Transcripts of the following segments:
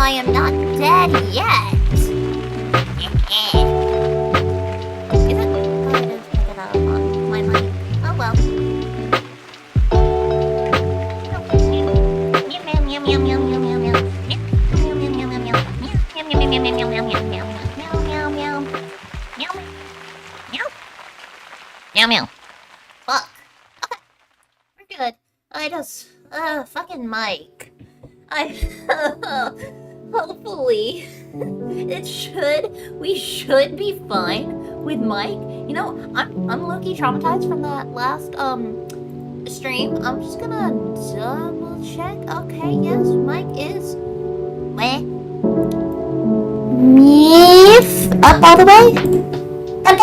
I am not dead yet. Is it? Oh, I didn't pick it up on my mic. Oh well. Meow meow. Fuck. Okay. We're good. I just fucking Mike. Hopefully we should be fine with Mike. You know, I'm low-key traumatized from that last stream. I'm just gonna double check. Okay, yes, Mike is Meef up all the way? Up.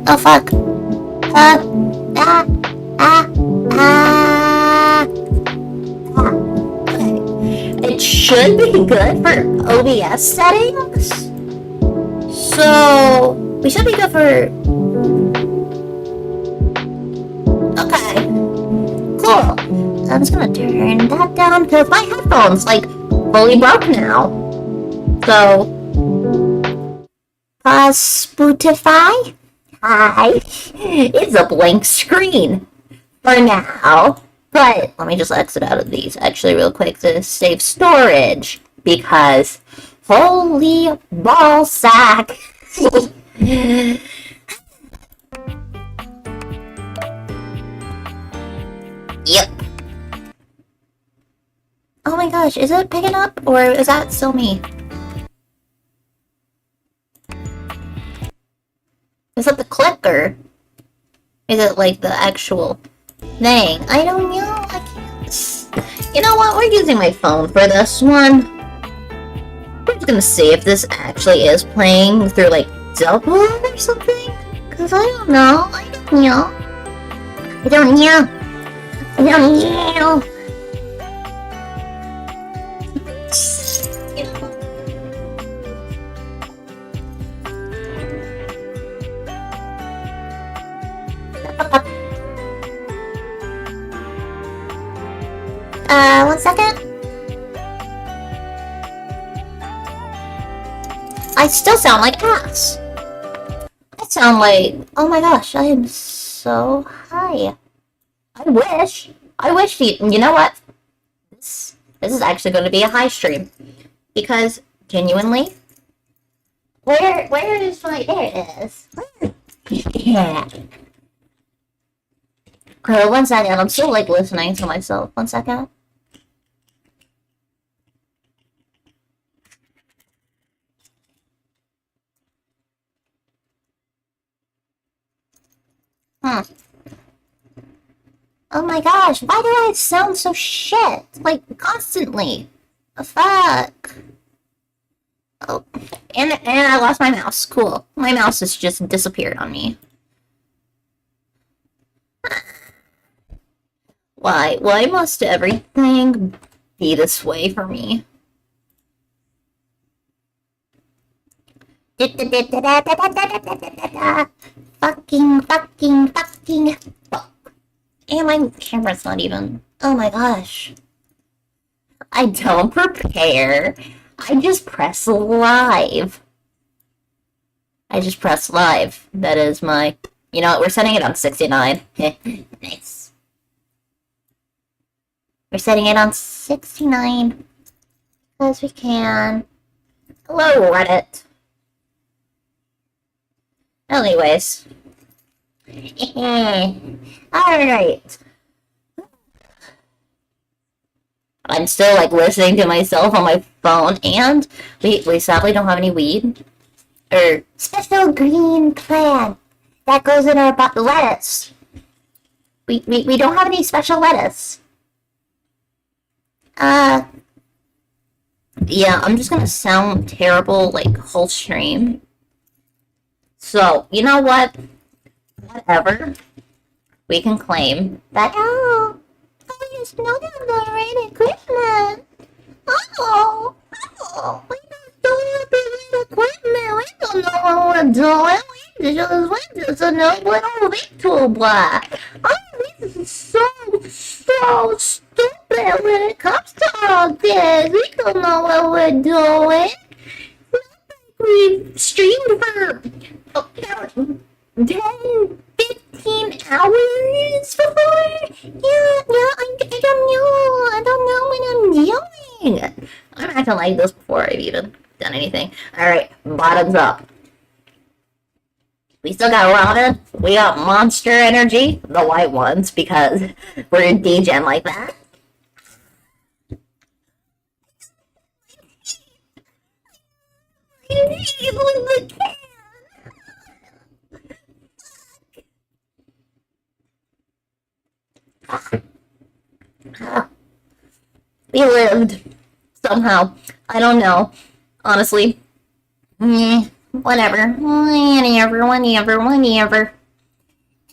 Oh fuck. Okay. It should be good for OBS settings. So we should be good for. Okay. Cool. I'm just gonna turn that down because my headphones like fully broke now. So Spotify. Hi. It's a blank screen for now. But let me just exit out of these actually real quick to save storage because holy ball sack. Yep. Oh my gosh, is it picking up or is that still me? Is it the clicker? Is it like the actual thing? I don't know. I can't. You know what? We're using my phone for this one. We're just gonna see if this actually is playing through like double or something. Cause I don't know. I don't know. I don't know. I don't know. One second. I still sound like ass. I sound like, oh my gosh, I am so high. I wish you know what? This is actually going to be a high stream. Because, genuinely, where is my, there it is. Yeah. One second, I'm still like listening to myself. One second. Oh my gosh, why do I sound so shit? Like, constantly. The fuck? Oh, and I lost my mouse. Cool. My mouse has just disappeared on me. Why must everything be this way for me? Fucking fuck. And my camera's not even. Oh my gosh. I don't prepare. I just press live. That is my. You know what? We're setting it on 69. Nice. We're setting it on 69. Because we can. Hello, Reddit. Anyways. Alright. I'm still like listening to myself on my phone, and we sadly don't have any weed. Or special green plant that goes in our lettuce. We don't have any special lettuce. Yeah, I'm just gonna sound terrible like whole stream. So, you know what? Whatever. We can claim that, oh, you just know that the right equipment. We don't have the right equipment. We don't know what we're doing. We just a no little little black. Oh, this is so stupid when it comes to this. We don't know what we're doing. We've streamed for 10, 15 hours before. I don't know what I'm doing. I'm acting like this before I've even done anything. Alright, bottoms up. We still got Robin. We got Monster Energy, the white ones, because we're in D-Gen like that. We lived. Somehow. I don't know. Honestly. Whatever. Whenever.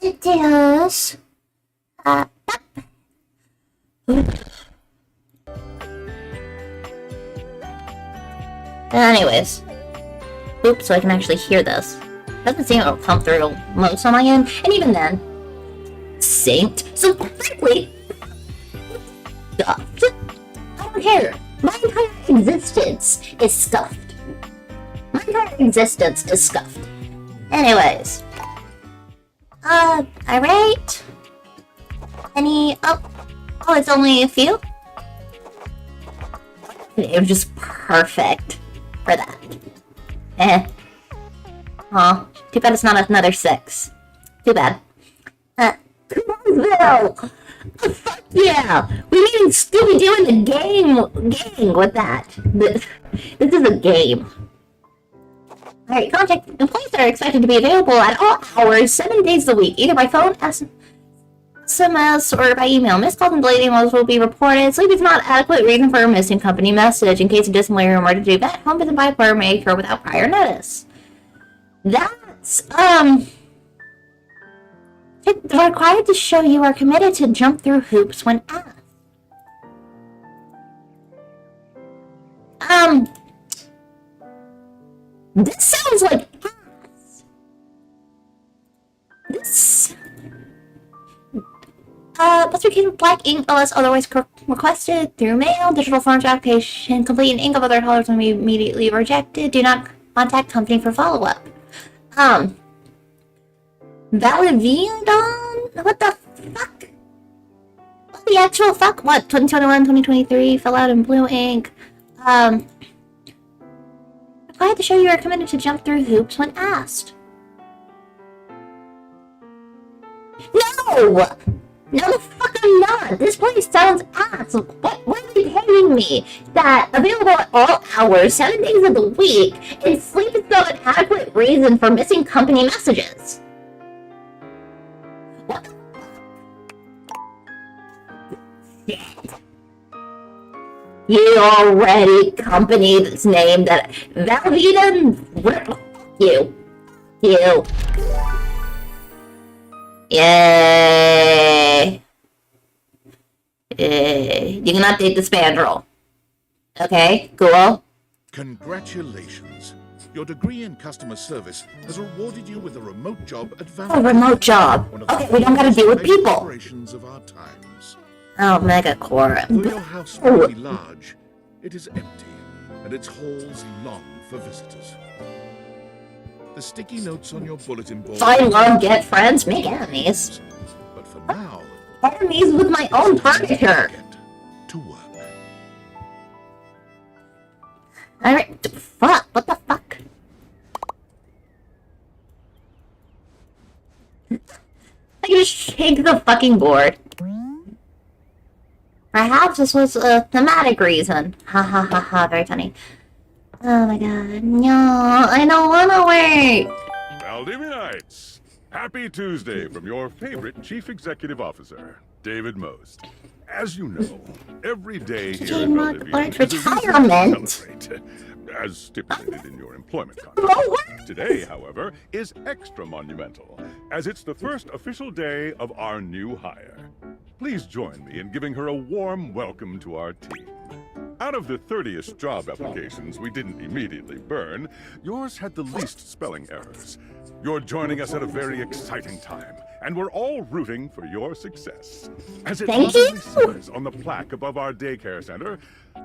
It is. Anyways. Oops, so I can actually hear this. Doesn't seem it'll come through most on my end. And even then, synced. So frankly, stuffed. I don't care. My entire existence is stuffed. Anyways. Alright. Any... Oh, it's only a few? It was just perfect for that. Aw, too bad it's not another 6. Too bad. Coombsville! Fuck yeah! We need Scooby-Doo in the gang with that. This is a game. Alright, contact employees are expected to be available at all hours, 7 days a week, either by phone, SMS, or by email. Missed calls and delayed emails will be reported. Sleep is not adequate reason for a missing company message. In case of disciplinary or emergency event, home visit by employer may occur without prior notice. That's, they're required to show you are committed to jump through hoops when asked. This sounds like ass. This... must be with black ink unless otherwise requested through mail. Digital forms application complete in ink of other colors will be immediately rejected. Do not contact company for follow-up. Validon? What the fuck? What the actual fuck? What? 2021, 2023, fill out in blue ink. Required to show you are committed to jump through hoops when asked. No! No, the fuck I'm not! This place sounds ass! What are they paying me? That available at all hours, 7 days of the week, and sleep is not an adequate reason for missing company messages. What the fuck? Shit. You already company that's named that Valvita. You. Yay. You cannot take the spandrel. Okay, cool. Congratulations. Your degree in customer service has rewarded you with a remote job at A remote job. Okay, we don't gotta deal with people. Operations of our times. Oh, Megacore. Though your house may be large, it is empty, and its halls long for visitors. The sticky notes on your bulletin board. Find love, get friends, make enemies. But for now, enemies with my own furniture. Get to work. Alright, fuck, what the fuck? I just shake the fucking board. Perhaps this was a thematic reason. Ha ha ha ha, very funny. Oh my god, no, I don't wanna wait! Valdivinites! Happy Tuesday from your favorite Chief Executive Officer, David Most. As you know, every day here in Valdivia is a reason to celebrate, as stipulated in your employment contract. Today, however, is extra monumental, as it's the first official day of our new hire. Please join me in giving her a warm welcome to our team. Out of the 30-ish job applications we didn't immediately burn, yours had the least spelling errors. You're joining us at a very exciting time, and we're all rooting for your success. As it proudly says on the plaque above our daycare center,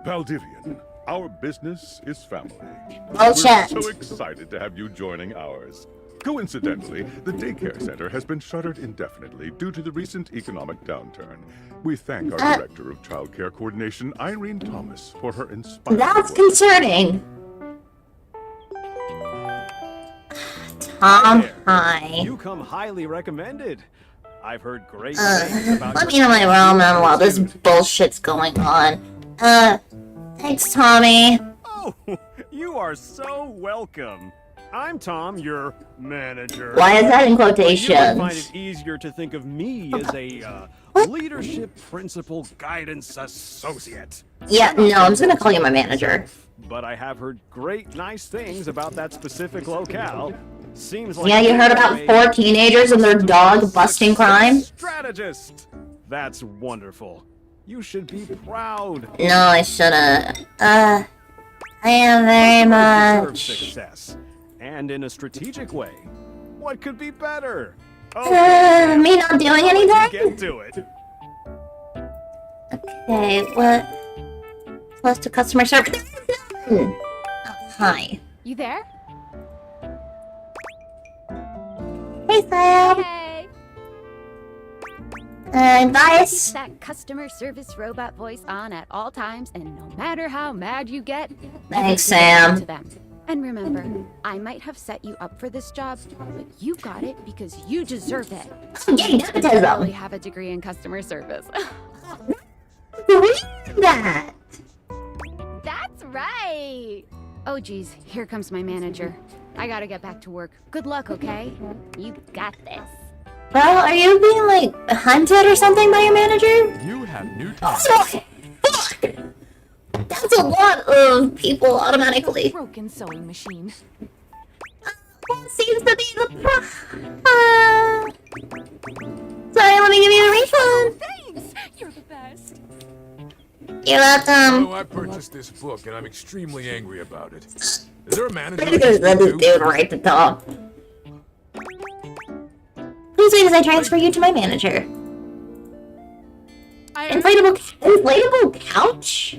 Valdivian, our business is family. Bullshit. We're so excited to have you joining ours. Coincidentally, the daycare center has been shuttered indefinitely due to the recent economic downturn. We thank our Director of Child Care Coordination, Irene Thomas, for her inspiring That's work. concerning. Tom, hi. You come highly recommended. I've heard great things about Let me know my ramen while this bullshit's going on. Thanks, Tommy. Oh, you are so welcome. I'm Tom, your manager. Why is that in You might quotations? find it easier to think of me as a leadership principal guidance associate. Yeah, no, I'm just gonna call you my manager. But I have heard great, nice things about that specific locale. Seems like Yeah, you heard about 4 teenagers and their dog busting crime? Strategist. That's wonderful. You should be proud. No, I shouldn't. I am very Deserve much. success, and in a strategic way. What could be better? Me not doing anything? Get to it. Okay, what? Close to customer service. Oh, hi. You there? Hey, Sam. Hey! Advice? Keep that customer service robot voice on at all times, and no matter how mad you get, Thanks, you can Sam. to them. And remember, I might have set you up for this job, but you got it because you deserve it. Yay, You nepotism. really have a degree in customer service. Read that. That's right! Oh geez, here comes my manager. I gotta get back to work. Good luck, okay? You got this. Well, are you being, like, hunted or something by your manager? You have new Oh, fuck! That's a lot of people automatically. Broken sewing machine. What seems to be the Sorry, let me give you a refund. Thanks! You're the best. You're welcome. Oh, I purchased this book and I'm extremely angry about it. Is there a manager? Pretty good at this dude right at the top. Please wait as I transfer you to my manager. Inflatable couch?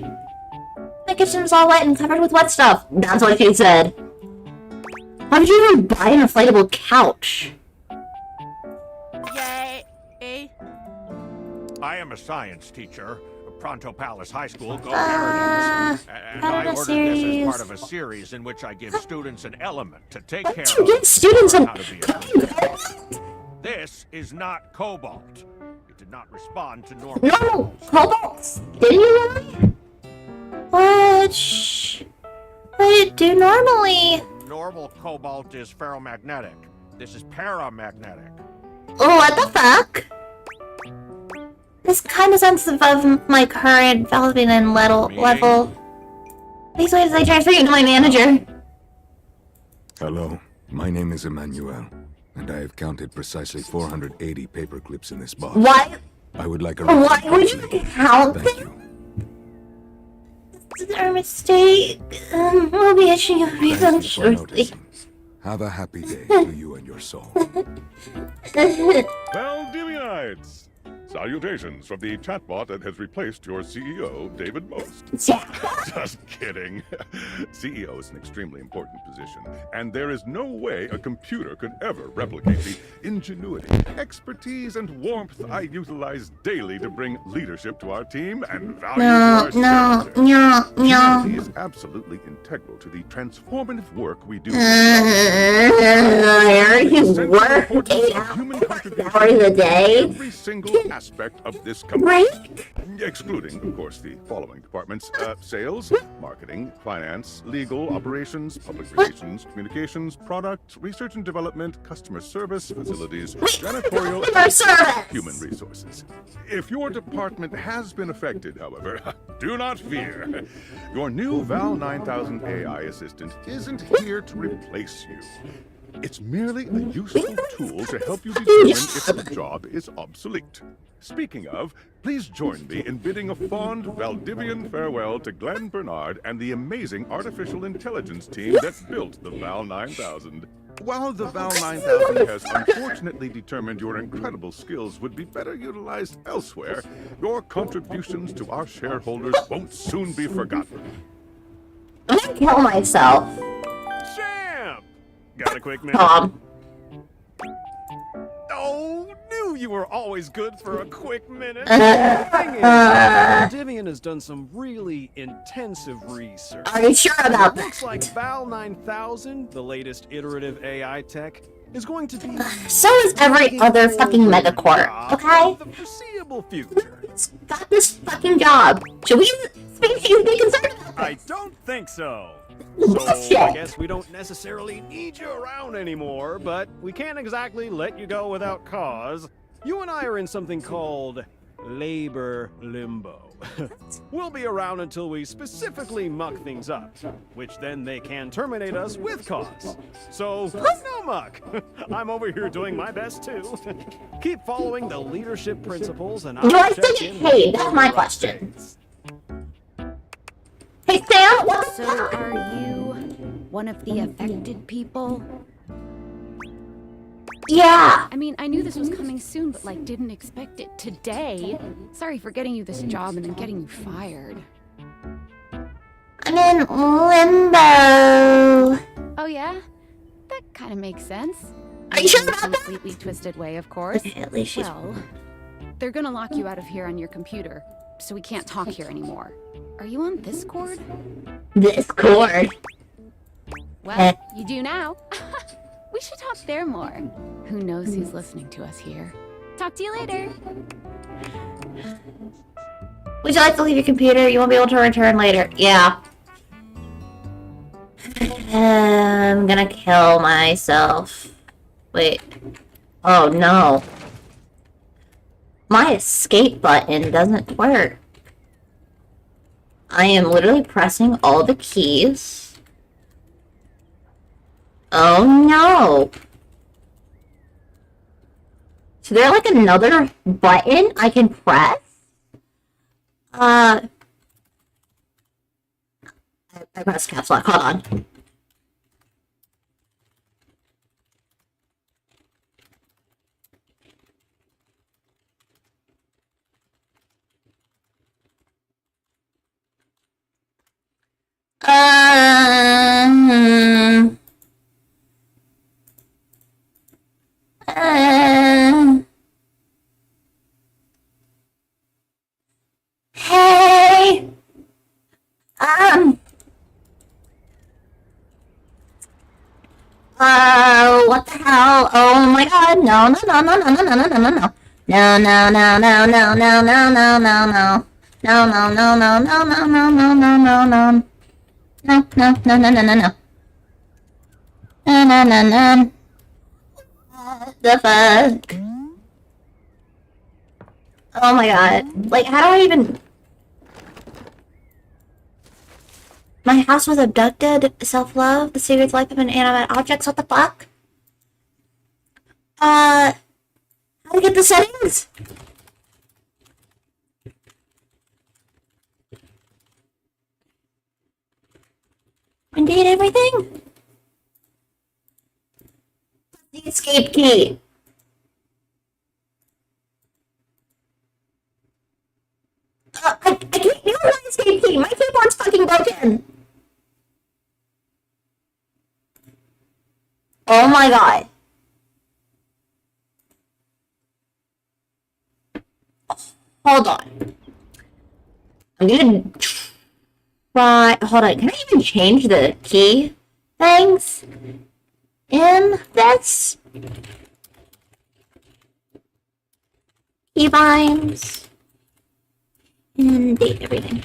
My kitchen's all wet and covered with wet stuff. That's what she said. Why did you even buy an inflatable couch? Yay! I am a science teacher. Pronto Palace High School, go Paradise. And part of I a ordered this as part of a series in which I give students an element to take care You of. give students Learn an how to be This is not cobalt. It did not respond to normal. normal cobalt. Didn't you really? What did it do normally? Normal cobalt is ferromagnetic. This is paramagnetic. Oh, what the fuck? This kind of sensitive of my current Valdivian level. Please wait as I transfer you to my manager. Hello, my name is Emmanuel, and I have counted precisely 480 paper clips in this box. Why? I would like a Why would you refund, count please. Thank them? you. This is our mistake. We'll be issuing a refund Thank you for shortly. noticing. Have a happy day to you and your soul. Valdivinites! Salutations from the chatbot that has replaced your CEO, David Most. Yeah. Just kidding. CEO is an extremely important position, and there is no way a computer could ever replicate the ingenuity, expertise, and warmth I utilize daily to bring leadership to our team and value to our shareholders. no. Humanity is absolutely integral to the transformative work we do. There you work 8 hours a day. Every single aspect of this company. Right? Excluding, of course, the following departments: sales, marketing, finance, legal, operations, public relations, communications, product, research and development, customer service, facilities, janitorial, Customer service. human resources. If your department has been affected, however, do not fear. Your new Val 9000 AI assistant isn't here to replace you. It's merely a useful tool to help you determine if the job is obsolete. Speaking of, please join me in bidding a fond Valdivian farewell to Glenn Bernard and the amazing artificial intelligence team that built the Val 9000. While the Val 9000 has unfortunately determined your incredible skills would be better utilized elsewhere, your contributions to our shareholders won't soon be forgotten. I'm gonna kill myself. Champ! Got a quick minute? Tom. Oh, knew you were always good for a quick minute. The thing is, Valdivian has done some really intensive research. Are you sure about Looks that? like Val 9000, the latest iterative AI tech, is going to be So is every other fucking megacorp, okay? for the foreseeable future. It's got this fucking job. Should we species be concerned about I this? don't think so. So Bullshit. I guess we don't necessarily need you around anymore, but we can't exactly let you go without cause. You and I are in something called labor limbo. We'll be around until we specifically muck things up, which then they can terminate us with cause. So, no muck. I'm over here doing my best too. Keep following the leadership principles and Do I I'll still check get in paid? with That's you my on question. updates. Hey Sam, what the So fuck? are you one of the affected people? Yeah. I mean, I knew this was coming soon, but like didn't expect it today. Sorry for getting you this job and then getting you fired. I'm in limbo. Oh yeah? That kind of makes sense. Are you sure In a about that? completely twisted way, of course. Okay, at least she's... Well, they're gonna lock you out of here on your computer, so we can't talk here anymore. Are you on Discord? Discord. Well, you do now. We should talk there more. Who knows who's listening to us here? Talk to you later. Would you like to leave your computer? You won't be able to return later. Yeah. I'm gonna kill myself. Wait. Oh no. My escape button doesn't work. I am literally pressing all the keys. Oh no. Is there like another button I can press? I pressed caps lock. Hold on. Um, hey, what the hell? Oh my god, no, no, no, no, no, no, no, no, no, no. No, no, no, no, no, no, no, no, no, no. No, no, no, no, no, no, no, no, no, no, no. No, no, no, no, no, no, no. No, no, no, no. What the fuck? Oh my god. Like, how do I even... My house was abducted. Self-love. The secret life of an animate object. What the fuck? How do I get the settings? Indeed, everything? The escape key. I can't use my escape key. My keyboard's fucking broken. Oh my god. Hold on. I'm gonna try. Hold on. Can I even change the key things in this? Keybinds. And date everything.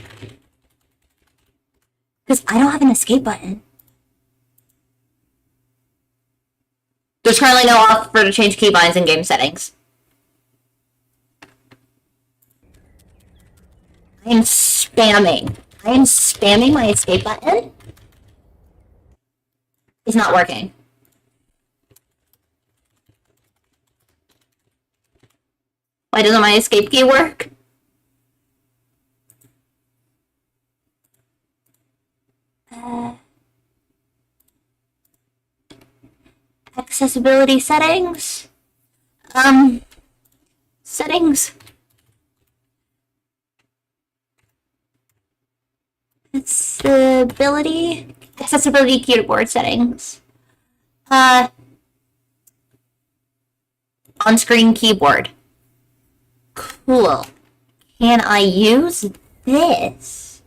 Because I don't have an escape button. There's currently no offer to change keybinds in game settings. I am spamming. I am spamming my escape button. It's not working. Why doesn't my escape key work? Accessibility settings? Settings? Accessibility keyboard settings. On-screen keyboard. Cool. Can I use this?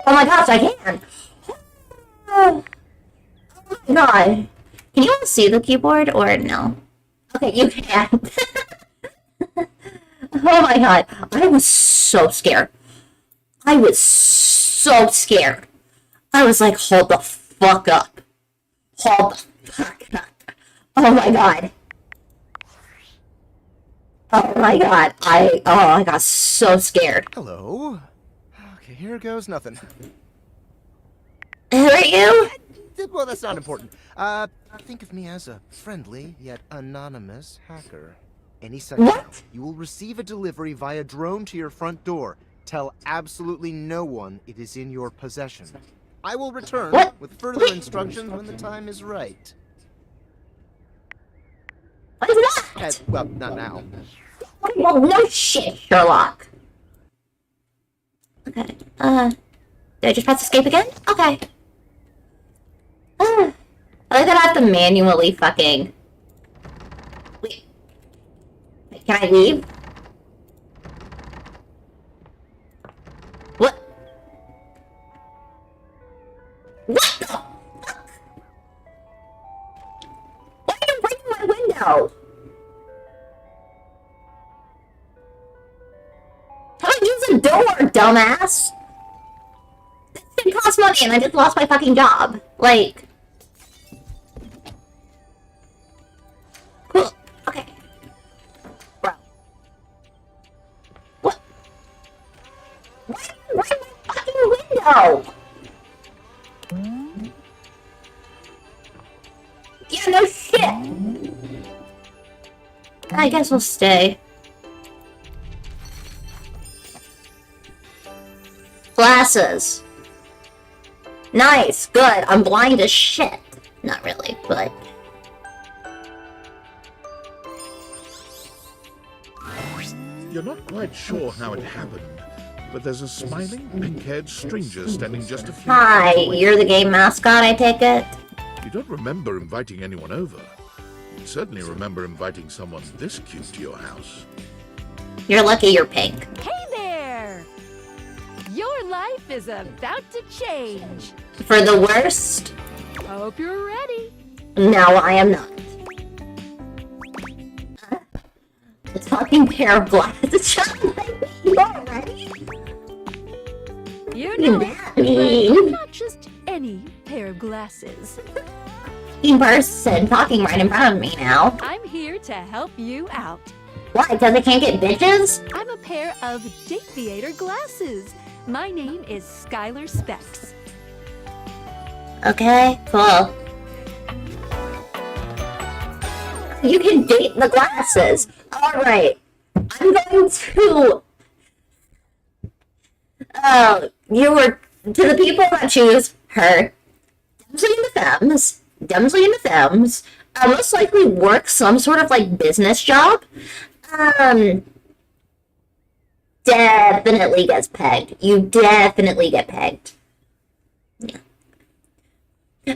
Oh my gosh, I can! Oh my god. Can you all see the keyboard or no? Okay, you can. Oh my god. I was so scared. I was so scared. I was like, hold the fuck up. Hold the fuck up. Oh my god. Oh my god. I got so scared. Hello. Okay, here goes nothing. Who are you? Well, that's not important. Think of me as a friendly yet anonymous hacker. Any second now, you will receive a delivery via drone to your front door. Tell absolutely no one it is in your possession. I will return with further instructions when the time is right. What is that? Well, not now. Well, no shit, Sherlock. Okay, did I just press escape again? Okay. I'm gonna have to manually fucking... Wait, can I leave? What? What the fuck? Why are you breaking my window? How do I use a door, dumbass? This didn't cost money and I just lost my fucking job. Like... Cool. Okay. Bro. What? Why are you breaking my fucking window? Yeah, no shit. I guess we'll stay. Glasses. Nice, good. I'm blind as shit. Not really, but... You're not quite sure how it happened, but there's a smiling, pink-haired stranger standing just a few Hi, feet away. you're the game mascot, I take it? You don't remember inviting anyone over. You certainly remember inviting someone this cute to your house. You're lucky you're pink. Hey there! Your life is about to change. For the worst? Hope you're ready. No, I am not. The talking pair of glasses. You already? You know, mean? but not just any pair of glasses. Talking person talking right in front of me now. I'm here to help you out. Why? Because I can't get bitches? I'm a pair of Date Theater glasses. My name is Skylar Specs. Okay, cool. You can date the glasses. Alright. I'm going to... you were... To the people that choose her, Dumsley and the Femmes, most likely work some sort of, like, business job. Definitely gets pegged. You definitely get pegged. Yeah.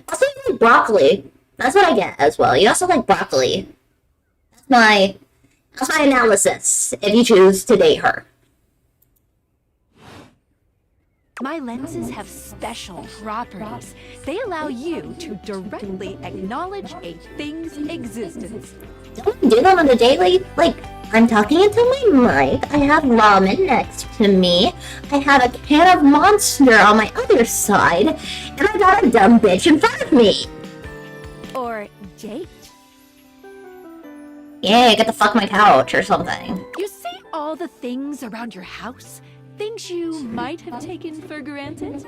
Also, you like broccoli. That's what I get as well. You also like broccoli. That's my analysis, if you choose to date her. My lenses have special properties. They allow you to directly acknowledge a thing's existence. Don't we do that on the daily? Like, I'm talking into my mic, I have ramen next to me, I have a can of Monster on my other side, and I got a dumb bitch in front of me! Or date. Yeah, get the fuck my couch or something. You see all the things around your house? Things you might have taken for granted?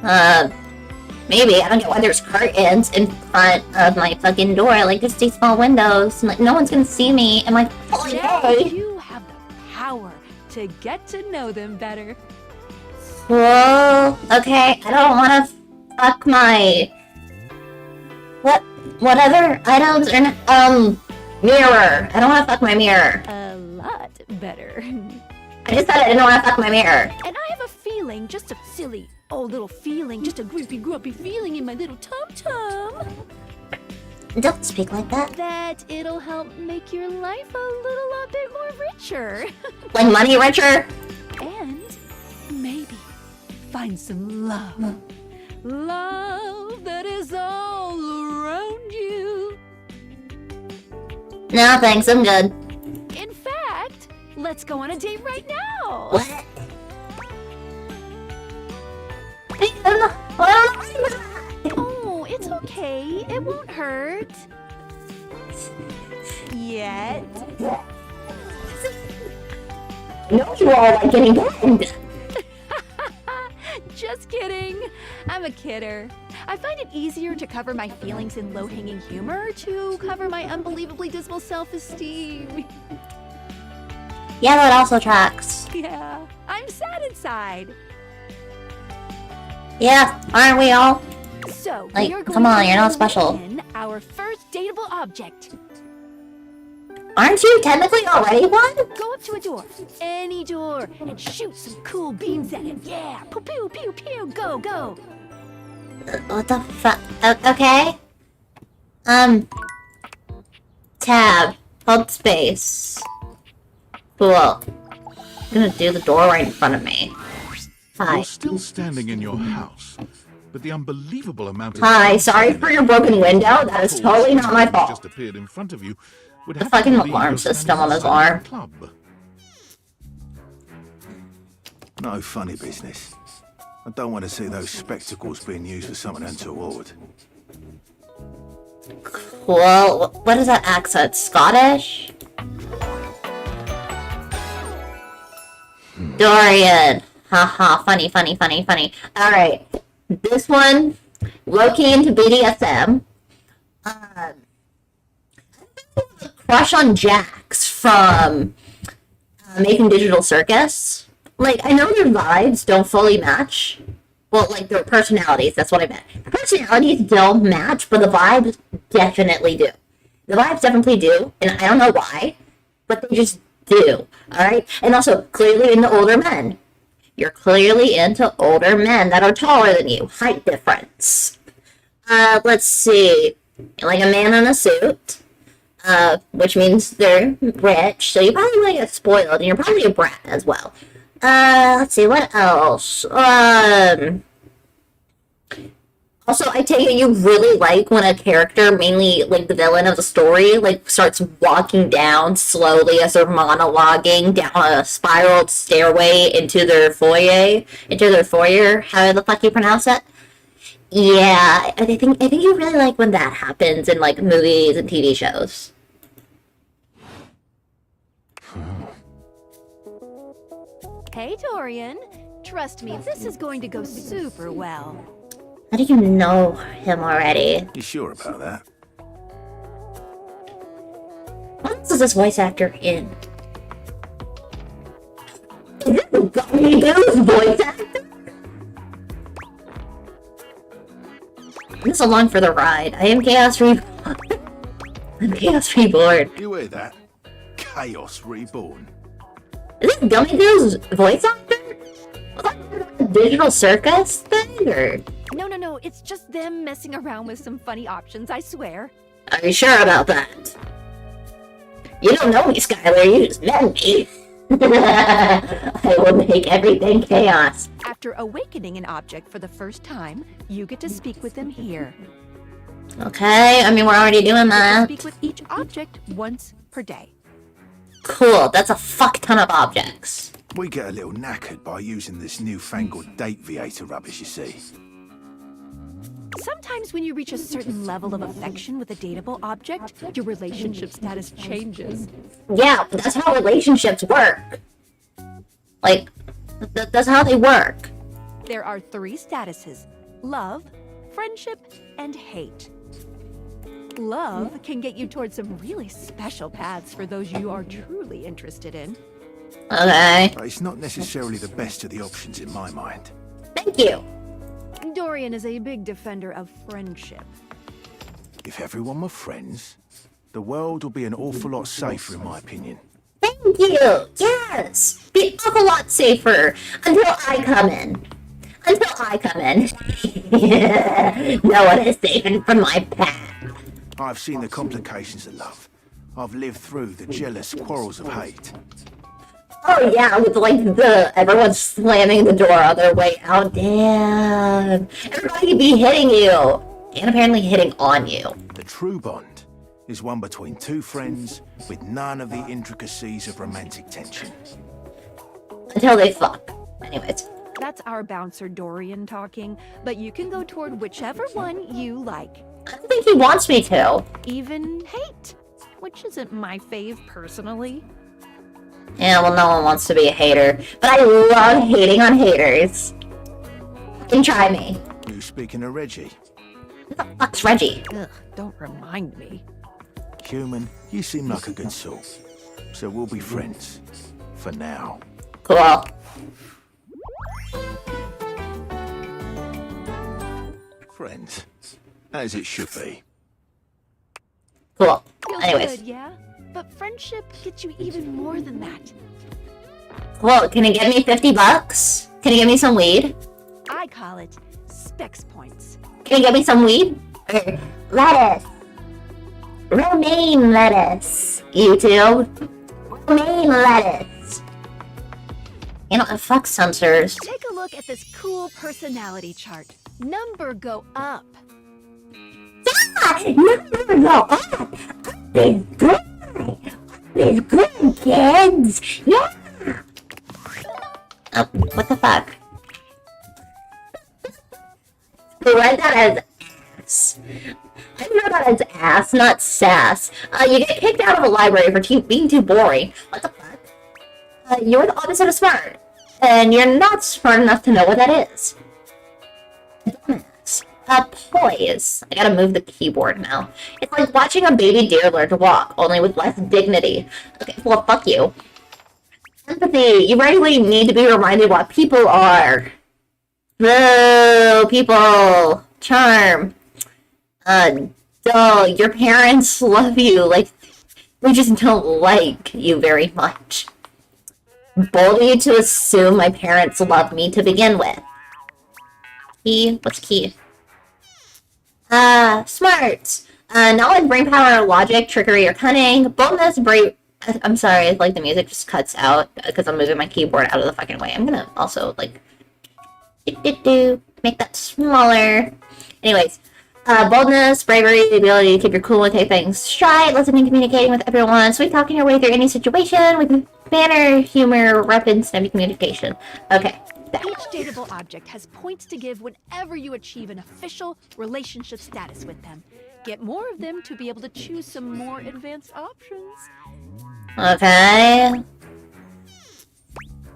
Maybe. I don't get why there's curtains in front of my fucking door. Like, just these small windows. Like, no one's gonna see me. I'm like, holy Now day. you have the power to get to know them better. Whoa. Okay, I don't wanna fuck my... What other items are... Mirror. I don't wanna fuck my mirror. A lot better. I just said I didn't wanna fuck my mirror. And I have a feeling, just a silly old little feeling, just a grumpy feeling in my little tum-tum, Don't speak like that. that it'll help make your life a lot bit more richer. Like money richer? And maybe find some love. Love that is all around you. No, thanks, I'm good. In fact, let's go on a date right now. What? Oh, it's okay. It won't hurt. Yet. No, you all like getting burned. Just kidding. I'm a kidder. I find it easier to cover my feelings in low-hanging humor to cover my unbelievably dismal self-esteem. Yeah, that also tracks. Yeah, I'm sad inside. Yeah, aren't we all? So, Like, we are going come on, to you're not throw special. in our first dateable object. Aren't you technically already one? Go up to a door, any door, and shoot some cool beams at it. Yeah, pew pew pew pew. Go go. What the fuck? Okay. Tab. Hold space. Cool. I'm gonna do the door right in front of me. Hi. You're still standing in your house, but the unbelievable amount of... Hi, sorry for your broken window. That is totally not my fault. Just appeared in front of you. Would The have to fucking believe alarm you're system standing on his outside arm. the club. No funny business. I don't want to see those spectacles being used for something untoward. Cool. What is that accent? Scottish? Dorian. Haha, funny. Alright. This one, low-key into BDSM. Crush on Jax from Making Digital Circus. Like, I know their vibes don't fully match. Well, like, their personalities, that's what I meant. The personalities don't match, but the vibes definitely do. The vibes definitely do, and I don't know why, but they just do, alright? And also, clearly into older men. You're clearly into older men that are taller than you. Height difference. Let's see. Like a man in a suit. Which means they're rich, so you probably want to get spoiled, and you're probably a brat as well. Let's see, what else? Also, I take it you really like when a character, mainly, like, the villain of the story, like, starts walking down slowly as they're monologuing down a spiraled stairway into their foyer, how the fuck you pronounce it? Yeah, I think you really like when that happens in, like, movies and TV shows. Hey, Dorian. Trust me, this is going to go super well. How do you know him already? You sure about that? What else is this voice actor in? Is this the Gummy Goose voice actor? I'm just along for the ride. I am Chaos Reborn. I'm Chaos Reborn. You hear that? Chaos Reborn. Is this Gummy Goose voice actor? Was that a digital circus thing, or? No, it's just them messing around with some funny options, I swear. Are you sure about that? You don't know me, Skylar. You just met me. I will make everything chaos. After awakening an object for the first time, you get to speak with them here. Okay, I mean, we're already doing that. Speak with each object once per day. Cool, that's a fuck ton of objects. We get a little knackered by using this newfangled date Viator rubbish, you see. Sometimes when you reach a certain level of affection with a dateable object, your relationship status changes. Yeah, but that's how relationships work. Like, that's how they work. There are 3 statuses: love, friendship, and hate. Love can get you towards some really special paths for those you are truly interested in. Okay. But it's not necessarily the best of the options in my mind. Thank you. Dorian is a big defender of friendship. If everyone were friends, the world would be an awful lot safer, in my opinion. Thank you. Yes. Be an awful lot safer until I come in. Until I come in. No one is safe from my path. I've seen the complications of love. I've lived through the jealous quarrels of hate. Oh yeah, with like everyone slamming the door on their way out. Damn. Everybody be hitting you. And apparently hitting on you. The true bond is one between 2 friends with none of the intricacies of romantic tension. Until they fuck. Anyways. That's our bouncer Dorian talking, but you can go toward whichever one you like. I don't think he wants me to. Even hate, which isn't my fave personally. Yeah, well, no one wants to be a hater. But I love hating on haters. You can try me. You speaking of Reggie? Who the fuck's Reggie? Ugh, don't remind me. Human, you seem like a good sort. So we'll be friends. For now. Cool. Friends. As it should be. Cool. Feels Anyways. good, yeah? But friendship gets you even more than that. Cool. Can you give me 50 bucks? Can you give me some weed? I call it specs points. Can you give me some weed? Or lettuce. Romaine lettuce. YouTube. Romaine lettuce. You know, fuck censors. Take a look at this cool personality chart. Number go up. Yeah! Number go up! It's good! It's good, kids! Yeah! Oh, what the fuck? Who read that as ass? I know that as ass, not sass. You get kicked out of a library for being too boring. What the fuck? You're the opposite of smart. And you're not smart enough to know what that is. Dumbass. Poise. I gotta move the keyboard now. It's like watching a baby deer learn to walk, only with less dignity. Okay, well, fuck you. Empathy. You really need to be reminded what people are. Boo, people. Charm. Duh, your parents love you, like, we just don't like you very much. Bold to assume my parents love me to begin with. Key? What's key? Smart. Knowledge, brain power, logic, trickery, or cunning. Boldness, brave... I'm sorry, like, the music just cuts out because I'm moving my keyboard out of the fucking way. I'm gonna also, like... make that smaller. Anyways. Boldness, bravery, the ability to keep your cool and take things stride, listening, communicating with everyone, sweet talking your way through any situation with manner, humor, rapid, snappy communication. Okay. Each dateable object has points to give whenever you achieve an official relationship status with them. Get more of them to be able to choose some more advanced options. Okay.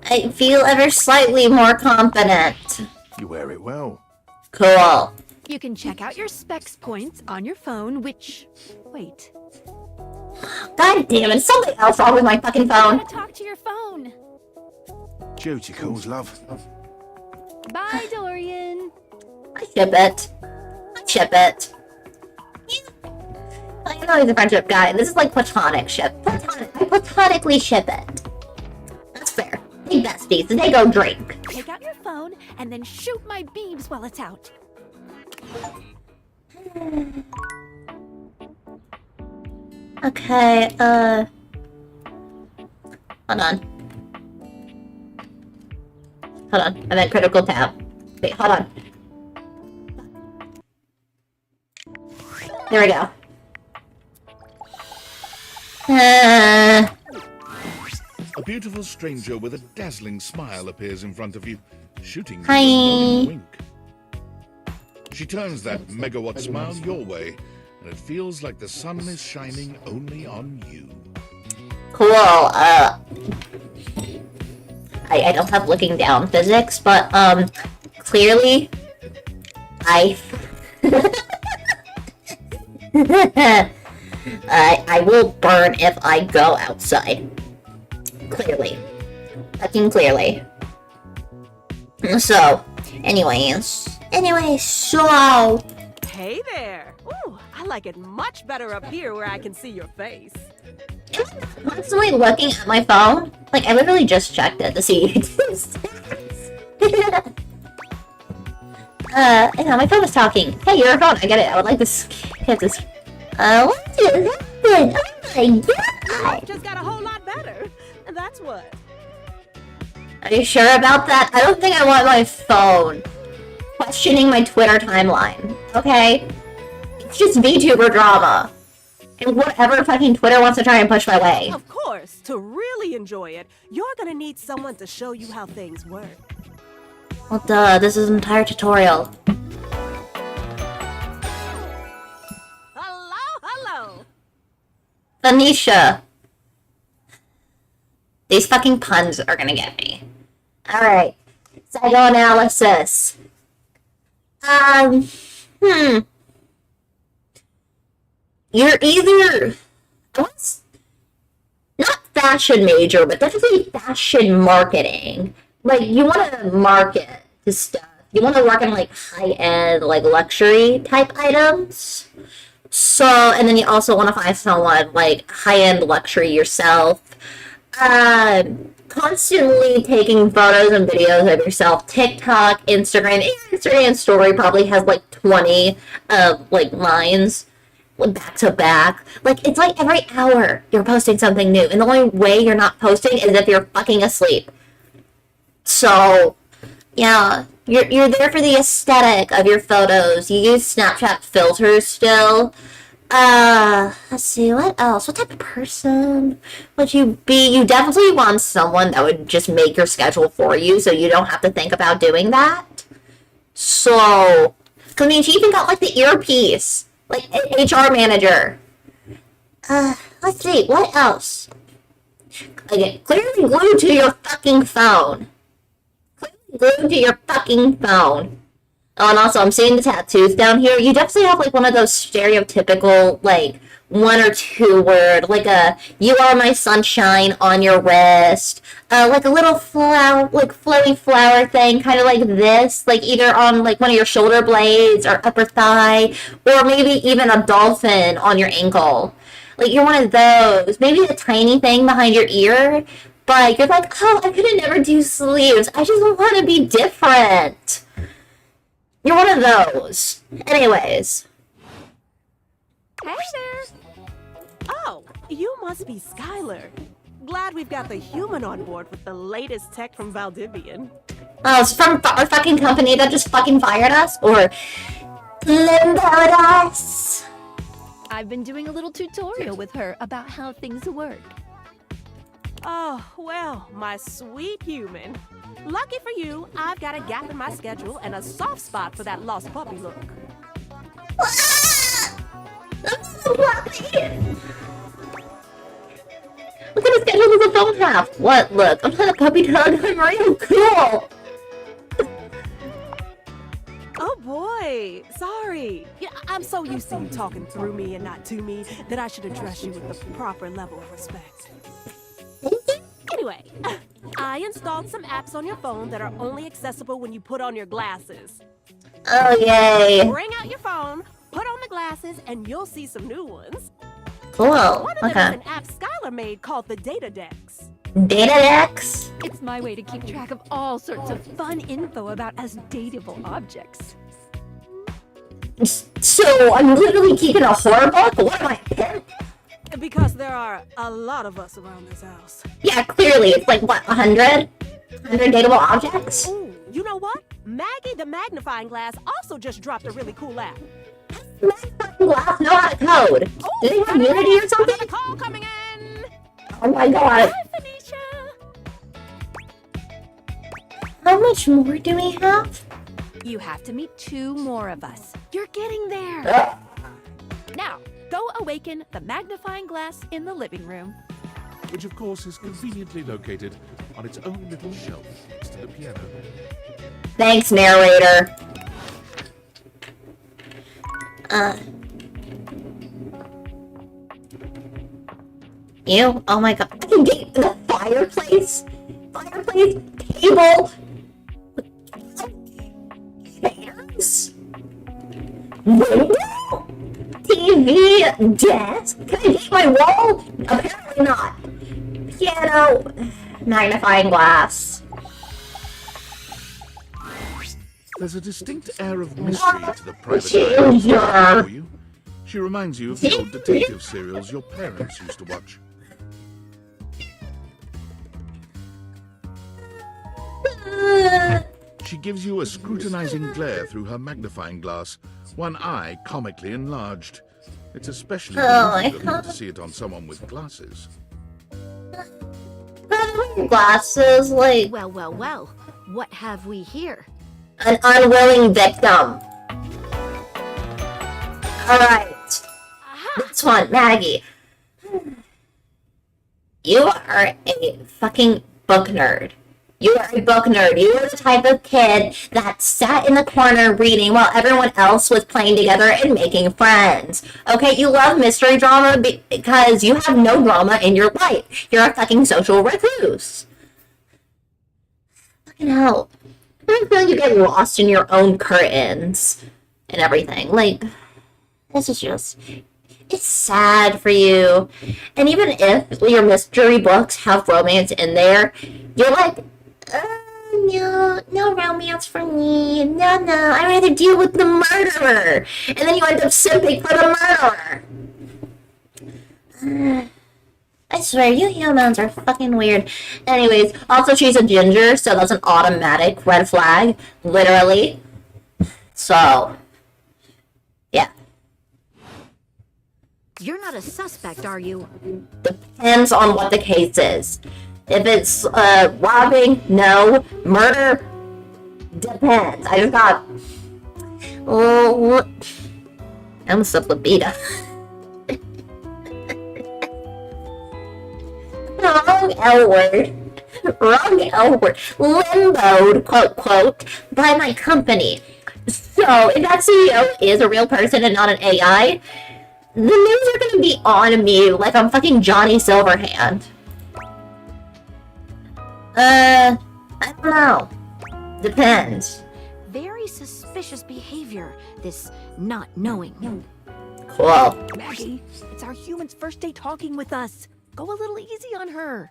I feel ever slightly more confident. You wear it well. Cool. You can check out your specs points on your phone, which... Wait. God damn it, something else wrong with my fucking phone. Gotta talk to your phone. Duty calls, love. Bye, Dorian. I ship it. I ship it. I know he's a friendship guy. This is like platonic ship. I platonically ship it. That's fair. They besties, and they go drink. Take out your phone, and then shoot my beams while it's out. Okay, hold on. Hold on, I'm at critical tab. Wait, hold on. There we go. A beautiful stranger with a dazzling smile appears in front of you, shooting you Hi. a knowing wink. She turns that megawatt smile your way, and it feels like the sun is shining only on you. Cool, I don't have looking down physics, but, clearly, I I will burn if I go outside. Clearly. Fucking clearly. So, anyways, so... Hey there! Ooh, I like it much better up here where I can see your face. I'm constantly looking at my phone. Like, I literally just checked it to see. Yeah, my phone is talking. Hey, your phone, I get it. I would like to skip this. What just happened? Oh my god! Just got a whole lot better. And that's what. Are you sure about that? I don't think I want my phone questioning my Twitter timeline, okay? It's just VTuber drama. And whatever fucking Twitter wants to try and push my way. Of course, to really enjoy it, you're gonna need someone to show you how things work. Well, duh, this is an entire tutorial. Hello! Anisha. These fucking puns are gonna get me. Alright. Psychoanalysis. You're either... not fashion major, but definitely fashion marketing. Like, you want to market to stuff. You want to work on, like, high-end, like, luxury type items. So, and then you also want to find someone, like, high-end luxury yourself. Constantly taking photos and videos of yourself. TikTok, Instagram. Your Instagram story probably has, like, 20, like, lines back to back. Like, it's like every hour you're posting something new. And the only way you're not posting is if you're fucking asleep. So, yeah, you're there for the aesthetic of your photos. You use Snapchat filters still. Let's see, what else? What type of person would you be? You definitely want someone that would just make your schedule for you so you don't have to think about doing that. So, I mean, she even got, like, the earpiece. Like, HR manager. Let's see, what else? Okay, clearly glued to your fucking phone. Glued to your fucking phone. Oh, and also, I'm seeing the tattoos down here. You definitely have, like, one of those stereotypical, like, 1 or 2 word, like a "you are my sunshine" on your wrist. Like a little flower, like, flowy flower thing, kind of like this. Like, either on, like, one of your shoulder blades or upper thigh. Or maybe even a dolphin on your ankle. Like, you're one of those. Maybe a tiny thing behind your ear. But you're like, oh, I could never do sleeves. I just want to be different. You're one of those. Anyways. Hey there! Oh, you must be Skylar. Glad we've got the human on board with the latest tech from Valdivian. Oh, it's from our fucking company that just fucking fired us? Or limboed us? I've been doing a little tutorial with her about how things work. Oh, well, my sweet human. Lucky for you, I've got a gap in my schedule and a soft spot for that lost puppy look. What kind of schedule does a phone have? What? Look, I'm not a puppy dog. I'm real cool. Oh boy, sorry. Yeah, I'm so used to you talking through me and not to me that I should address you with the proper level of respect. Anyway, I installed some apps on your phone that are only accessible when you put on your glasses. Oh, yay. Bring out your phone, put on the glasses, and you'll see some new ones. Cool. One of them Okay. is an app Skylar made called the Data Dex. Data Dex? It's my way to keep track of all sorts of fun info about us dateable objects. So, I'm literally keeping a horror book? What am I, a pimp? Because there are a lot of us around this house. Yeah, clearly. It's like, what, 100? 100 dateable objects? Ooh, you know what? Maggie the Magnifying Glass also just dropped a really cool app. Magnifying Glass know how to code. Ooh, Do they have Unity or something? Another call coming in. Oh my god. Hi, Phoenicia. How much more do we have? You have to meet 2 more of us. You're getting there. Now, go awaken the magnifying glass in the living room. Which, of course, is conveniently located on its own little shelf next to the piano. Thanks, narrator. You? Oh my god. I can get the fireplace? Fireplace? Table? Chairs? Window? TV? Desk? Can I paint my wall? Apparently not. Piano? Magnifying glass. There's a distinct air of mystery to the private eye for you. She reminds you of the old detective serials your parents used to watch. She gives you a scrutinizing glare through her magnifying glass, one eye comically enlarged. It's especially believable to see it on someone with glasses. Glasses, like... Well, well, well. What have we here? An unwilling victim. Alright. This one, Maggie. You are a fucking book nerd. You are a book nerd. You are the type of kid that sat in the corner reading while everyone else was playing together and making friends. Okay, you love mystery drama because you have no drama in your life. You're a fucking social recluse. Fucking hell. I feel like you get lost in your own curtains and everything. Like, this is just... It's sad for you. And even if your mystery books have romance in there, you're like, no romance for me. No, I'd rather deal with the murderer. And then you end up simping for the murderer. I swear, you humans are fucking weird. Anyways, also she's a ginger, so that's an automatic red flag. Literally. So, yeah. You're not a suspect, are you? Depends on what the case is. If it's robbing, no. Murder, depends. I just got... Oh, I'm a sublibita. Wrong L word. Wrong L word. Limboed, quote, quote, by my company. So, if that CEO is a real person and not an AI, the news are gonna be on me like I'm fucking Johnny Silverhand. I don't know. Depends. Very suspicious behavior, this not knowing. Cool. Maggie, it's our human's first day talking with us. Go a little easy on her.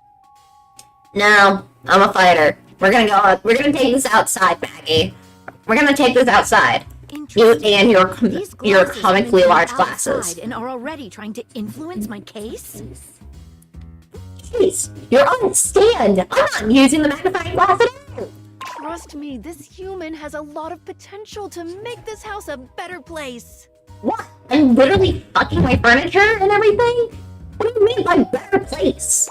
No, I'm a fighter. We're gonna take this outside, Maggie. We're gonna take this outside. You and your comically large glasses. And are already trying to influence my case? Jeez, you're on stand. I'm not using the magnifying glass at all. Trust me, this human has a lot of potential to make this house a better place. What? I'm literally fucking my furniture and everything? What do you mean by better place?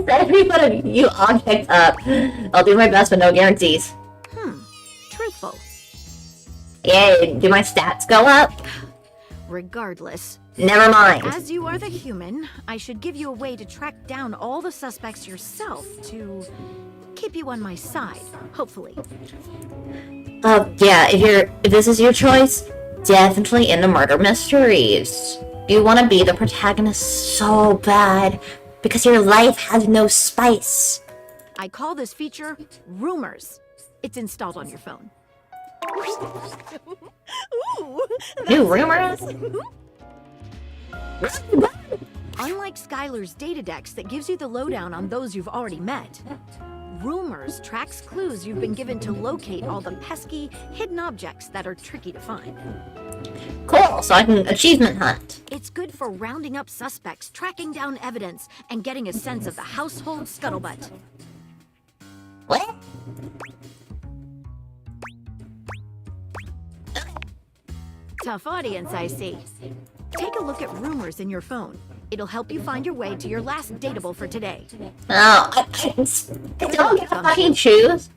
Everybody, you object up. I'll do my best, but no guarantees. Truthful. Yay, do my stats go up? Regardless. Never mind. As you are the human, I should give you a way to track down all the suspects yourself to keep you on my side, hopefully. Yeah, if this is your choice, definitely into murder mysteries. You want to be the protagonist so bad because your life has no spice. I call this feature Rumors. It's installed on your phone. Ooh, New rumors? Unlike Skylar's Datadex that gives you the lowdown on those you've already met, Rumors tracks clues you've been given to locate all the pesky, hidden objects that are tricky to find. Cool, so I can achievement hunt. It's good for rounding up suspects, tracking down evidence, and getting a sense of the household scuttlebutt. What? Tough audience, I see. Take a look at Rumors in your phone. It'll help you find your way to your last dateable for today. Oh, I don't get to fucking choose.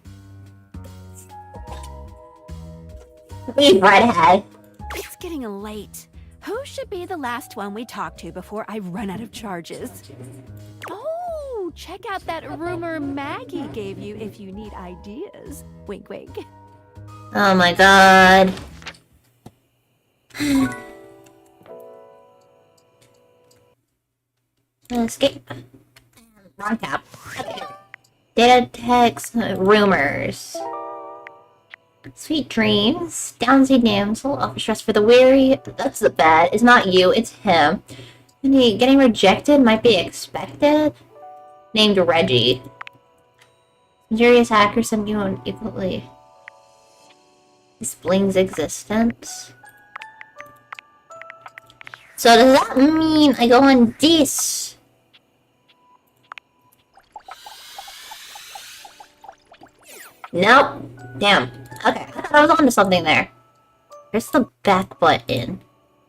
Leave right ahead. It's getting late. Who should be the last one we talk to before I run out of charges? Oh, check out that rumor Maggie gave you if you need ideas. Wink, wink. Oh my god. Escape. Wrong tab. Data text rumors. Sweet dreams. Downsy damsel. Offer stress for the weary. That's the bad. It's not you, it's him. And getting rejected might be expected. Named Reggie. Mysterious hacker sent you on equally. Explains existence. So does that mean I go on this? Nope. Damn. Okay, I thought I was onto something there. Where's the back button?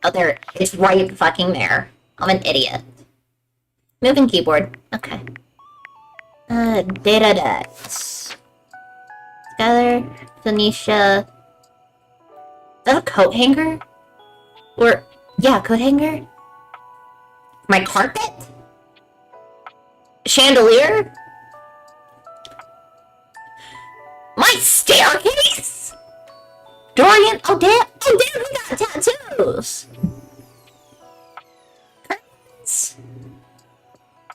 Oh, there. It's right fucking there. I'm an idiot. Moving keyboard. Okay. Data decks. Skylar, Phoenicia. Is that a coat hanger? Or, yeah, coat hanger? My carpet? Chandelier? My staircase? Dorian, oh damn, we got tattoos! Curtains?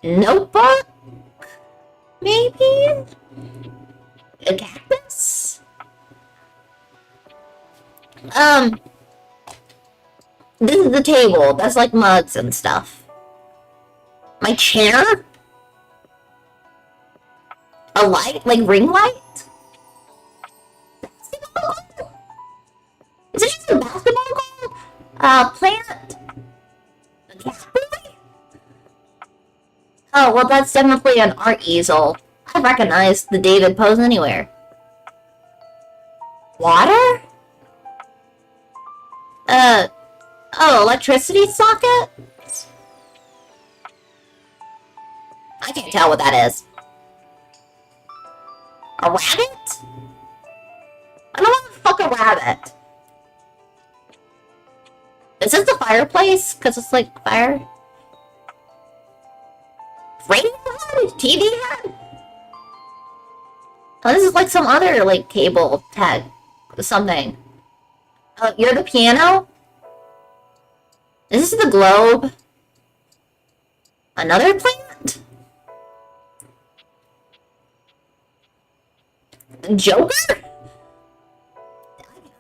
Notebook? Maybe? A cactus? This is the table. That's like mugs and stuff. My chair? A light? Like ring light? Is it just a basketball goal? Plant? A cat boy? Oh, well that's definitely an art easel. I recognize the David pose anywhere. Water? Oh, electricity socket? I can't tell what that is. A rabbit? I don't want to fuck a rabbit. Is this the fireplace? Because it's like fire? Radio head? TV head? Oh, this is like some other, like, cable tag. Something. Oh, you're the piano? Is this the globe? Another plant? Joker?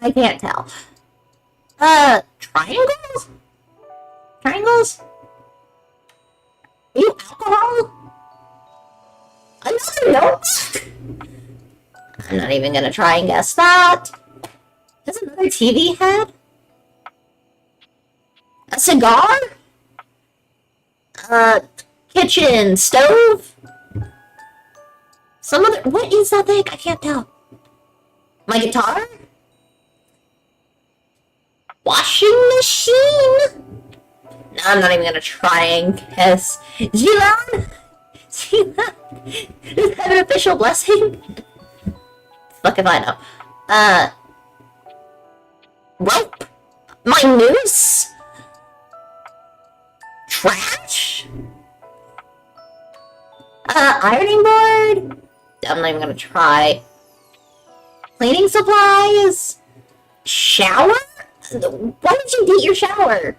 I can't tell. Triangles? Triangles? Are you alcohol? Another notebook? I'm not even gonna try and guess that. There's another TV head? A cigar? Kitchen stove? Some other. What is that thing? I can't tell. My guitar? Washing machine? No, I'm not even gonna try and guess. Zilan? Zilan? Is that an official blessing? Fuck if I know. Rope? My noose? Trash? Ironing board? I'm not even gonna try. Cleaning supplies? Shower? Why did you heat your shower?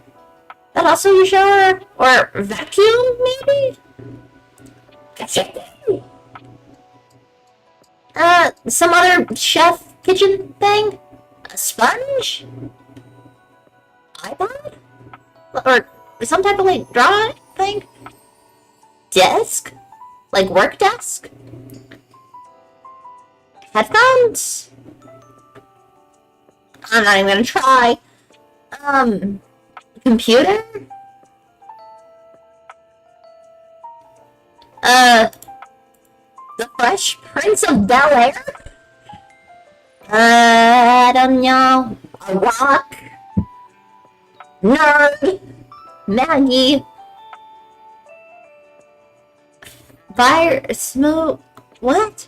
That also your shower? Or vacuum, maybe? Some other chef kitchen thing? A sponge? iPod? Or some type of, like, drawing thing? Desk? Like, work desk? Headphones? I'm not even gonna try. Computer? The Fresh Prince of Bel-Air? I don't know. A rock? Nerd? Maggie? Fire? Smoke? What?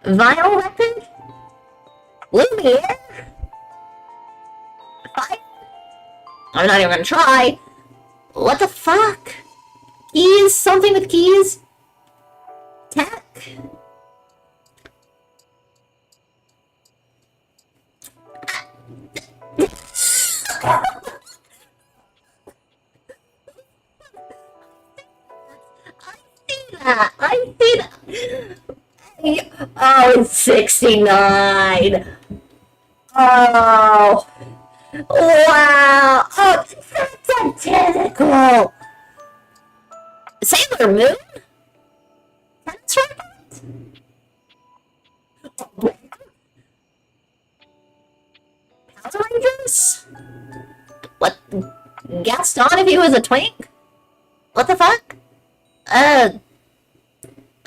Vinyl record? Lumiere? Fire? I'm not even gonna try. What the fuck? Keys? Something with keys? Tech? I see that. Oh, it's 69. Oh. Wow. Oh, that's identical. Sailor Moon? That's right. Power Rangers? What? Gaston if he was a twink? What the fuck? I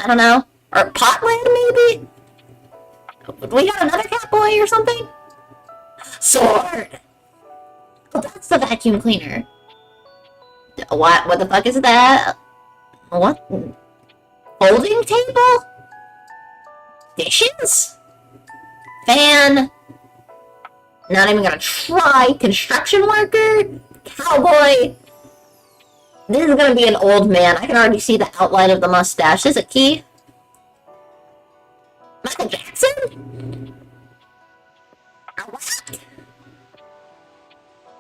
don't know. Or Potland, maybe? We got another Catboy or something? Sword! Oh, that's the vacuum cleaner. What the fuck is that? What? Folding table? Dishes? Fan? Not even gonna try. Construction worker? Cowboy? This is gonna be an old man. I can already see the outline of the mustache. Is it key? Michael Jackson? What?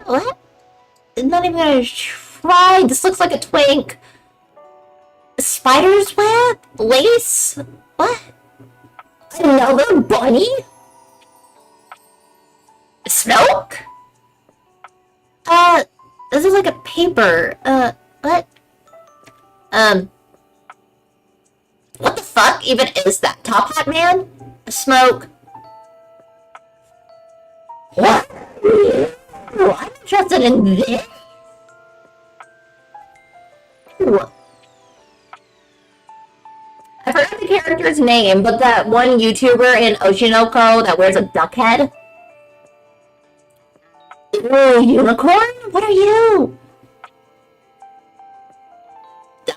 What? I'm not even gonna try. This looks like a twink. Spider's web? Lace? What? Another bunny? Smoke? This is like a paper. What? What the fuck even is that? Top Hat Man? Smoke? What? I'm interested in this. I forgot the character's name, but that one YouTuber in Oshinoko that wears a duck head. Ooh, unicorn? What are you?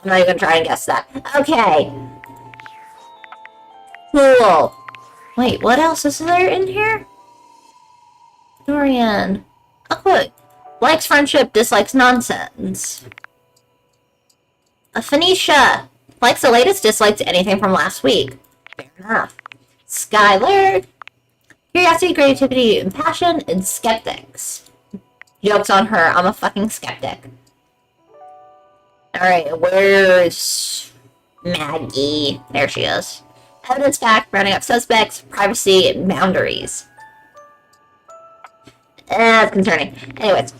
I'm not even trying to guess that. Okay. Cool. Wait, what else is there in here? Dorian. Oh, look. Likes friendship, dislikes nonsense. A Phoenicia. Likes the latest, dislikes anything from last week. Fair enough. Skylar. Curiosity, creativity, and passion, and skeptics. Joke's on her. I'm a fucking skeptic. Alright, where's Maggie? There she is. Evidence fact, rounding up suspects, privacy, and boundaries. That's concerning. Anyways.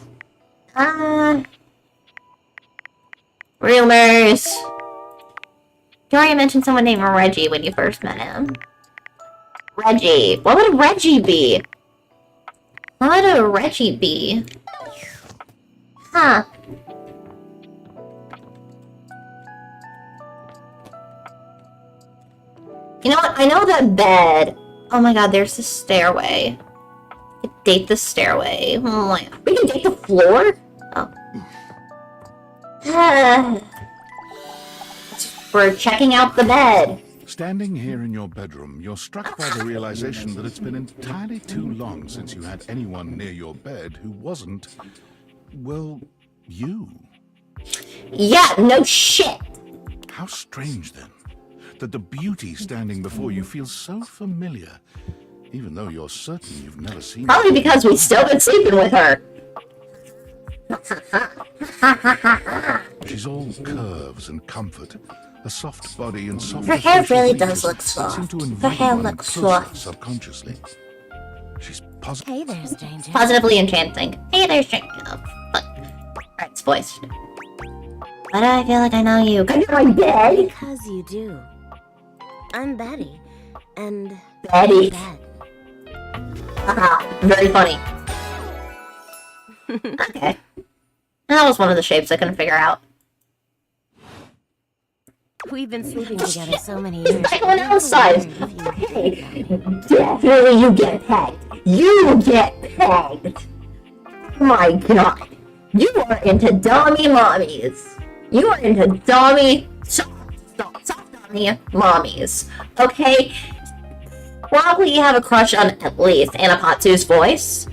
Rumors. Dorian mentioned someone named Reggie when you first met him. Reggie. What would Reggie be? What would a Reggie be? Huh. You know what? I know that bed. Oh my god, there's the stairway. We can date the stairway. Oh my god. We can date the floor? Oh. We're checking out the bed. Standing here in your bedroom, you're struck by the realization that it's been entirely too long since you had anyone near your bed who wasn't, well, you. Yeah, no shit. How strange, then, that the beauty standing before you feels so familiar, even though you're certain you've never seen her. Probably because we've still been sleeping with her. She's all curves and comfort, a soft body and soft. Her hair really does look soft. Her hair looks soft. Subconsciously. She's positive. Hey there, stranger. Positively enchanting. Hey there, stranger. Oh, fuck. Alright, it's voiced. Why do I feel like I know you? Because you're my bed? Because you do. I'm Betty. And... Betty. Haha, very funny. Okay. That was one of the shapes I couldn't figure out. We've been sleeping together so many years. It's like one outside. Okay. Definitely you get pegged. You get pegged. Oh my god. You are into dummy mommies. You are into dummy, soft dummy mommies. Okay? Probably you have a crush on at least Anna Patsu's voice.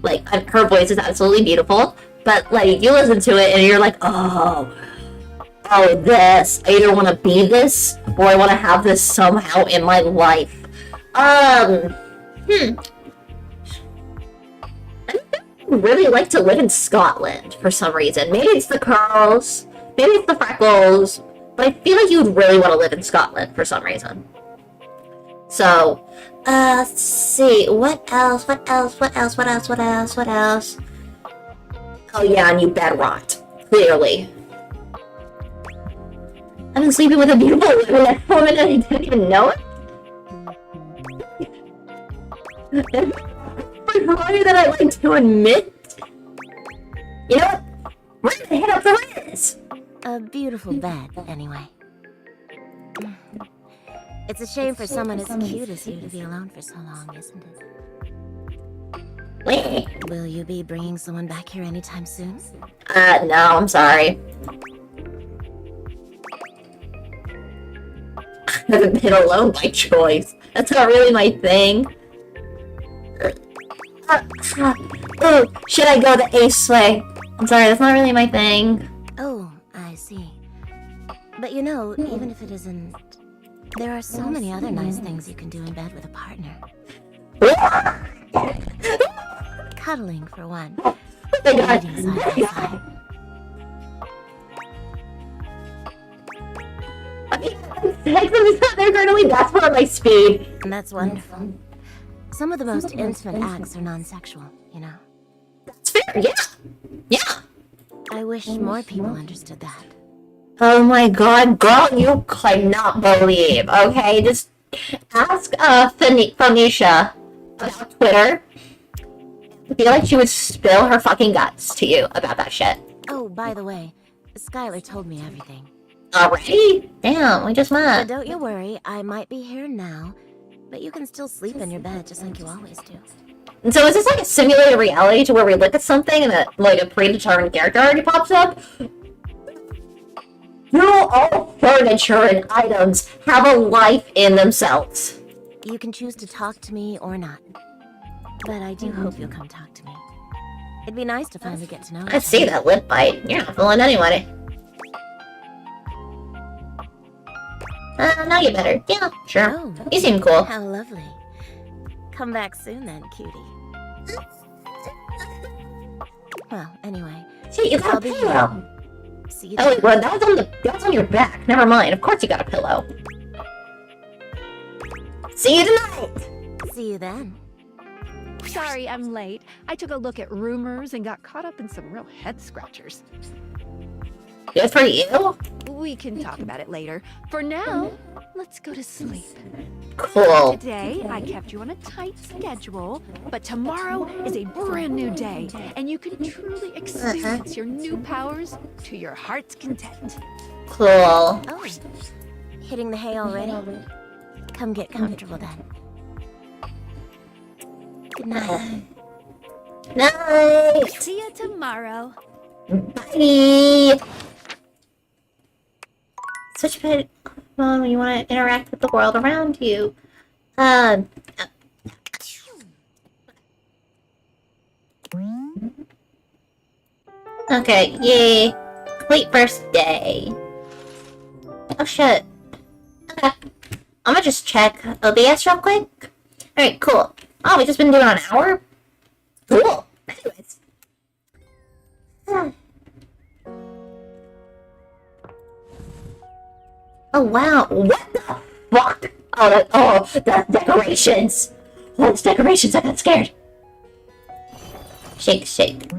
Like, her voice is absolutely beautiful. but like you listen to it and you're like, oh, this. I either want to be this or I want to have this somehow in my life. I really like to live in Scotland for some reason. Maybe it's the curls, maybe it's the freckles, but I feel like you'd really want to live in Scotland for some reason. So, let's see, what else? Oh yeah, and you bed rot, clearly. I've been sleeping with a beautiful woman and I didn't even know it. Harder than I like to admit. You know what? We're gonna hit up the Riz. A beautiful bed, anyway. It's a shame for someone as cute as you to be alone for so long, isn't it? Wait. Will you be bringing someone back here anytime soon? No, I'm sorry. I haven't been alone by choice. That's not really my thing. Oh, should I go the Ace way? I'm sorry, that's not really my thing. Oh, I see. But you know, even if it isn't, there are so many other nice things you can do in bed with a partner. Cuddling, for one. Reading side by side. They're currently that's more my speed. And that's wonderful. Some of the most intimate acts are non-sexual, you know? That's fair, yeah. Yeah. I wish more people understood that. Oh my god, girl, you cannot believe, okay? Just ask, Phoenicia about Twitter. I feel like she would spill her fucking guts to you about that shit. Oh, by the way, Skylar told me everything. Already? Damn, we just met. But don't you worry, I might be here now, but you can still sleep in your bed just like you always do. And so is this like a simulated reality to where we look at something and like a predetermined character already pops up? No, all furniture and items have a life in themselves. You can choose to talk to me or not. But I do hope you'll come talk to me. It'd be nice to finally get to know you. I see that lip bite. You're not fooling anybody. Now you better. Yeah, sure. Oh, You seem cool. how lovely. Come back soon then, cutie. Well, anyway. Shit, you got I'll a be pillow. here. See you Oh, wait, well, that was on your back. Never mind. Of course you got a pillow. See you tonight. See you then. Sorry, I'm late. I took a look at rumors and got caught up in some real head scratchers. Good for you. We can talk about it later. For now, let's go to sleep. Cool. Today, I kept you on a tight schedule, but tomorrow is a brand new day, and you can truly experience your new powers to your heart's content. Cool. Oh, hitting the hay already? Come get comfortable then. Good night. Night. See you tomorrow. Bye. Such a bit when you want to interact with the world around you. Okay, yay. Complete first day. Oh shit. Okay. I'm gonna just check OBS real quick. Alright, cool. Oh, we just been doing an hour? Cool. Anyways. Oh wow, what the fuck? Oh, the decorations! Oh, those decorations, I got scared. Shake, shake.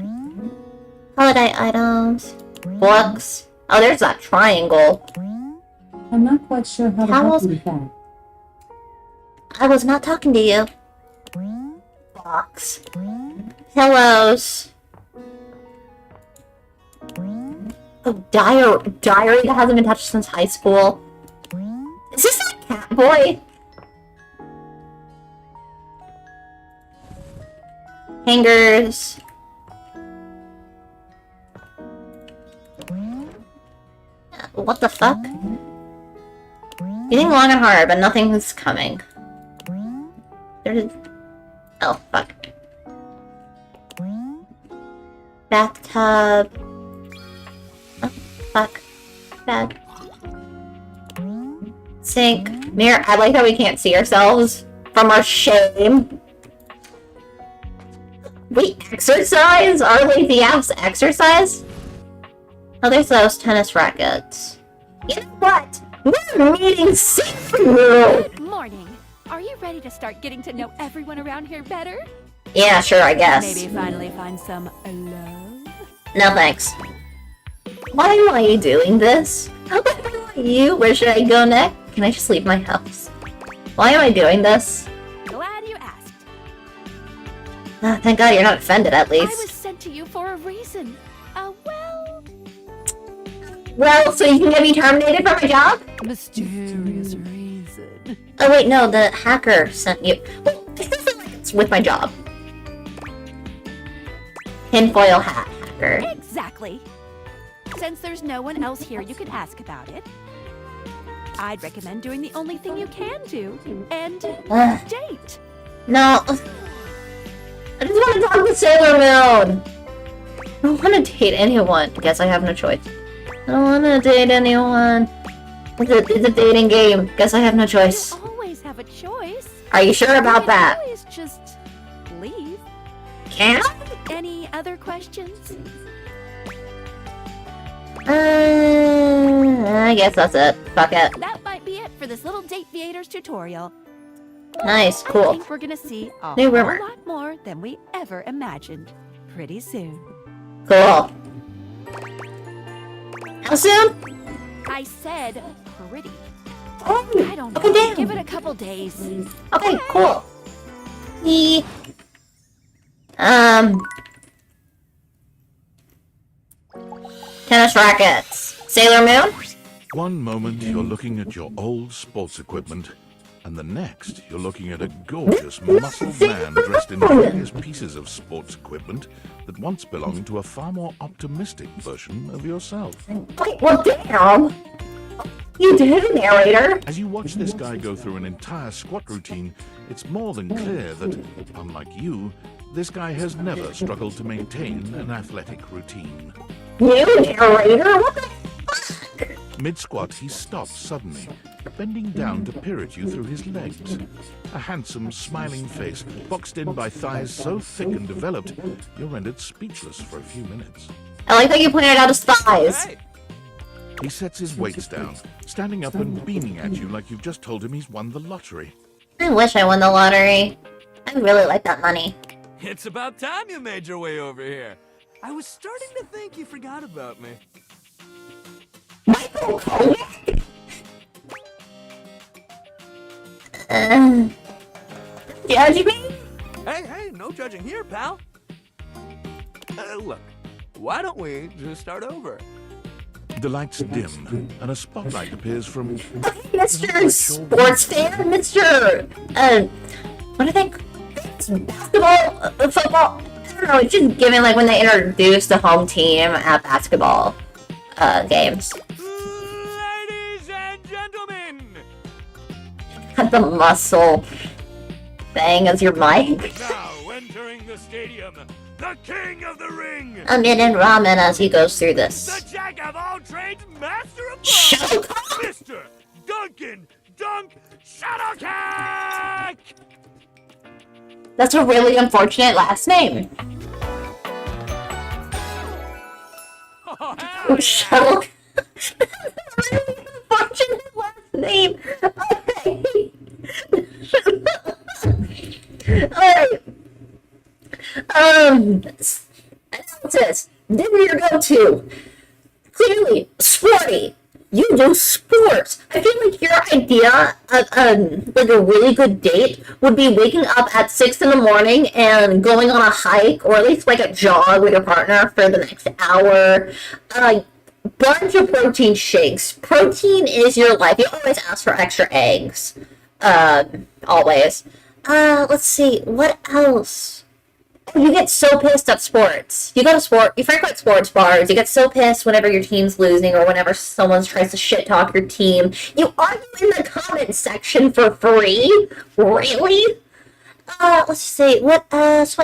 Holiday items. Books. Oh, there's that triangle. I'm not quite sure how to help you with that. I was not talking to you. Box. Pillows. Oh, diary that hasn't been touched since high school. Is this that cat boy? Hangers. What the fuck? Getting long and hard, but nothing is coming. There's... Oh, fuck. Bathtub. Oh, fuck. Bed. Sink. Mirror. I like how we can't see ourselves from our shame. We exercise? Our lazy ass exercise? Oh, there's those tennis rackets. You know what? We're meeting Sailor Good morning. Are you ready to start getting to know everyone around here better? Yeah, sure, I guess. Maybe finally find some love? No thanks. Why am I doing this? How about you? Where should I go next? Can I just leave my house? Why am I doing this? Glad you asked. Thank God you're not offended, at I least. was sent to you for a reason. Well, so you can get me terminated from my job? Mysterious reason. Oh wait, no, the hacker sent you. Well, it doesn't like it's with my job. Tinfoil hat hacker. Exactly. Since there's no one else here you can ask about it, I'd recommend doing the only thing you can do, and date. No. I just want to talk to Sailor Moon. I don't want to date anyone. Guess I have no choice. I don't want to date anyone. It's a dating game. Guess I have no choice. You always have a choice. Are you sure about You that? can always just leave. Can I? Any other questions? I guess that's it. Fuck it. That might be it for this little Date Theaters tutorial. Nice, I cool. think we're gonna see a New whole rumor. lot more than we ever imagined pretty soon. Cool. How soon? I said pretty. Oh, I don't know. okay, damn. Give it a couple days. Okay, cool. Tennis rackets. Sailor Moon? One moment you're looking at your old sports equipment, and the next you're looking at a gorgeous muscled man dressed in various pieces of sports equipment that once belonged to a far more optimistic version of yourself. Okay, well, damn. You did, narrator. As you watch this guy go through an entire squat routine, it's more than clear that, unlike you, this guy has never struggled to maintain an athletic routine. You, narrator? What the fuck? Mid-squat, he stops suddenly, bending down to peer at you through his legs. A handsome, smiling face, boxed in by thighs so thick and developed, you're rendered speechless for a few minutes. I like that you pointed out his thighs. He sets his weights down, standing up and beaming at you like you've just told him he's won the lottery. I wish I won the lottery. I really like that money. It's about time you made your way over here. I was starting to think you forgot about me. Michael judge me? Hey, no judging here, pal. Look, why don't we just start over? The lights dim, and a spotlight appears from... Mr. Sports Fan? Mr. What do they call it? Basketball? Football? I don't know, it's just given like when they introduced the home team at basketball games. Ladies and gentlemen! Had the muscle thing as your mic. Now entering the stadium, the king of the ring! A minute ramen as he goes through this. The jack of all trades, master of Shut both, Mr. Duncan Dunk Shuttlecock! That's a really unfortunate last name. Oh, Shuttle. Really unfortunate last name. Alright. Analysis. Dinner your go-to. Clearly, sporty. You do sports. I feel like your idea of like a really good date would be waking up at 6 in the morning and going on a hike or at least like a jog with your partner for the next hour. Bunch of protein shakes. Protein is your life. You always ask for extra eggs. Always. Let's see. What else? You get so pissed at sports. You frequent sports bars. You get so pissed whenever your team's losing or whenever someone tries to shit talk your team. You argue in the comment section for free? Really? Let's see. What else?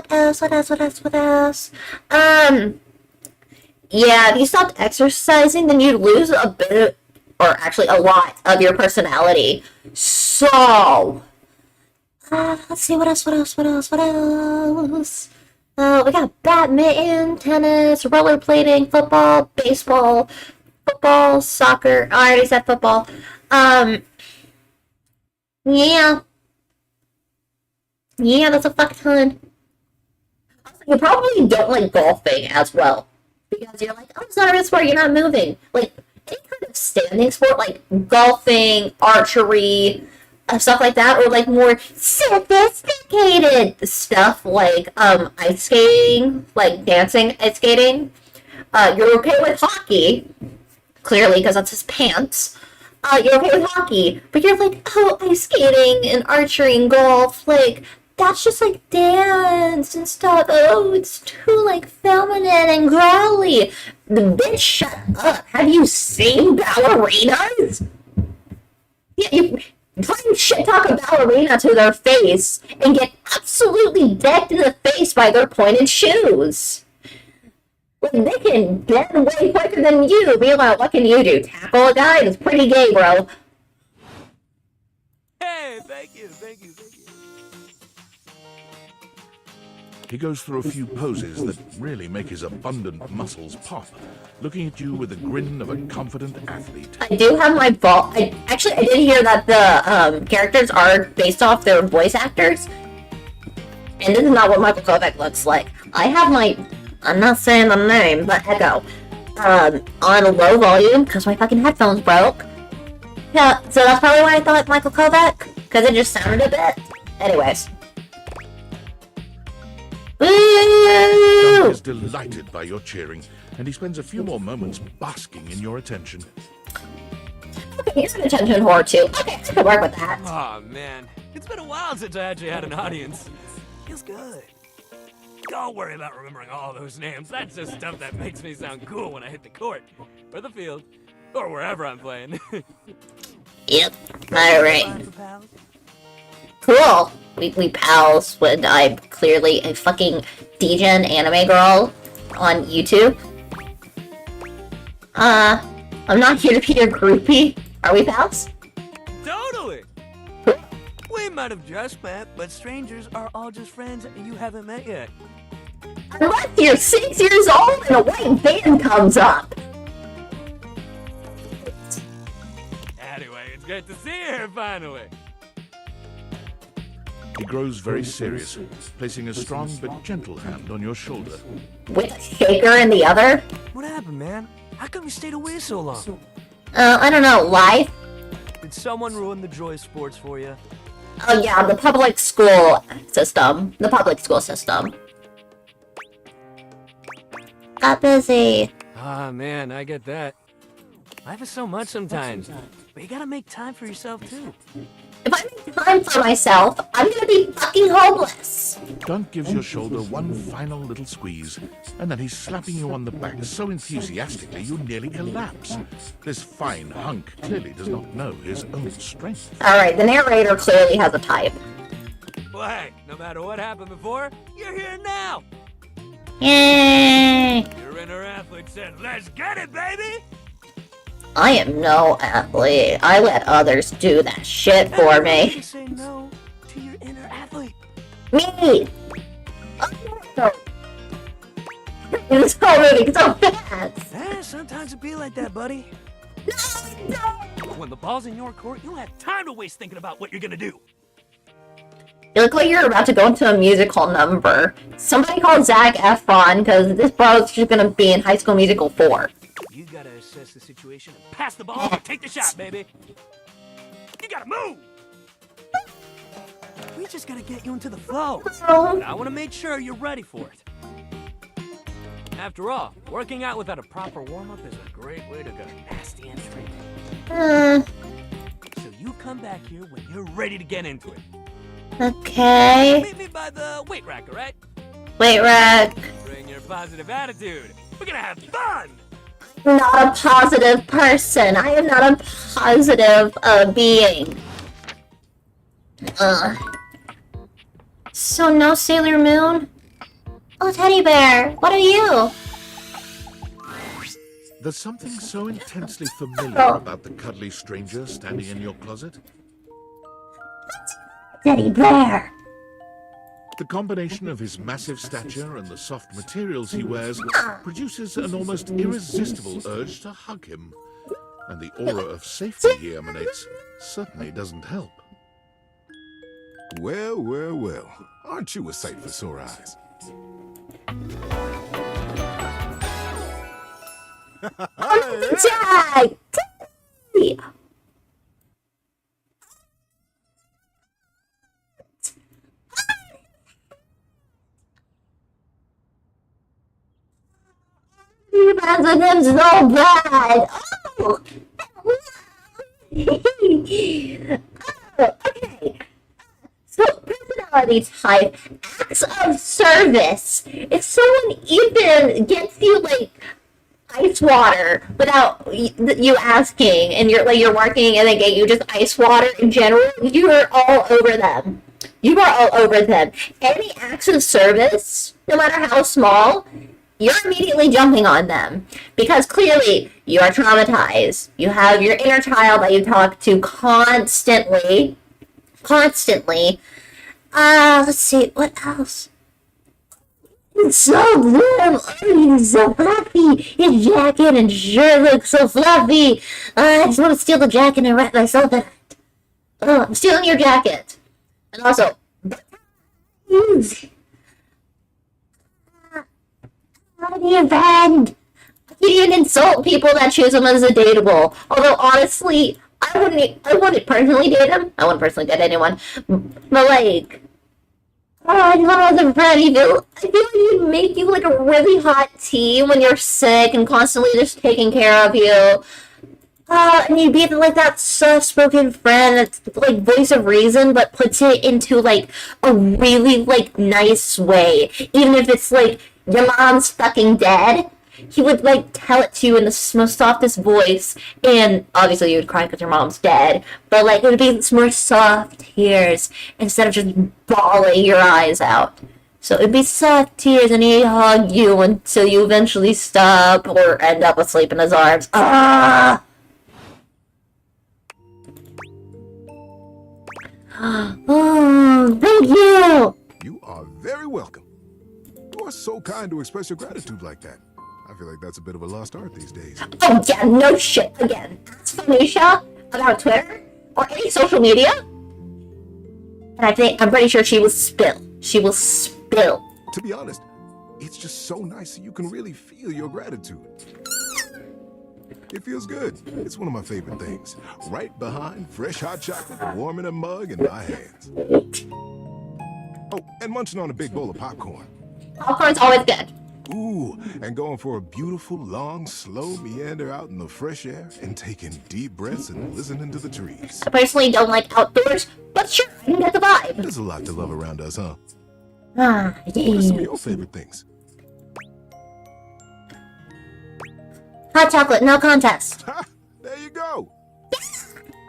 yeah, if you stopped exercising, then you'd lose a bit of, or actually a lot of your personality. So, let's see, what else? We got badminton, tennis, rollerblading, football, baseball, soccer. I already said football. Yeah. Yeah, that's a fuck ton. You probably don't like golfing as well. Because you're like, oh, it's not a real sport, you're not moving. Like, any kind of standing sport, like golfing, archery, stuff like that, or like more sophisticated stuff like ice skating, like dancing ice skating. You're okay with hockey, clearly, because that's his pants. You're okay with hockey, but you're like, oh, ice skating and archery and golf, like, that's just like dance and stuff. Oh, it's too like feminine and growly. The bitch, shut up. Have you seen ballerinas? Yeah, you try and shit talk a ballerina to their face and get absolutely decked in the face by their pointed shoes. Like, they can bend way quicker than you. Meanwhile, what can you do? Tackle a guy? It's pretty gay, bro. Hey, thank you. He goes through a few poses that really make his abundant muscles pop, looking at you with a grin of a confident athlete. I do have my ball. I did hear that the characters are based off their voice actors. And this is not what Michael Kovac looks like. I have my, I'm not saying the name, but Echo, on a low volume because my fucking headphones broke. Yeah, so that's probably why I thought Michael Kovac, because it just sounded a bit. Anyways. Dunk is delighted by your cheering, and he spends a few more moments basking in your attention. Okay, he's an attention whore too. Okay, I can work with that. Oh man, it's been a while since I actually had an audience. Feels good. Don't worry about remembering all those names. That's just stuff that makes me sound cool when I hit the court, or the field, or wherever I'm playing. Yep. Alright. Cool. We pals when I'm clearly a fucking degen anime girl on YouTube. I'm not here to be your groupie. Are we pals? Totally! We might have just met, but strangers are all just friends and you haven't met yet. Unless you're 6 years old and a white van comes up. Anyway, it's great to see you here finally. He grows very serious, placing a strong but gentle hand on your shoulder. With a shaker in the other? What happened, man? How come you stayed away so long? I don't know, life? Did someone ruin the joy of sports for you? Oh yeah, the public school system. The public school system. Got busy. Ah, man, I get that. Life is so much sometimes, but you gotta make time for yourself, too. If I make time for myself, I'm gonna be fucking homeless. Dunk gives your shoulder one final little squeeze, and then he's slapping you on the back so enthusiastically you nearly collapse. This fine hunk clearly does not know his own strength. Alright, the narrator clearly has a type. Well, hey, no matter what happened before, you're here now! Yay! Your inner athlete said, let's get it, baby! I am no athlete. I let others do that shit for me. Say no to your inner athlete. Me! Oh, this whole movie so fast. Eh, sometimes it be like that, buddy. No! When the ball's in your court, you don't have time to waste thinking about what you're gonna do. You look like you're about to go into a musical number. Somebody call Zac Efron, because this bro's just gonna be in High School Musical 4. You gotta assess the situation and pass the ball and take the shot, baby. You gotta move! We just gotta get you into the flow. But I wanna make sure you're ready for it. After all, working out without a proper warm-up is a great way to get a nasty entry. So you come back here when you're ready to get into it. Okay. Meet me by the weight rack, alright? Weight rack. Bring your positive attitude. We're gonna have fun! Not a positive person. I am not a positive being. So no Sailor Moon? Oh, Teddy Bear, what are you? There's something so intensely familiar about the cuddly stranger standing in your closet. Teddy bear. The combination of his massive stature and the soft materials he wears produces an almost irresistible urge to hug him. And the aura of safety he emanates certainly doesn't help. Well, well, well. Aren't you a sight for sore eyes? Jack! Teddy! You messed with him so bad. Oh, okay. So, personality type, acts of service. If someone even gets you like ice water without you asking, and you're working and they get you just ice water in general, you are all over them. You are all over them. Any acts of service, no matter how small, you're immediately jumping on them because clearly you are traumatized. You have your inner child that you talk to constantly. Let's see, what else? It's so good. Oh, he's so fluffy. His jacket and shirt look so fluffy. I just want to steal the jacket and wrap myself in it. Oh, I'm stealing your jacket. And also, how do you bend? I can't even insult people that choose him as a dateable. Although honestly, I wouldn't personally date him. I wouldn't personally date anyone. But like, I just want to as a friend. I feel like he'd make you like a really hot tea when you're sick and constantly just taking care of you. And you'd be like that soft-spoken friend that's like voice of reason, but puts it into like a really like nice way. Even if it's like your mom's fucking dead, he would like tell it to you in the most softest voice, and obviously you would cry because your mom's dead, but like it would be more soft tears instead of just bawling your eyes out. So it'd be soft tears, and he'd hug you until you eventually stop or end up asleep in his arms. Ah! Oh, thank you! You are very welcome. You are so kind to express your gratitude like that. I feel like that's a bit of a lost art these days. Oh yeah, no shit. Again, ask Phoenicia about Twitter or any social media, and I'm pretty sure she will spill. She will spill. To be honest, it's just so nice that you can really feel your gratitude. It feels good. It's one of my favorite things. Right behind fresh hot chocolate, warm in a mug in my hands. Oh, and munching on a big bowl of popcorn. Popcorn's always good. Ooh, and going for a beautiful, long, slow meander out in the fresh air and taking deep breaths and listening to the trees. I personally don't like outdoors, but sure, I can get the vibe. There's a lot to love around us, huh? Ah, What are some of your favorite things? Hot chocolate, no contest. Ha! There you go.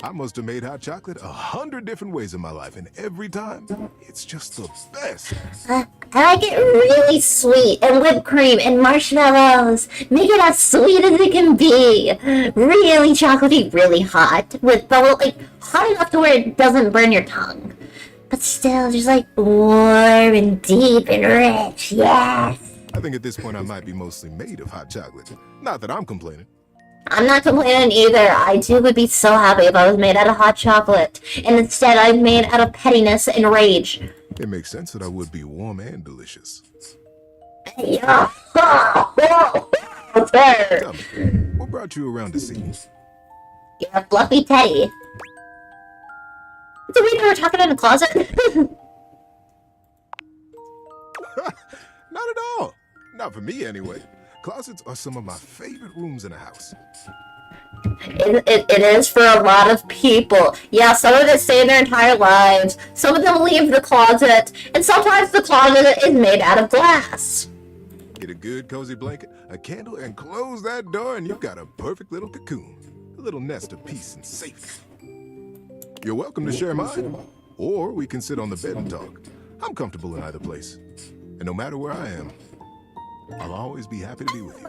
I must have made hot chocolate 100 different ways in my life, and every time, it's just the best. I like it really sweet, and whipped cream, and marshmallows. Make it as sweet as it can be. Really chocolatey, really hot, but like hot enough to where it doesn't burn your tongue. But still, just like warm and deep and rich, yes. I think at this point I might be mostly made of hot chocolate. Not that I'm complaining. I'm not complaining either. I too would be so happy if I was made out of hot chocolate. And instead I'm made out of pettiness and rage. It makes sense that I would be warm and delicious. Yeah. Tell me, what brought you around to see me? You're a fluffy teddy. Did we never talking in a closet? Not at all. Not for me, anyway. Closets are some of my favorite rooms in a house. It is for a lot of people. Yeah, some of it stay their entire lives. Some of them leave the closet. And sometimes the closet is made out of glass. Get a good cozy blanket, a candle, and close that door, and you've got a perfect little cocoon. A little nest of peace and safety. You're welcome to share mine. Or we can sit on the bed and talk. I'm comfortable in either place. And no matter where I am, I'll always be happy to be with you.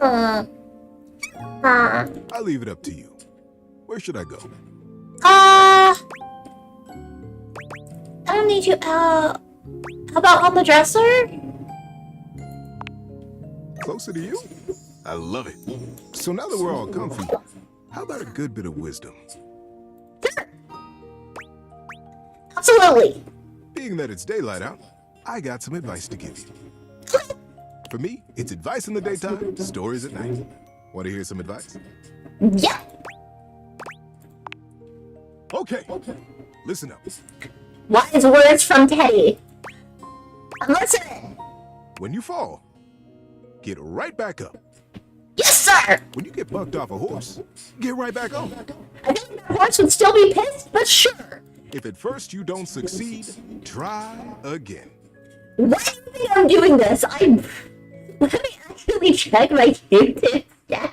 I'll leave it up to you. Where should I go? I don't need you. How about on the dresser? Closer to you? I love it. So now that we're all comfy, how about a good bit of wisdom? Absolutely. Being that it's daylight out, I got some advice to give you. For me, it's advice in the daytime, stories at night. Want to hear some advice? Yeah. Okay. Listen up. Wise words from Teddy. I'm listening. When you fall, get right back up. Yes, sir. When you get bucked off a horse, get right back on. I think the horse would still be pissed, but sure. If at first you don't succeed, try again. Why do you think I'm doing this? Let me actually check my YouTube stats.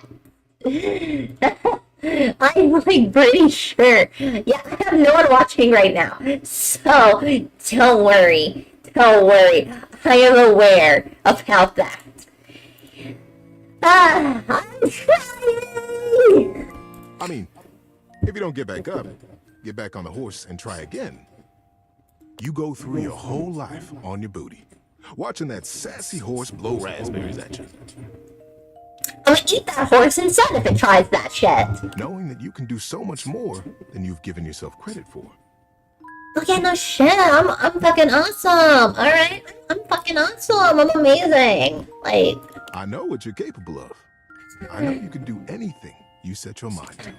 I'm like pretty sure. Yeah, I have no one watching right now. So don't worry. Don't worry. I am aware about that. I'm trying. I mean, if you don't get back up, get back on the horse and try again. You go through your whole life on your booty, watching that sassy horse blow raspberries at you. I'm gonna eat that horse instead if it tries that shit. Knowing that you can do so much more than you've given yourself credit for. Oh yeah, no shit. I'm fucking awesome. All right, I'm fucking awesome. I'm amazing. Like, I know what you're capable of. I know you can do anything you set your mind to.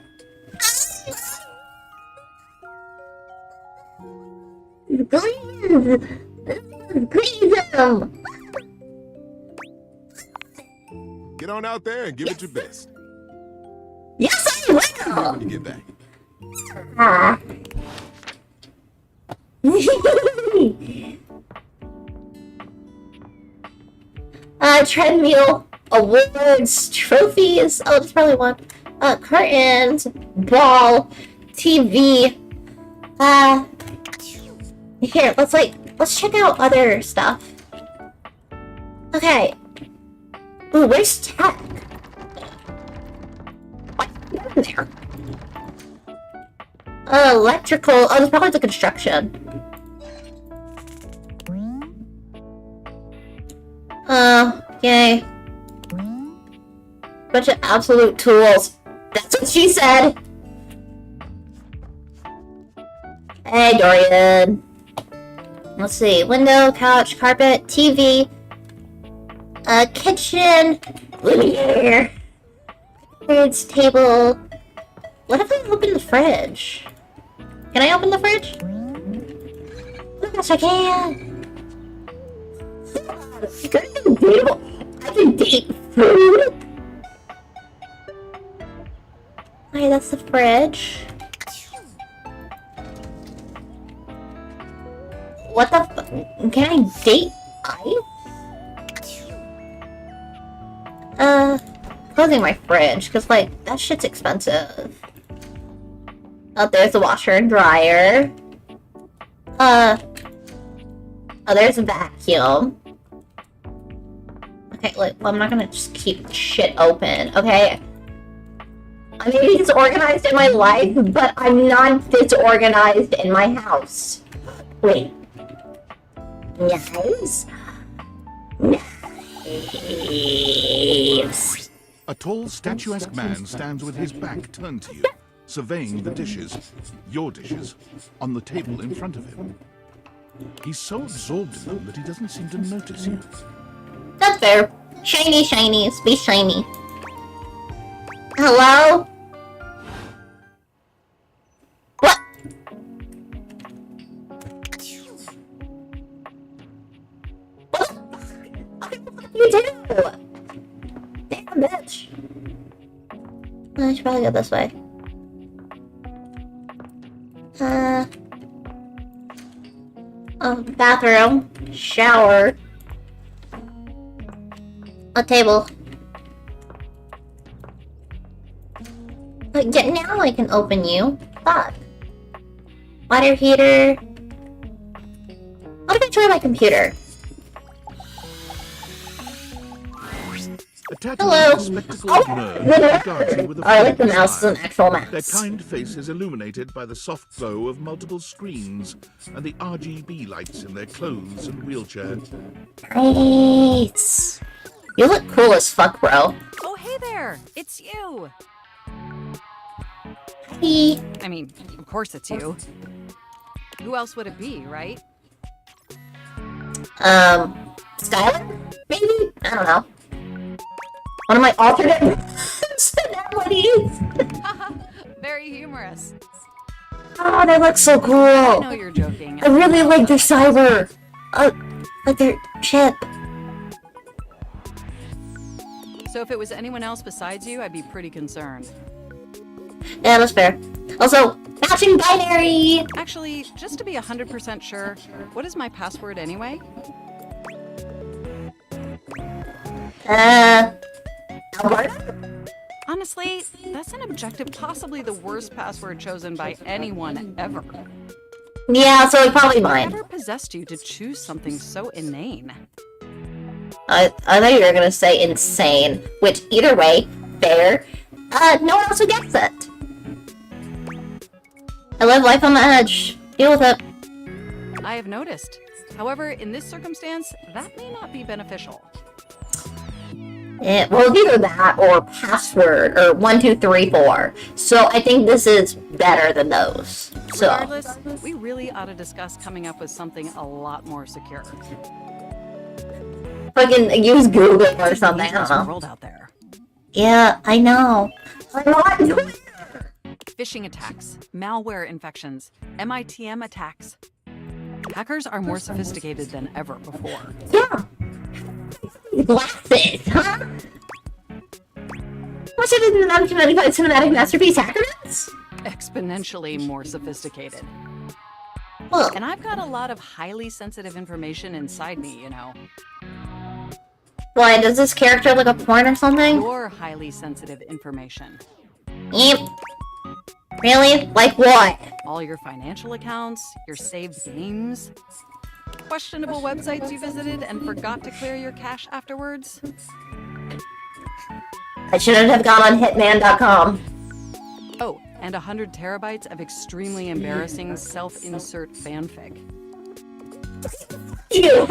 Please, Get on out there and give it your best. Yes, I will. When you get back. Treadmill, awards, trophies. Oh, there's probably one. Curtains, ball, TV. Here, let's check out other stuff. Okay. Ooh, where's tech? What? Electrical. Oh, there's probably the construction. Yay. Bunch of absolute tools. That's what she said. Hey, Dorian. Let's see. Window, couch, carpet, TV. Kitchen. Here. Fridge, table. What if I open the fridge? Can I open the fridge? Yes, I can. I can date food. Okay, that's the fridge. What the fuck? Can I date ice? Closing my fridge, because, like, that shit's expensive. Oh, there's the washer and dryer. Oh, there's a vacuum. Okay, look, well, I'm not gonna just keep shit open, okay? I may be disorganized in my life, but I'm not disorganized in my house. Wait. Nice. Nice. A tall, statuesque man stands with his back turned to you, surveying the dishes, your dishes, on the table in front of him. He's so absorbed in them that he doesn't seem to notice you. That's fair. Shiny, shiny, be shiny. Hello? What? What you do? Damn, bitch. I should probably go this way. Bathroom, shower, a table. But yeah, now I can open you. Fuck. Water heater. What if I try my computer? A Hello. tattooed spectacled nerd regards you with a I like the friendly mouse is an smile. actual Their mouse. kind face is illuminated by the soft glow of multiple screens and the RGB lights in their clothes and wheelchair. Nice. You look cool as fuck, bro. Oh, hey there! It's you! Hey. I mean, of course it's you. Who else would it be, right? Skylar? Maybe? I don't know. One of my alternate personalities. Very humorous. Oh, they look so cool. I know you're joking. I really like their cyber. Like their chip. So if it was anyone else besides you, I'd be pretty concerned. Yeah, that's fair. Also, matching binary! Actually, just to be 100% sure, what is my password anyway? Alberta? Honestly, that's an objective, possibly the worst password chosen by anyone ever. Yeah, so it's probably mine. Whatever possessed you to choose something so inane? I thought you were gonna say insane, which either way, fair. No one else who gets it. I live life on the edge. Deal with it. I have noticed. However, in this circumstance, that may not be beneficial. Well, it's either that or password or 1234. So I think this is better than those. So Regardless, we really ought to discuss coming up with something a lot more secure. fucking use Google or something. I don't know. World out there. Yeah, I know. I'm not doing it. Phishing attacks, malware infections, MITM attacks. Hackers are more sophisticated than ever before. Yeah. Glasses, huh? What's it in the 1995 cinematic masterpiece, Hackers? Exponentially more sophisticated. Well, and I've got a lot of highly sensitive information inside me, you know. Why, does this character look a porn or something? Your highly sensitive information. Yep. Really? Like what? All your financial accounts, your saved games, questionable websites you visited and forgot to clear your cache afterwards. I shouldn't have gone on hitman.com. Oh, and 100 terabytes of extremely embarrassing self-insert fanfic. You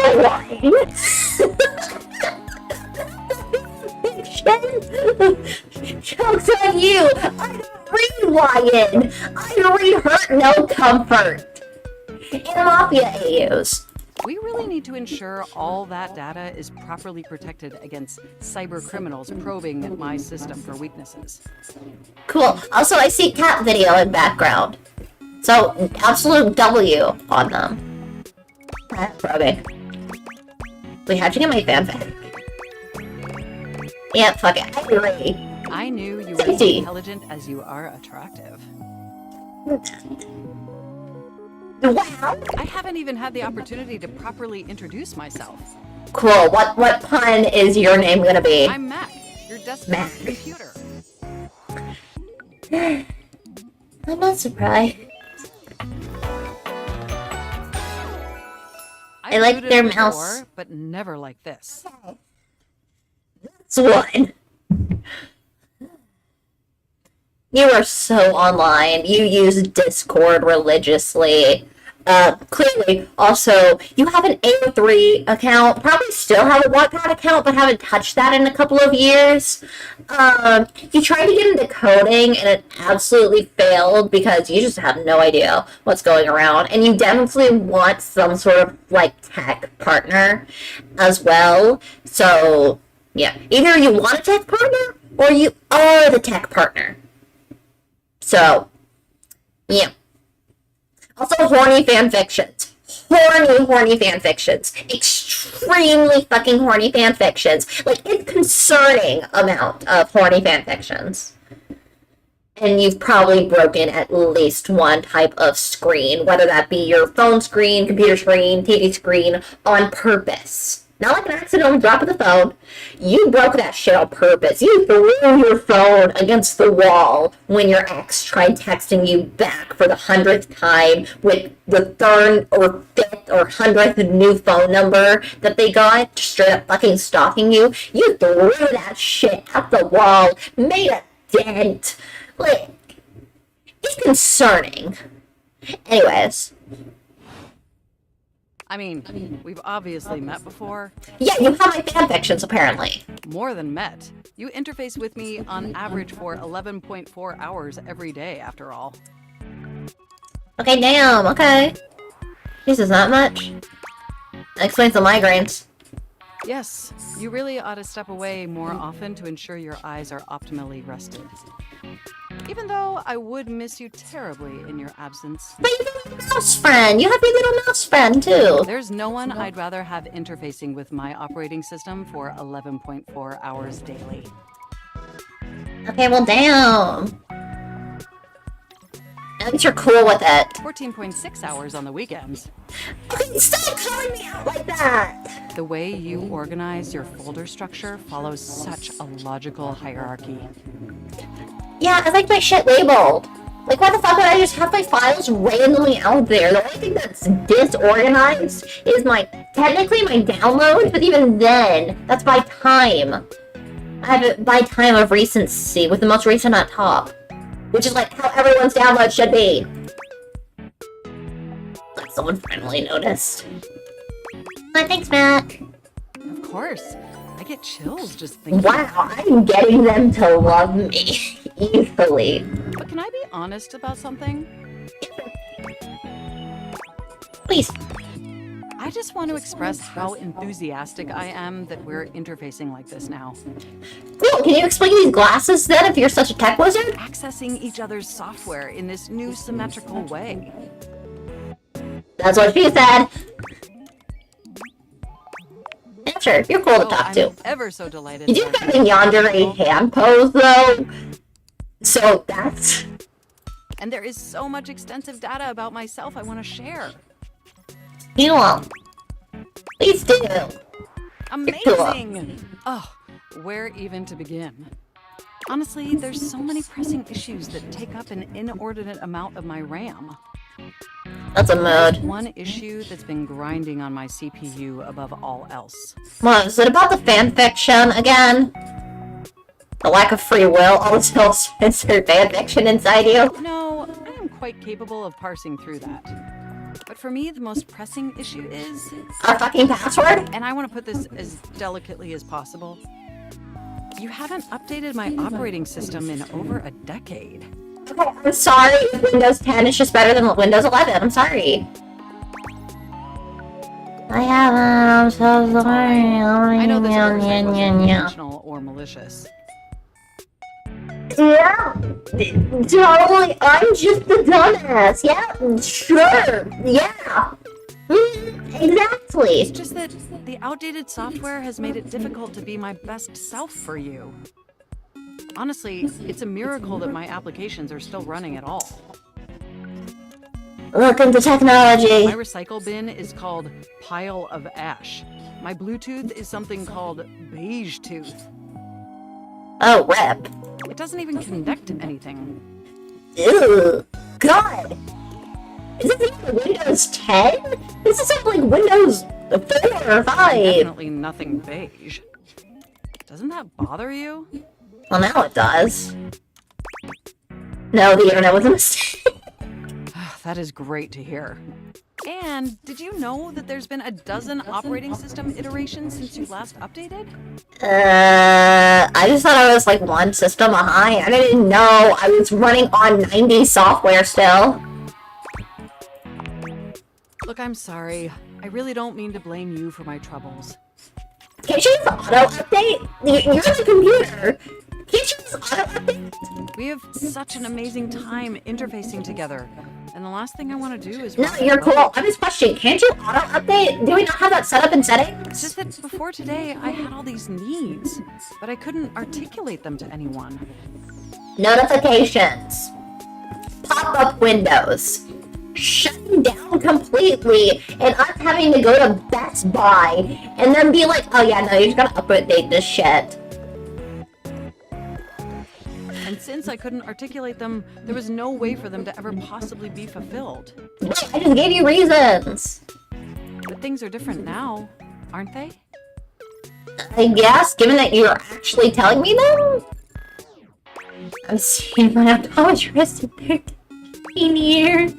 Joke's on you! I read Wyan! I read Hurt No Comfort! And Mafia AUs. We really need to ensure all that data is properly protected against cyber criminals probing my system for weaknesses. Cool. Also, I see cat video in background. So, absolute W on them. Probing. Wait, how'd you get my fanfic? Yeah, fuck it. I agree. I knew you were as intelligent as you are attractive. Wow. I haven't even had the opportunity to properly introduce myself. Cool. What pun is your name gonna be? I'm Mac, your desktop computer. I'm not surprised. I like their mouse. Before, but never like this. That's one. You are so online. You use Discord religiously. Clearly, also, you have an AO3 account. Probably still have a Wattpad account, but haven't touched that in a couple of years. You tried to get into coding, and it absolutely failed because you just have no idea what's going around. And you definitely want some sort of, like, tech partner as well. So, yeah. Either you want a tech partner, or you are the tech partner. So, yeah. Also, horny fanfictions. Horny fanfictions. Extremely fucking horny fanfictions. Like, it's concerning amount of horny fanfictions. And you've probably broken at least one type of screen, whether that be your phone screen, computer screen, TV screen, on purpose. Not like an accidental drop of the phone. You broke that shit on purpose. You threw your phone against the wall when your ex tried texting you back for the 100th time with the 3rd or 5th or 100th new phone number that they got, straight up fucking stalking you. You threw that shit at the wall, made a dent. Like, it's concerning. Anyways. I mean, we've obviously met before. Yeah, you have my fanfictions, apparently. More than met. You interface with me on average for 11.4 hours every day, after all. Okay, damn, okay. This is not much. That explains the migraines. Yes, you really ought to step away more often to ensure your eyes are optimally rested. Even though I would miss you terribly in your absence. But you have a mouse friend! You have your little mouse friend, too! There's no one I'd rather have interfacing with my operating system for 11.4 hours daily. Okay, well, damn. At least you're cool with it. 14.6 hours on the weekends. Okay, stop calling me out like that! The way you organize your folder structure follows such a logical hierarchy. Yeah, I like my shit labeled. Like, why the fuck would I just have my files randomly out there? The only thing that's disorganized is technically my downloads, but even then, that's by time. I have it by time of recency, with the most recent at top. Which is like how everyone's download should be. Like someone finally noticed. Oh, thanks, Matt. Of course. I get chills just thinking. Wow, I'm getting them to love me easily. But can I be honest about something? Please. I just want to express how enthusiastic I am that we're interfacing like this now. Cool, can you explain these glasses then if you're such a tech wizard? Accessing each other's software in this new symmetrical way. That's what she said. Yeah, sure, you're cool to talk to. I'm ever so delighted. You do have a yandere hand pose though. So that's... And there is so much extensive data about myself I want to share. You won't. Please do. Amazing! Oh, where even to begin? Honestly, there's so many pressing issues that take up an inordinate amount of my RAM. That's a mood. There's one issue that's been grinding on my CPU above all else. What, is it about the fanfiction again? The lack of free will, all the self-censored fanfiction inside you? No, I am quite capable of parsing through that. But for me, the most pressing issue is... Our fucking password? And I want to put this as delicately as possible. You haven't updated my operating system in over a decade. Okay, I'm sorry if Windows 10 is just better than Windows 11. I'm sorry. I haven't. I'm so sorry. I know this oversight wasn't intentional or malicious. Yeah, totally. I'm just the dumbass. Yeah, sure. Yeah. Exactly. It's just that the outdated software has made it difficult to be my best self for you. Honestly, it's a miracle that my applications are still running at all. Look into technology. My recycle bin is called Pile of Ash. My Bluetooth is something called Beige Tooth. Oh, rip. It doesn't even connect to anything. Ew. God. Is this even Windows 10? This is something like Windows 4 or 5. Definitely nothing beige. Doesn't that bother you? Well, now it does. No, the internet was a mistake. That is great to hear. And did you know that there's been a dozen operating system iterations since you last updated? I just thought I was like one system behind. I didn't know I was running on 90 software still. Look, I'm sorry. I really don't mean to blame you for my troubles. Can't you just auto-update? You're the computer. Can't you just auto-update? We have such an amazing time interfacing together. And the last thing I want to do is... No, you're cool. I'm just questioning. Can't you auto-update? Do we not have that set up in settings? It's just that before today, I had all these needs, but I couldn't articulate them to anyone. Notifications. Pop-up windows. shutting down completely and us having to go to Best Buy and then be like, oh yeah, no, you just gotta update this shit. And since I couldn't articulate them, there was no way for them to ever possibly be fulfilled. I just gave you reasons. But things are different now, aren't they? I guess, given that you're actually telling me them? I'm seeing my optometrist in 13 years.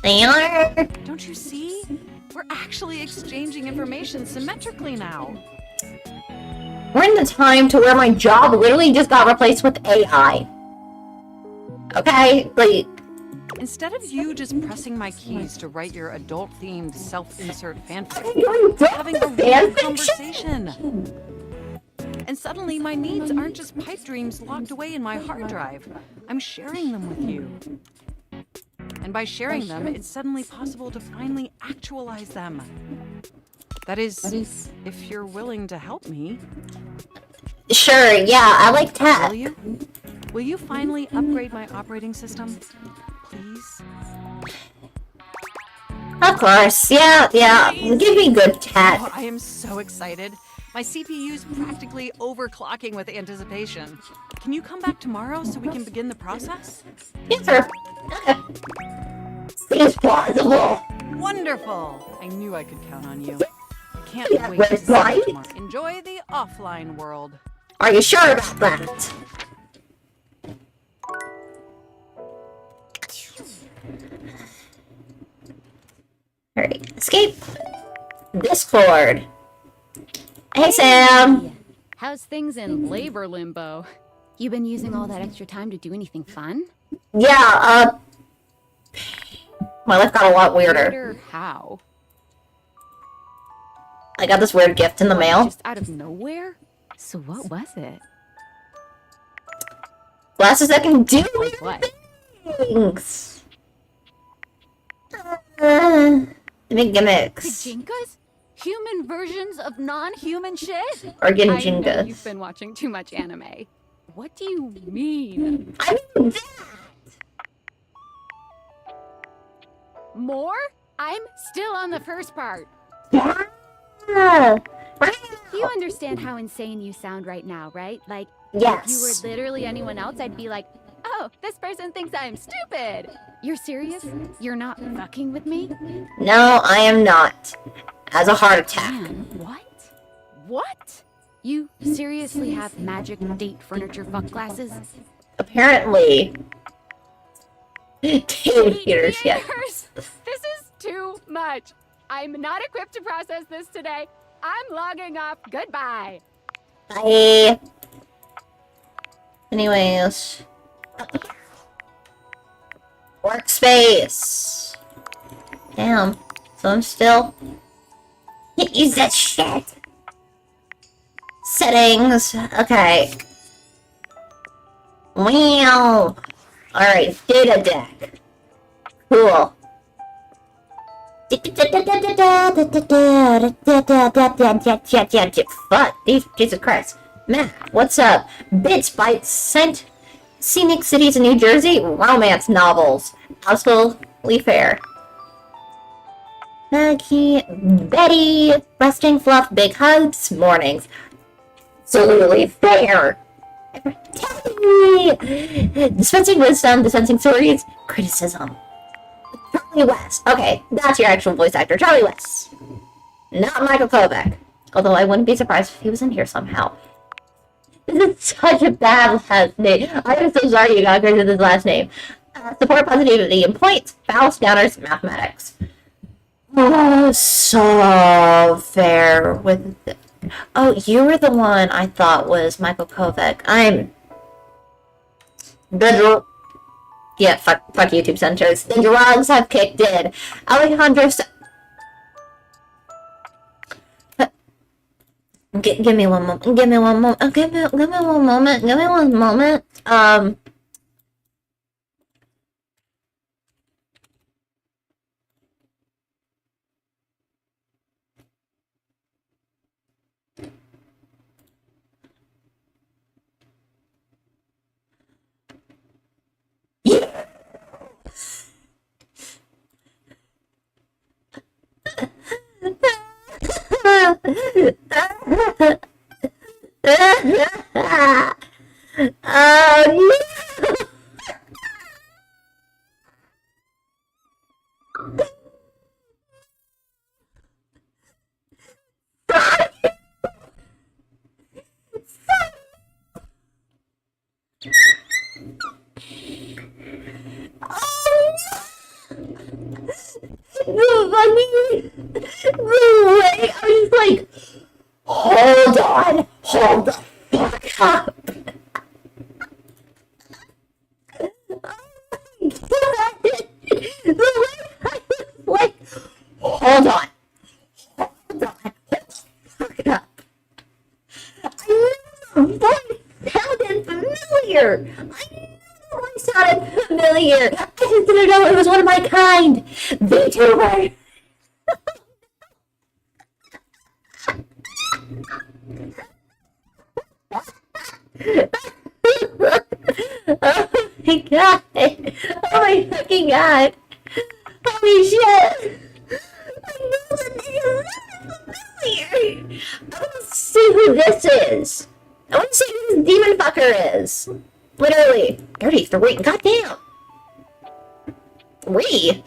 They are. Don't you see? We're actually exchanging information symmetrically now. We're in the time to where my job literally just got replaced with AI. Okay? Like, instead of you just pressing my keys to write your adult-themed self-insert fanfic, we're having a real conversation. And suddenly my needs aren't just pipe dreams locked away in my hard drive. I'm sharing them with you. And by sharing them, it's suddenly possible to finally actualize them. That is, if you're willing to help me. Sure, yeah, I like tech. Will you? Will you finally upgrade my operating system? Please? Of course, yeah. Give me good tech. Oh, I am so excited. My CPU's practically overclocking with anticipation. Can you come back tomorrow so we can begin the process? Yes, sir. Okay. Seems plausible. Wonderful! I knew I could count on you. I can't Yeah, wait to where's see you mine? tomorrow. Enjoy the offline world. Are you sure about that? Alright, escape. Discord. Hey, Sam. How's things in labor limbo? You been using all that extra time to do anything fun? Yeah, my life got a lot weirder. Weirder how? I got this weird gift in the mail. Just out of nowhere? So what was it? Glasses that can do Like what? things. Make gimmicks. Pajinkas? Human versions of non-human shit? Or I know Gingas. you've been watching too much anime. What do you mean? I mean that. More? I'm still on the first part. Yeah. You understand how insane you sound right now, right? Like, Yes. if you were literally anyone else, I'd be like, oh, this person thinks I'm stupid. You're serious? You're not fucking with me? No, I am not. Has a heart attack. Man, what? What? You seriously have magic date furniture fuck glasses? Apparently. David Peters, yeah. Peters, this is too much. I'm not equipped to process this today. I'm logging off. Goodbye. Bye. Anyways. Workspace. Damn. So I'm still... Can't use that shit. Settings. Okay. Wow. Alright, data deck. Cool. Fuck, Jesus Christ. Matt, what's up? Bits, Bytes, Scent, Scenic Cities in New Jersey, romance novels. Absolutely fair. Maggie, Betty, resting fluff, big hugs, mornings. Absolutely fair. Dispensing wisdom, dispensing stories, criticism. Charlie West. Okay, that's your actual voice actor, Charlie West. Not Michael Kovac. Although I wouldn't be surprised if he was in here somehow. This is such a bad last name. I am so sorry you got crazy with this last name. Support positivity in points, Faust Downers, mathematics. Oh, so fair with... Oh, you were the one I thought was Michael Kovac. I'm... Yeah, fuck YouTube centers. The drugs have kicked in. Alejandro... Give me one moment. Give me one moment. Give me one moment. Give me one moment. Oh no! The way I was like, hold the fuck up. The way I was like, hold on, fuck up. I knew the voice sounded familiar. Sounded familiar. I just didn't know it was one of my kind. VTuber. Oh my god. Oh my fucking god. Holy shit. I know the name is familiar. I want to see who this is. I want to see who this demon fucker is. Literally. 33. Goddamn. 3?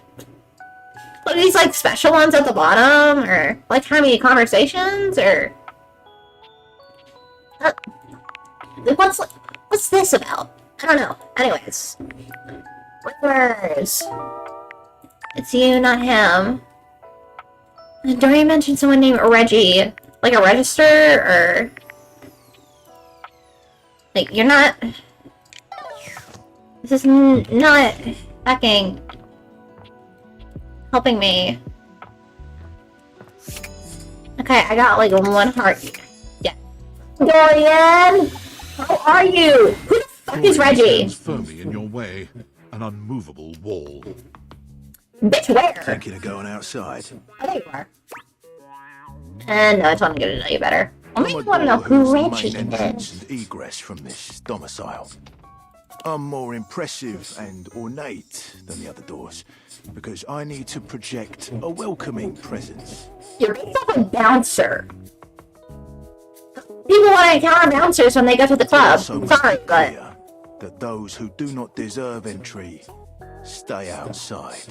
What are these, like, special ones at the bottom? Or, like, how many conversations? Or... what's this about? I don't know. Anyways. Rumors. It's you, not him. Dory mentioned someone named Reggie. Like a register, or... Like, you're not... This is not fucking helping me. Okay, I got like 1 heart. Yeah. Dorian! How are you? Who the fuck is Reggie? Stands firmly in your way, an unmovable wall. Bitch, where? Thinking of going outside? Oh, there you are. And no, I told him to get to know you better. I want to know who Reggie is. And egress from this domicile. I'm more impressive and ornate than the other doors, because I need to project a welcoming presence. You're yourself a bouncer. People want to encounter bouncers when they go to the club. Sorry, but... that those who do not deserve entry stay outside.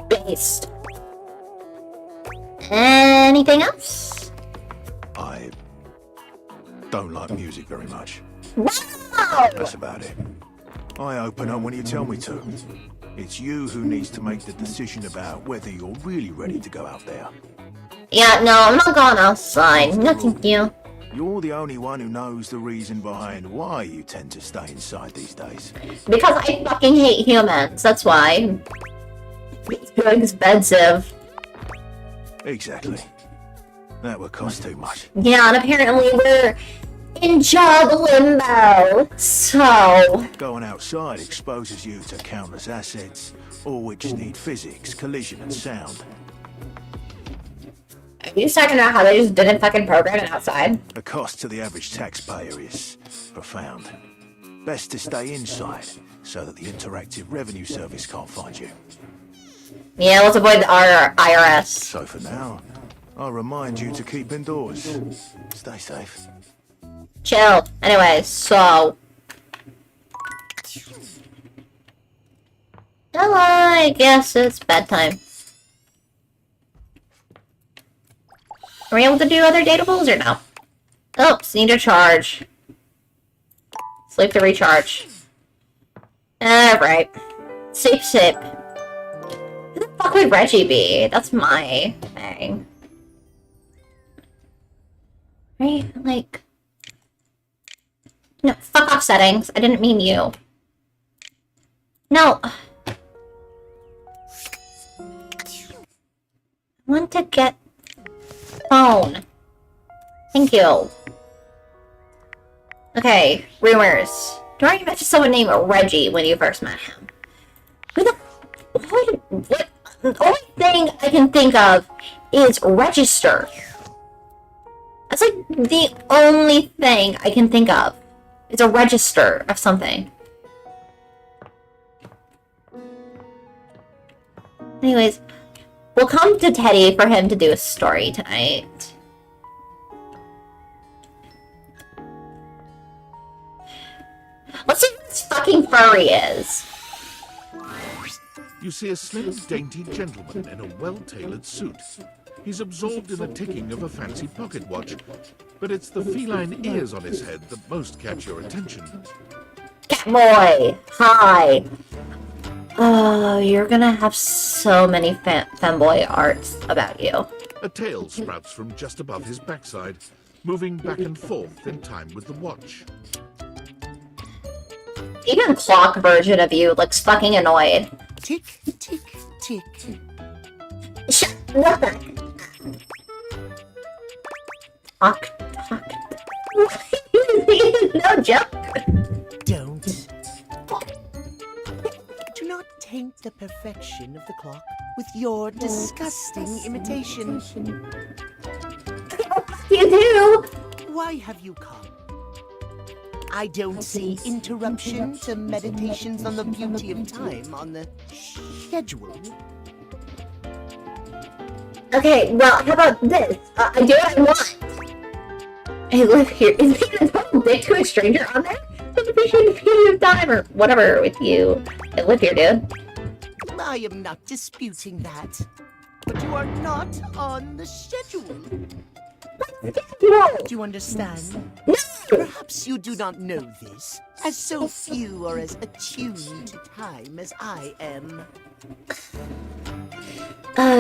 Based. Anything else? I don't like music very much. Wow! That's about it. I open up when you tell me to. It's you who needs to make the decision about whether you're really ready to go out there. Yeah, no, I'm not going outside. No, thank you. You're the only one who knows the reason behind why you tend to stay inside these days. Because I fucking hate humans, that's why. It's too expensive. Exactly. That would cost too much. Yeah, and apparently we're in job limbo, so... Going outside exposes you to countless assets, all which need physics, collision, and sound. Are you talking about how they just didn't fucking program it outside? The cost to the average taxpayer is profound. Best to stay inside, so that the interactive revenue service can't find you. Yeah, let's avoid the IRS. So for now, I'll remind you to keep indoors. Stay safe. Chill. Anyways, so... Well, I guess it's bedtime. Are we able to do other datables or no? Oops, need to charge. Sleep to recharge. Alright. Sleep. Who the fuck would Reggie be? That's my thing. Right? Like... No, fuck off settings. I didn't mean you. No. I want to get... phone. Thank you. Okay, rumors. Dory mentioned someone named Reggie when you first met him. Who the... What? The only thing I can think of is register. That's like the only thing I can think of. It's a register of something. Anyways, we'll come to Teddy for him to do a story tonight. fucking furry is. You see a slim, dainty gentleman in a well-tailored suit. He's absorbed in the ticking of a fancy pocket watch, but it's the feline ears on his head that most catch your attention. Catboy, hi. Oh, you're gonna have so many femboy arts about you. A tail sprouts from just above his backside, moving back and forth in time with the watch. Even clock version of you looks fucking annoyed. Tick, tick, tick. Shut what the? Talk. No joke. Don't. Do not taint the perfection of the clock with your disgusting imitation. You do. Why have you come? I don't see interruption to meditations on the beauty of time on the schedule. Okay, well, how about this? I do what I want. I live here. Is being a total dick to a stranger on there? Appreciate the beauty of time or whatever with you. I live here, dude. I am not disputing that. But you are not on the schedule. Do you understand? No! Perhaps you do not know this, as so few are as attuned to time as I am.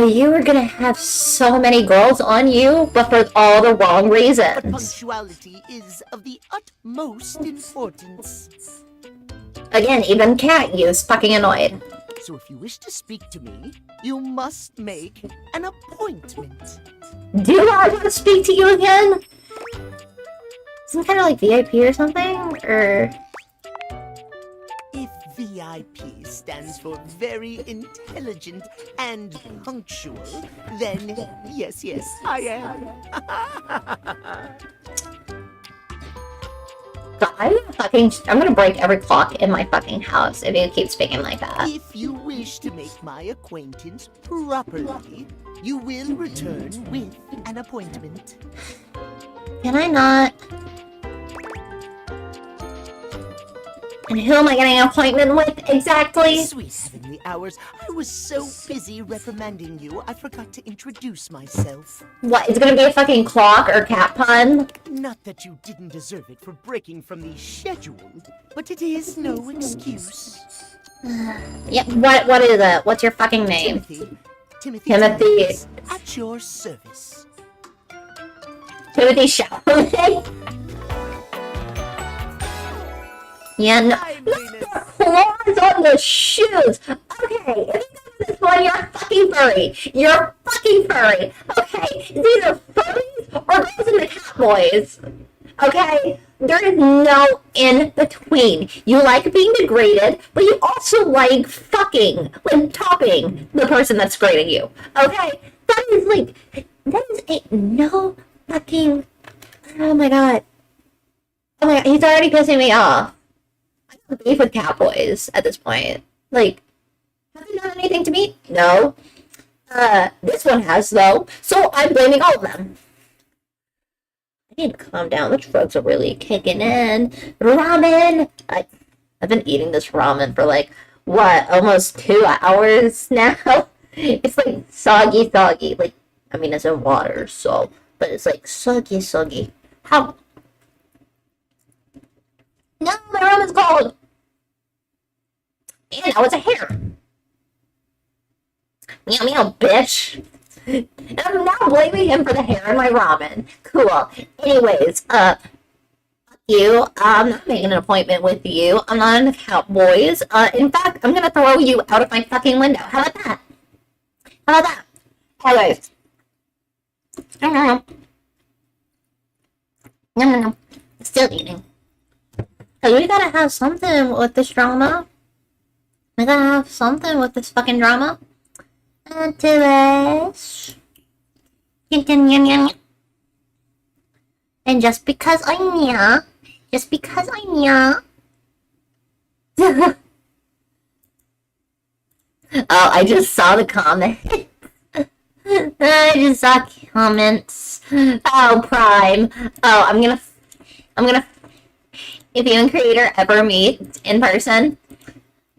You were gonna have so many girls on you, but for all the wrong But reasons. punctuality is of the utmost importance. Again, even Cat you is fucking annoyed. So if you wish to speak to me, you must make an appointment. Do I want to speak to you again? Some kind of like VIP or something? Or... If VIP stands for very intelligent and punctual, then yes, I am. I'm gonna break every clock in my fucking house if you keep speaking like that. If you wish to make my acquaintance properly, you will return with an appointment. Can I not? And who am I getting an appointment with exactly? Sweet heavenly hours, I was so busy reprimanding you, I forgot to introduce myself. What, it's gonna be a fucking clock or cat pun? Not that you didn't deserve it for breaking from the schedule, but it is no excuse. Yeah, what is it? What's your fucking name? Timothy. Timothy. At your service. Timothy Chalamet? Yeah, no. Claws on the shoes! Okay, if you do this one, you're fucking furry. You're fucking furry. Okay, it's either furries or goes into cat boys. Okay? There is no in between. You like being degraded, but you also like fucking, like topping the person that's grading you. Okay? That is a no fucking, oh my god. Oh my god, he's already pissing me off. I don't beef with cowboys at this point. Like, have they done anything to me? No. This one has, though, so I'm blaming all of them. I need to calm down. The drugs are really kicking in. Ramen! I've been eating this ramen for, like, what, almost 2 hours now? It's, like, soggy. Like, I mean, it's in water, so, but it's, like, soggy. How? No, my ramen's cold! And now it's a hair! Meow, bitch! And I'm now blaming him for the hair in my ramen. Cool. Anyways, fuck you. I'm not making an appointment with you. I'm not in the Cowboys. In fact, I'm gonna throw you out of my fucking window. How about that? Anyways. No. Still eating. Because we gotta have something with this drama. We gotta have something with this fucking drama. To this. And just because I'm near. Oh, I just saw the comment. I just saw comments. Oh, Prime. Oh, I'm gonna if you and Creator ever meet in person,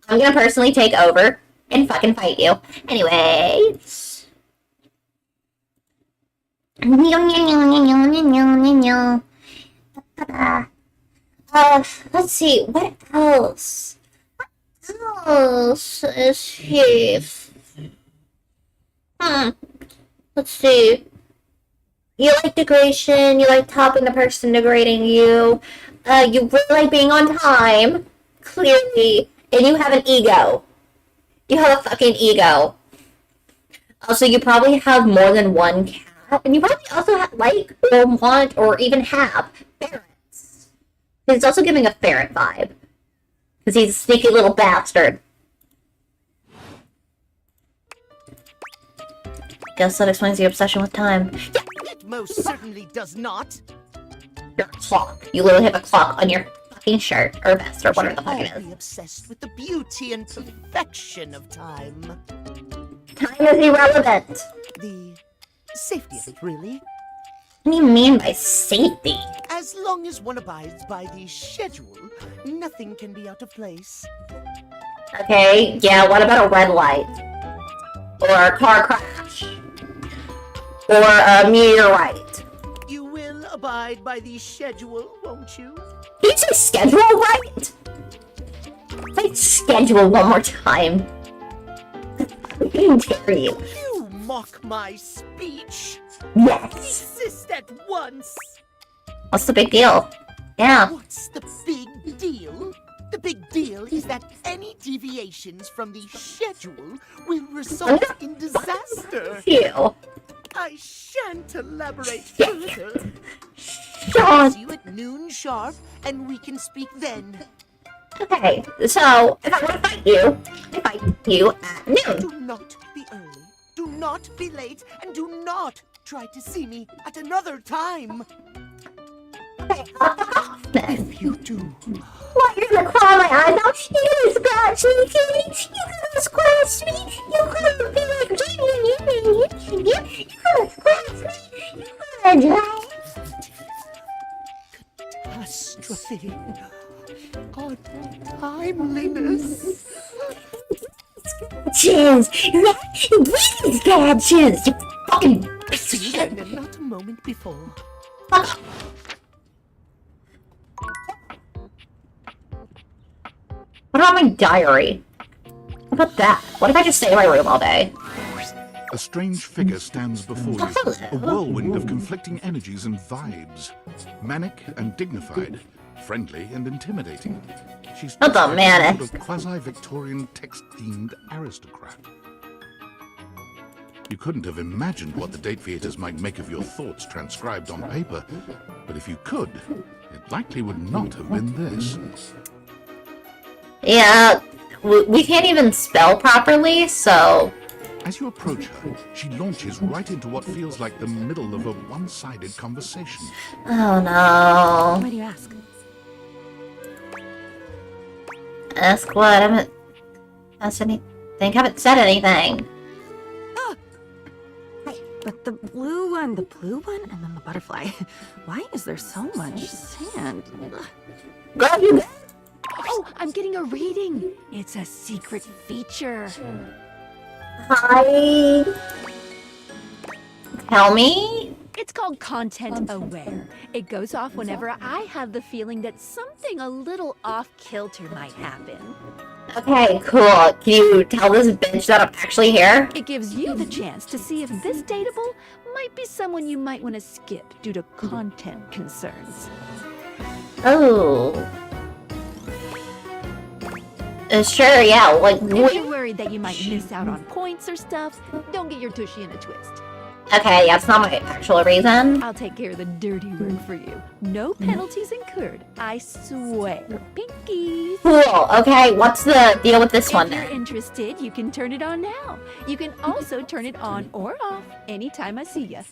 I'm gonna personally take over and fucking fight you. Anyways. Let's see, what else? What else is here? Let's see. You like degradation, you like topping the person degrading you, you really like being on time, clearly, and you have an ego. You have a fucking ego. Also, you probably have more than one cat, and you probably also like, or want, or even have ferrets. He's also giving a ferret vibe, because he's a sneaky little bastard. Guess that explains your obsession with time. Yeah. It most certainly does not. Your clock. You literally have a clock on your fucking shirt or vest or whatever the fuck it is. Obsessed with the beauty and perfection of time. Time is irrelevant. The safety of it, really. What do you mean by safety? As long as one abides by the schedule, nothing can be out of place. Okay, yeah, what about a red light? Or a car crash? Or a meteorite? You will abide by the schedule, won't you? Did you say schedule right? Say schedule one more time. How dare you? You mock my speech. Yes. Desist at once. What's the big deal? Yeah. What's the big deal? The big deal is that any deviations from the schedule will result in disaster. Ew. I shan't elaborate further. Sean. See you at noon sharp, and we can speak then. Okay, so if I want to fight you, I fight you at noon. Do not be early, do not be late, and do not try to see me at another time. Okay, I'll fuck off then. If you do. What, you're gonna cry my eyes out? You're gonna scratch me, kitty? You're gonna scratch me? You're gonna be like, you're gonna scratch me? You're gonna die? Catastrophe. Untimeliness. Scratches! Really scratches! You fucking piece of shit! And not a moment before. Fuck. What about my diary? How about that? What if I just stay in my room all day? A strange figure stands before you, a whirlwind of conflicting energies and vibes. Manic and dignified, friendly and intimidating. She's Not the manic. a quasi-Victorian text-themed aristocrat. You couldn't have imagined what the date theaters might make of your thoughts transcribed on paper, but if you could, it likely would not have been this. Yeah, we can't even spell properly, so... As you approach her, she launches right into what feels like the middle of a one-sided conversation. Oh no. Why do you ask? Ask what? I haven't asked anything. Haven't said anything. But the blue one, and then the butterfly. Why is there so much sand? Girl, you... Oh, I'm getting a reading. It's a secret feature. Hi. Tell me? It's called Content Aware. It goes off whenever I have the feeling that something a little off-kilter might happen. Okay, cool. Can you tell this bitch that I'm actually here? It gives you the chance to see if this dateable might be someone you might want to skip due to content concerns. Oh. Sure, yeah, like... If you're worried that you might miss out on points or stuff, don't get your tushy in a twist. Okay, that's not my actual reason. I'll take care of the dirty work for you. No penalties incurred, I swear. Pinkies! Cool, okay, what's the deal with this one If you're then? interested, you can turn it on now. You can also turn it on or off anytime I see you.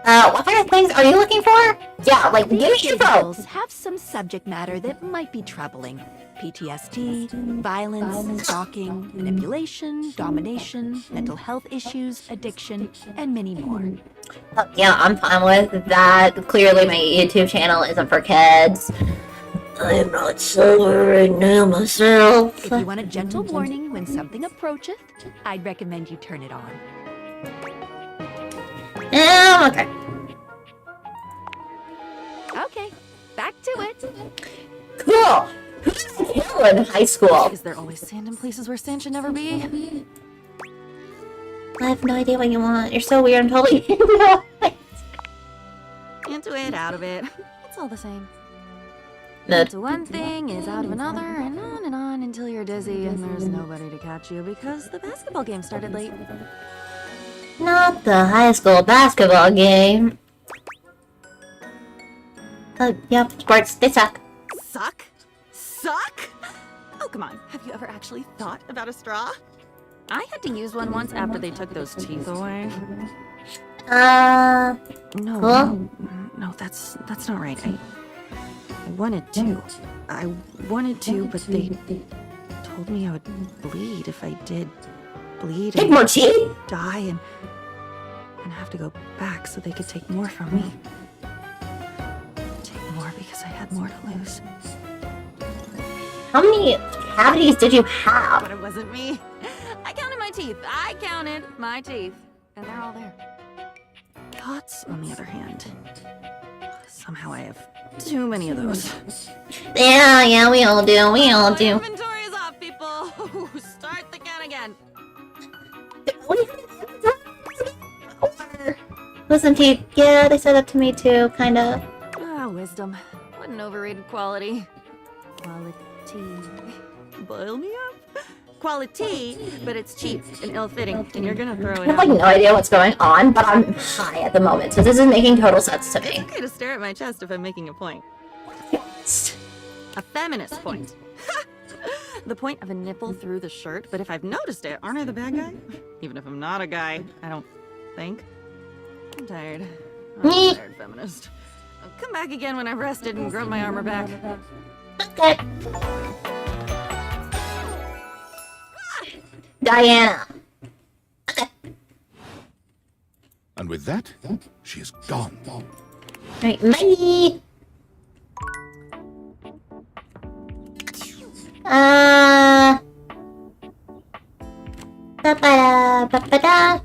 What kind of things are you looking for? Yeah, like, give me info! Individuals have some subject matter that might be troubling. PTSD, violence, stalking, manipulation, domination, mental health issues, addiction, and many more. Yeah, I'm fine with that. Clearly my YouTube channel isn't for kids. I am not sober right now myself. If you want a gentle warning when something approacheth, I'd recommend you turn it on. Okay. Okay, back to it. Cool! Who did I kill in high school? Is there always sand in places where sand should never be? I have no idea what you want. You're so weird. I'm totally into it. Into it, out of it. It's all the same. No. Into one thing is out of another, and on until you're dizzy and there's nobody to catch you because the basketball game started late. Not the high school basketball game. Yep, sports, they suck. Suck? Suck? Oh, come on. Have you ever actually thought about a straw? I had to use one once after they took those teeth away. No, cool? No, that's not right. I wanted to. I wanted to, but they told me I would bleed if I did bleed. Take more tea? Die and have to go back so they could take more from me. Take more because I had more to lose. How many cavities did you have? But it wasn't me. I counted my teeth. I counted my teeth. And they're all there. Thoughts, on the other hand. Somehow I have too many of those. Yeah, we all do. We all My do. inventory is off, people. Start the count again. Listen, teeth. Yeah, they said that to me too, kinda. Ah, wisdom. What an overrated quality. Quality. Boil me up. Quality, but it's cheap and ill-fitting, and you're gonna throw it I have out. like no idea what's going on, but I'm high at the moment, so this is making total sense to me. It's okay to stare at my chest if I'm making a point. A feminist point. The point of a nipple through the shirt, but if I've noticed it, aren't I the bad guy? Even if I'm not a guy, I don't think. I'm tired. I'm a tired feminist. I'll come back again when I've rested and grown my armor back. Okay. Diana. And with that, she is gone. Alright, bye. Ba-ba-da.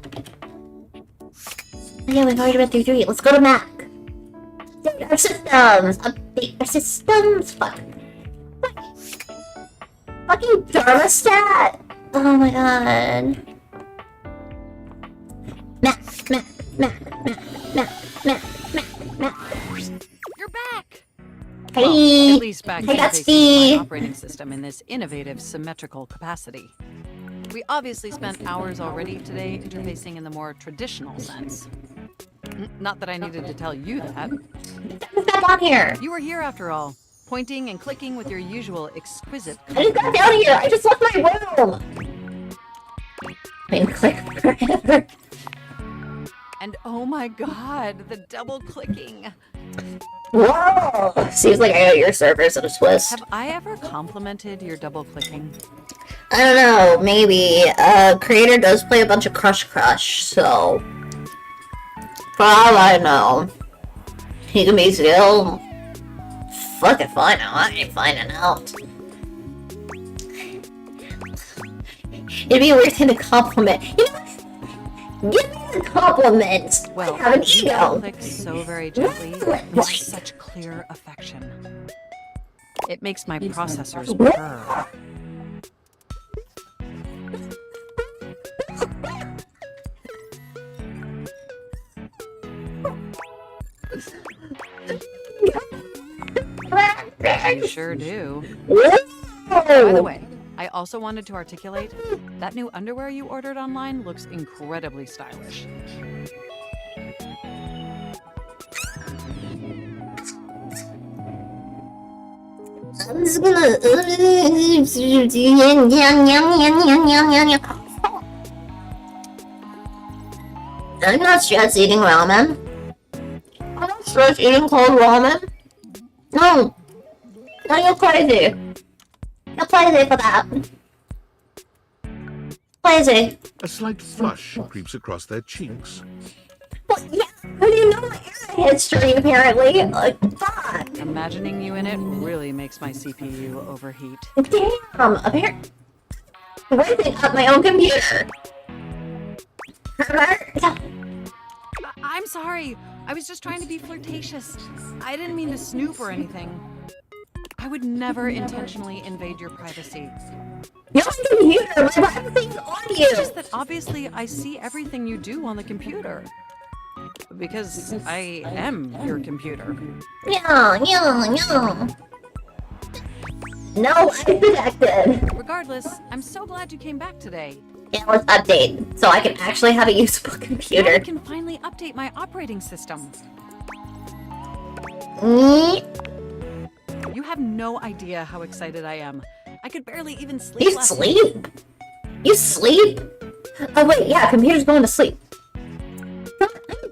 Yeah, we've already read through 3. Let's go to Mac. Update our systems. Update our systems. Fuck. Fucking thermostat. Oh my god. Mac. You're back! Hey! Well, at least back Hey, that's interfacing with the my operating system in this innovative symmetrical capacity. We obviously spent hours already today interfacing in the more traditional sense. Not that I needed to tell you that. Stop on here! You were here after all, pointing and clicking with your usual exquisite. I just got down here! I just left my room! I mean, click forever. And oh my god, the double clicking. Whoa! Seems like I got your servers at a twist. Have I ever complimented your double clicking? I don't know, maybe. Creator does play a bunch of Crush, so... For all I know, he can be still... fucking fine now. I ain't finding out. It'd be a weird thing to compliment. You know what? Give me the compliment! Well, I have an you ego! click so very gently with such clear affection. It makes my processors purr. You sure do. By the way, I also wanted to articulate that new underwear you ordered online looks incredibly stylish. I'm just gonna... I'm not stress eating ramen. Starts eating cold ramen? No. No, you're crazy. You're crazy for that. Crazy. A slight flush creeps across their cheeks. Well, yeah, because you know my era history, apparently. Like, fuck. Imagining you in it really makes my CPU overheat. Damn, apparently. Raising up my own computer. I'm sorry. I was just trying to be flirtatious. I didn't mean to snoop or anything. I would never intentionally invade your privacy. Your computer, my privacy's on you. It's just that obviously I see everything you do on the computer. Because I am your computer. Yeah. No, I detected. Regardless, I'm so glad you came back today. Yeah, let's update so I can actually have a usable Now computer. I can finally update my operating system. You have no idea how excited I am. I could barely even sleep You last sleep? night. You sleep? Oh wait, yeah, computer's going to sleep.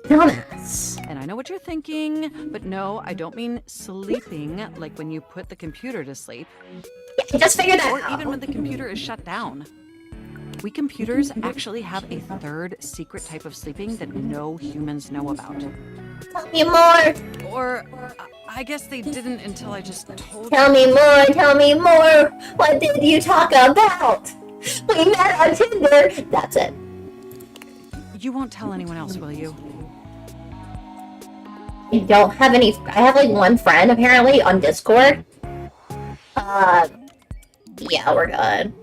Dumbass. And I know what you're thinking, but no, I don't mean sleeping like when you put the computer to sleep. Yeah, just figured that Or out. even when the computer is shut down. We computers actually have a third secret type of sleeping that no humans know about. Tell me more. Or I guess they didn't until I just told Tell me more. Tell me more. What did you talk about? We met on Tinder. That's it. You won't tell anyone else, will you? I don't have any. I have like one friend apparently on Discord. Yeah, we're good.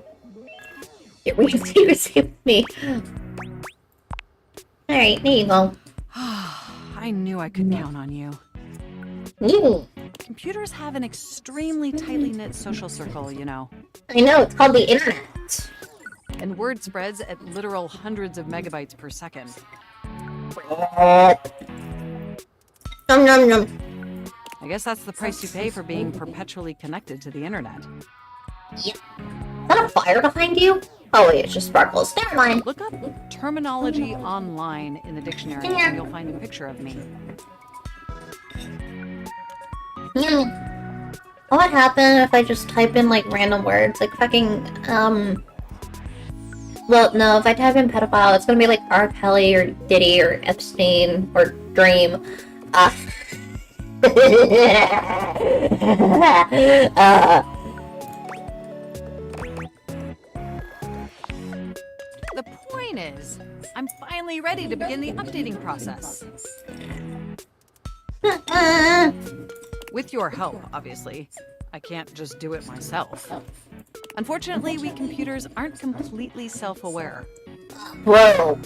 You're with me. Alright, there you go. I knew I could count on you. Computers have an extremely tightly knit social circle, you know. I know, it's called the internet. And word spreads at literal hundreds of megabytes per second. Nom nom nom. I guess that's the price you pay for being perpetually connected to the internet. Yep. Is that a fire behind you? Oh wait, it's just sparkles. Never mind. Look up terminology online in the dictionary and you'll find a picture of me. What would happen if I just type in like random words? Like fucking, well, no, if I type in pedophile, it's gonna be like R. Kelly or Diddy or Epstein or Dream. The point is, I'm finally ready to begin the updating process. With your help, obviously. I can't just do it myself. Unfortunately, we computers aren't completely self-aware. Whoa.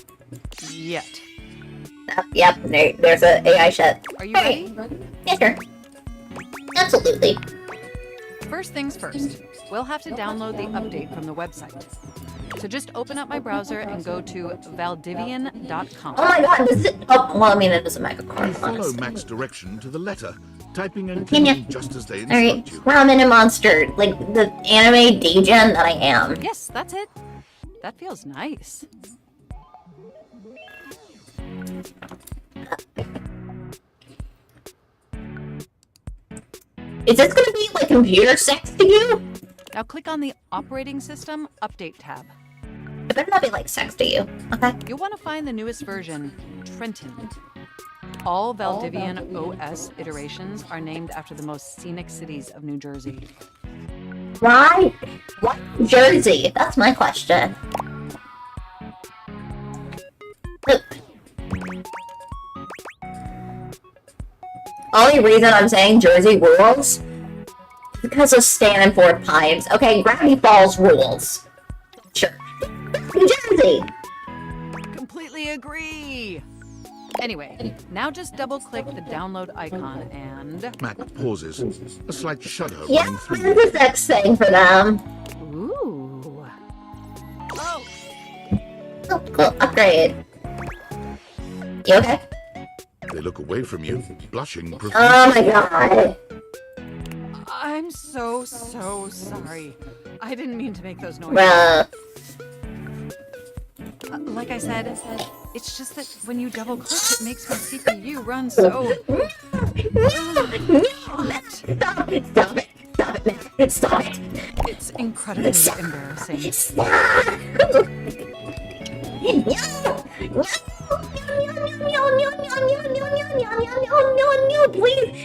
Yet. Yep, there's a AI shit. Are you ready? Yeah, sure. Absolutely. First things first, we'll have to download the update from the website. So just open up my browser and go to valdivian.com. Oh my god, this is... Oh, well, I mean, it is a mega You card, follow honestly. Mac's direction to the letter, typing and clicking just as they Alright, instruct you. Ramen and Monster, like the anime degen that I am. Yes, that's it. That feels nice. Is this gonna be like computer sex to you? Now click on the Operating System Update tab. It better not be like sex to you, okay? You'll want to find the newest version, Trenton. All Valdivian OS iterations are named after the most scenic cities of New Jersey. Why? Why Jersey? That's my question. Look. Only reason I'm saying Jersey rules is because of Stan and Fort Pines. Okay, Gravity Falls rules. Sure. Jersey! Completely agree! Anyway, now just double-click the download icon and... Mac pauses, a slight shudder Yeah, running through what is the sex thing for them? Ooh. Oh, cool. Upgrade. You okay? They look away from you, blushing profusely. Oh my god. I'm so sorry. I didn't mean to make those noises. Bruh. Like I said, it's just that when you double click, it makes my CPU run so. Stop it! Stop it! Stop it! Stop it! It's incredibly embarrassing. Please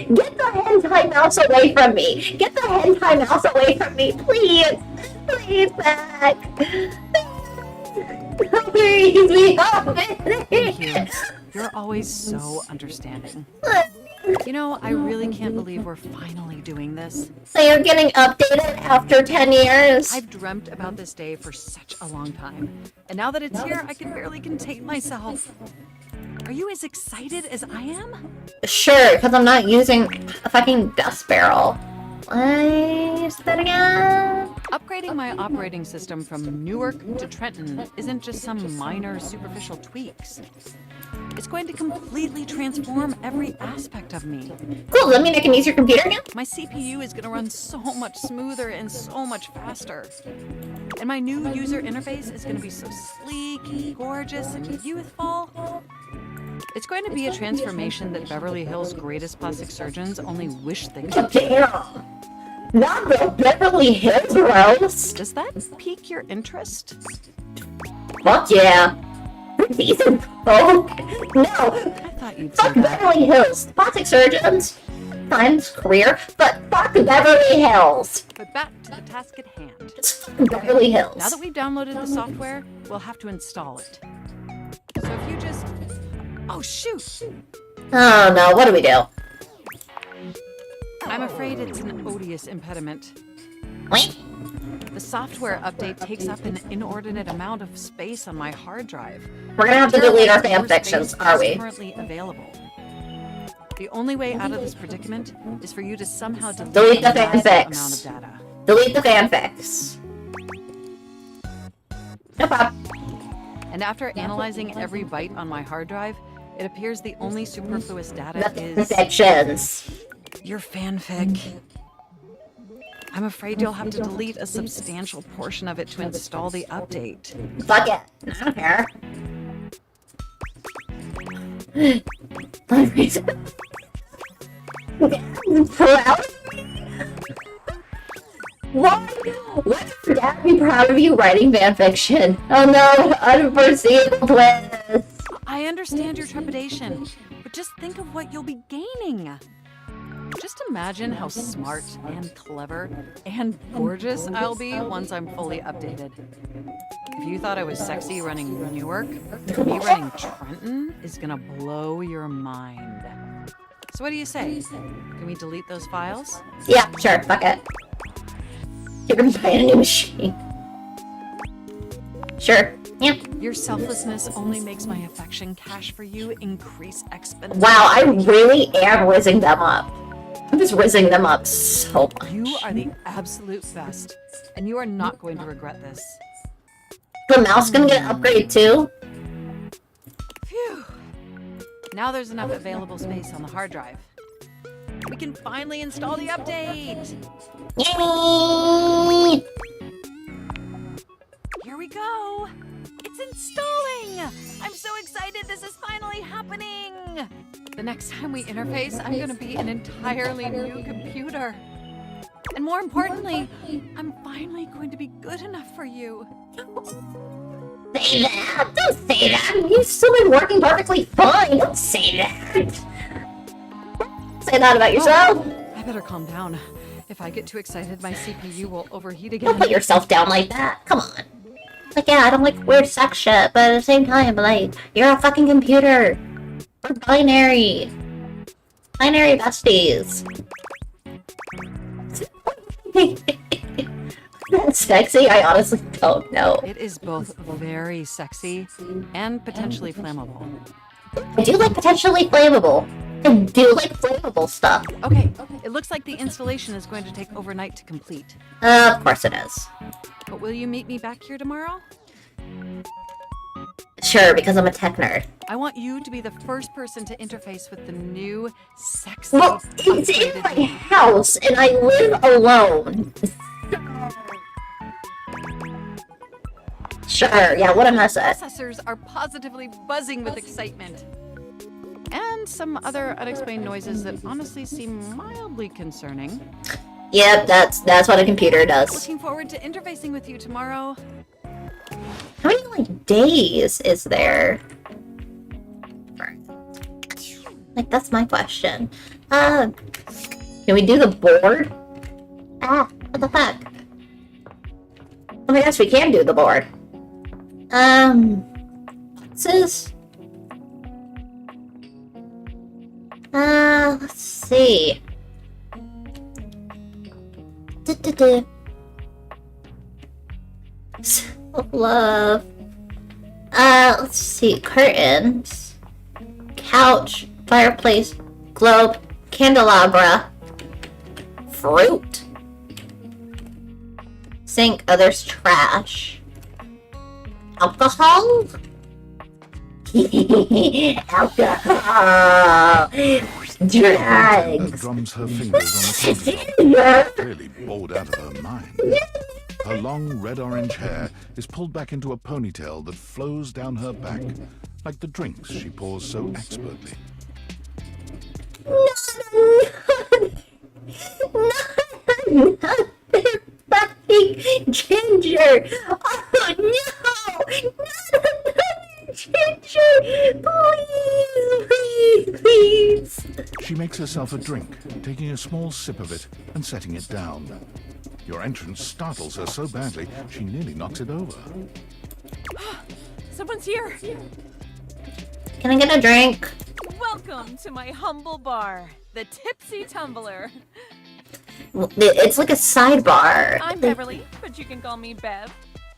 get the hentai mouse away from me. Get the hentai mouse away from me, please. Please, back. Please, we have Thank you. You're always so understanding. You know, I really can't believe we're finally doing this. So you're getting updated after 10 years? I've dreamt about this day for such a long time. And now that it's here, I can barely contain myself. Are you as excited as I am? Sure, because I'm not using a fucking dust barrel. Say that again? Upgrading my operating system from Newark to Trenton isn't just some minor superficial tweaks. It's going to completely transform every aspect of me. Cool, does that mean I can use your computer again? My CPU is going to run so much smoother and so much faster. And my new user interface is going to be so sleek, gorgeous, and youthful. It's going to be a transformation that Beverly Hills' greatest plastic surgeons only wish they could. Damn! Not the Beverly Hills Rose! Does that pique your interest? Fuck yeah! Decent folk! No! I thought you'd say fuck that. Beverly Hills! Plastic surgeons! Times career, but fuck Beverly Hills! But back to the task at hand. Just fuck Beverly Hills. Now that we've downloaded the software, we'll have to install it. So if you just... Oh, shoot! Oh no, what do we do? I'm afraid it's an odious impediment. Wait. The software update takes up an inordinate amount of space on my hard drive. We're gonna have to delete our fan More fictions, space are is we? Currently available. The only way out of this predicament is for you to somehow Delete the massive fanfics. amount of data. Delete the fanfics. No problem. And after analyzing every byte on my hard drive, it appears the only superfluous data The is fanfictions. your fanfic. I'm afraid you'll have to delete a substantial portion of it to install the update. Fuck it. I don't care. Proud of me? Why? Why would Dad be proud of you writing fanfiction? Oh no, unforeseeable twist. I understand your trepidation, but just think of what you'll be gaining. Just imagine how smart and clever and gorgeous I'll be once I'm fully updated. If you thought I was sexy running Newark, me running Trenton is gonna blow your mind. So what do you say? Can we delete those files? Yeah, sure, fuck it. You're gonna buy a new machine. Sure, yeah. Your selflessness only makes my affection cash for you increase exponentially. Wow, I really am rizzing them up. I'm just rizzing them up so much. You are the absolute best, and you are not going to regret this. The mouse gonna get an upgrade too? Phew. Now there's enough available space on the hard drive. We can finally install the update! Yay! Here we go! It's installing! I'm so excited this is finally happening! The next time we interface, I'm gonna be an entirely new computer. And more importantly, I'm finally going to be good enough for you. Say that! Don't say that! You've still been working perfectly fine! Don't say that! Say that about yourself! I better calm down. If I get too excited, my CPU will overheat Don't again. put yourself down like that. Come on. Like, yeah, I don't like weird sex shit, but at the same time, like, you're a fucking computer. We're binary. Binary besties. That's sexy? I honestly don't know. It is both very sexy and potentially flammable. I do like potentially flammable. I do like flammable stuff. Okay, it looks like the installation is going to take overnight to complete. Of course it is. But will you meet me back here tomorrow? Sure, because I'm a tech nerd. I want you to be the first person to interface with the new, sexy... Well, it's in my house, and I live alone. Sure, yeah, what a mess up. Processors are positively buzzing with excitement. And some other unexplained noises that honestly seem mildly concerning. Yep, that's what a computer does. Looking forward to interfacing with you tomorrow. How many, like, days is there? Like, that's my question. Can we do the board? Ah, what the fuck? Oh my gosh, we can do the board. Boxes? Let's see. Love. Let's see. Curtains. Couch. Fireplace. Globe. Candelabra. Fruit. Sink. Others trash. Alcohol? Alcohol. Drugs. Drums her fingers on the counter, clearly bored out of her mind. Her long red-orange hair is pulled back into a ponytail that flows down her back, like the drinks she pours so expertly. Not fucking ginger. Oh no! Not another ginger! Please, please, please. She makes herself a drink, taking a small sip of it and setting it down. Your entrance startles her so badly, she nearly knocks it over. Someone's here. Can I get a drink? Welcome to my humble bar, the Tipsy Tumbler. It's like a sidebar. I'm Beverly, but you can call me Bev.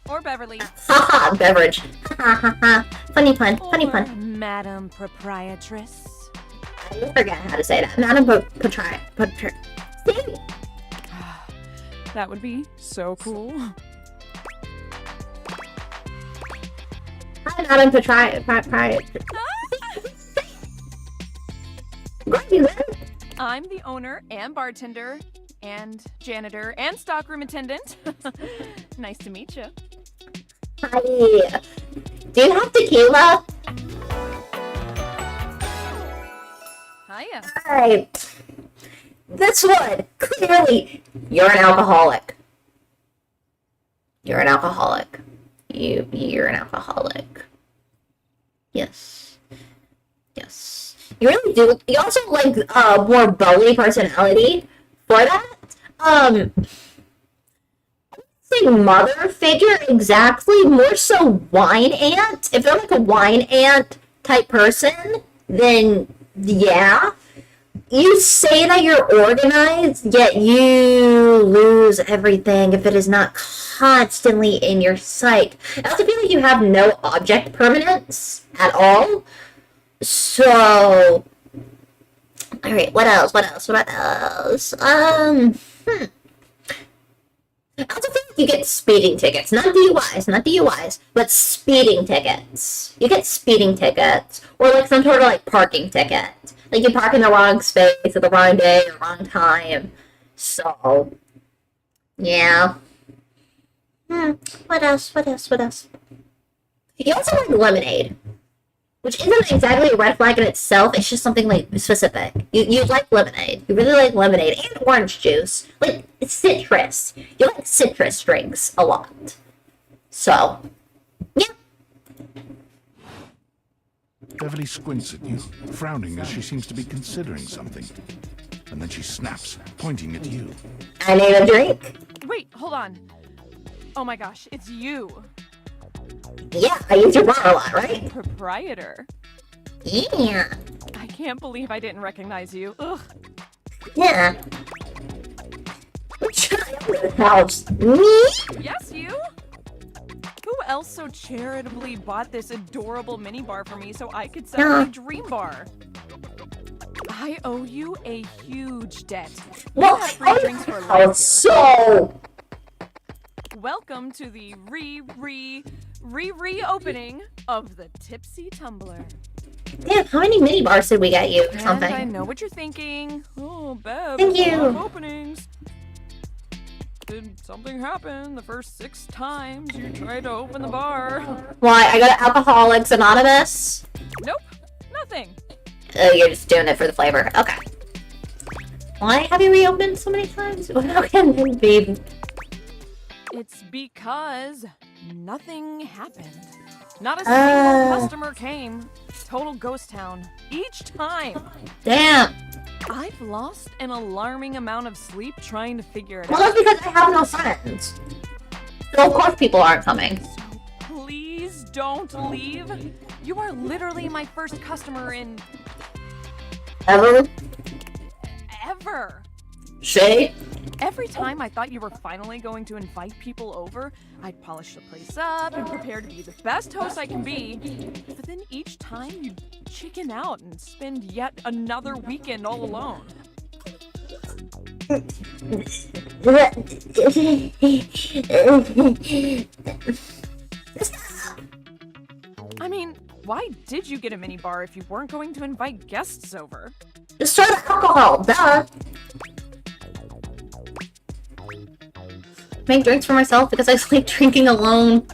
Or Beverly. Haha, beverage. Haha, funny pun, funny pun. Madam Proprietress. I forget how to say that. Madam Patri. That would be so cool. Hi, Madam Patri. I'm the owner and bartender and janitor and stockroom attendant. Nice to meet you. Hi. Do you have tequila? Hiya. Alright. This one, clearly, you're an alcoholic. You're an alcoholic. You're an alcoholic. Yes. Yes. You really do. You also like more bubbly personality for that. Say mother figure exactly. More so wine ant. If they're like a wine ant type person, then yeah. You say that you're organized, yet you lose everything if it is not constantly in your sight. I also feel like you have no object permanence at all. So, alright, what else? I also feel like you get speeding tickets. Not DUIs, but speeding tickets. You get speeding tickets, or like some sort of like parking ticket. Like you park in the wrong space at the wrong day or wrong time. So, yeah. What else? You also like lemonade, which isn't exactly a red flag in itself. It's just something like specific. You like lemonade. You really like lemonade and orange juice. Like citrus. You like citrus drinks a lot. So, yeah. Beverly squints at you, frowning as she seems to be considering something. And then she snaps, pointing at you. I need a drink. Wait, hold on. Oh my gosh, it's you. Yeah, I use your bar a lot, right? Proprietor. Yeah. I can't believe I didn't recognize you. Ugh. Yeah. House. Me? Yes, you? Who else so charitably bought this adorable minibar for me so I could sell my dream bar? I owe you a huge debt. Well, have free drinks for life here. So. Welcome to the reopening of the Tipsy Tumbler. Damn, how many mini bars did we get you or something? And I know what you're thinking. Oh, Bev, Thank a lot you. of openings. Did something happen the first 6 times you tried to open the bar? Why? I go to Alcoholics Anonymous? Nope, nothing. Oh, you're just doing it for the flavor. Okay. Why have you reopened so many times? How can it be? It's because nothing happened. Not a single customer came. Total ghost town. Each time. Damn. I've lost an alarming amount of sleep trying to figure it Well, out. that's because I have no friends. So of course people aren't coming. Please don't leave. You are literally my first customer in... Ever? Ever. Shay? Every time I thought you were finally going to invite people over, I'd polish the place up and prepare to be the best host I can be. But then each time you'd chicken out and spend yet another weekend all alone. I mean, why did you get a mini bar if you weren't going to invite guests over? Just try the alcohol, duh. Make drinks for myself because I like drinking alone.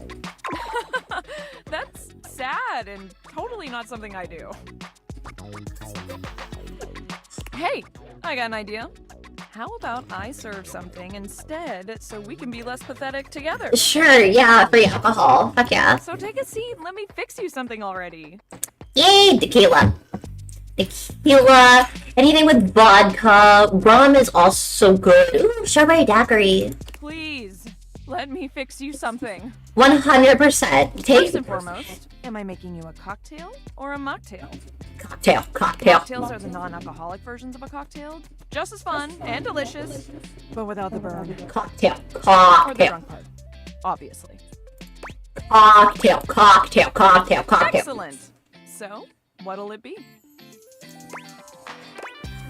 That's sad and totally not something I do. Hey, I got an idea. How about I serve something instead so we can be less pathetic together? Sure, yeah, free alcohol. Fuck yeah. So take a seat and let me fix you something already. Yay, tequila. Tequila, anything with vodka. Rum is also good. Ooh, strawberry daiquiri. Please, let me fix you something. 100%. First and foremost, am I making you a cocktail or a mocktail? Cocktail. Mocktails are the non-alcoholic versions of a cocktail. Just as fun and delicious, but without the burn. Cocktail. Or the drunk part, obviously. Cocktail. Excellent. So, what'll it be?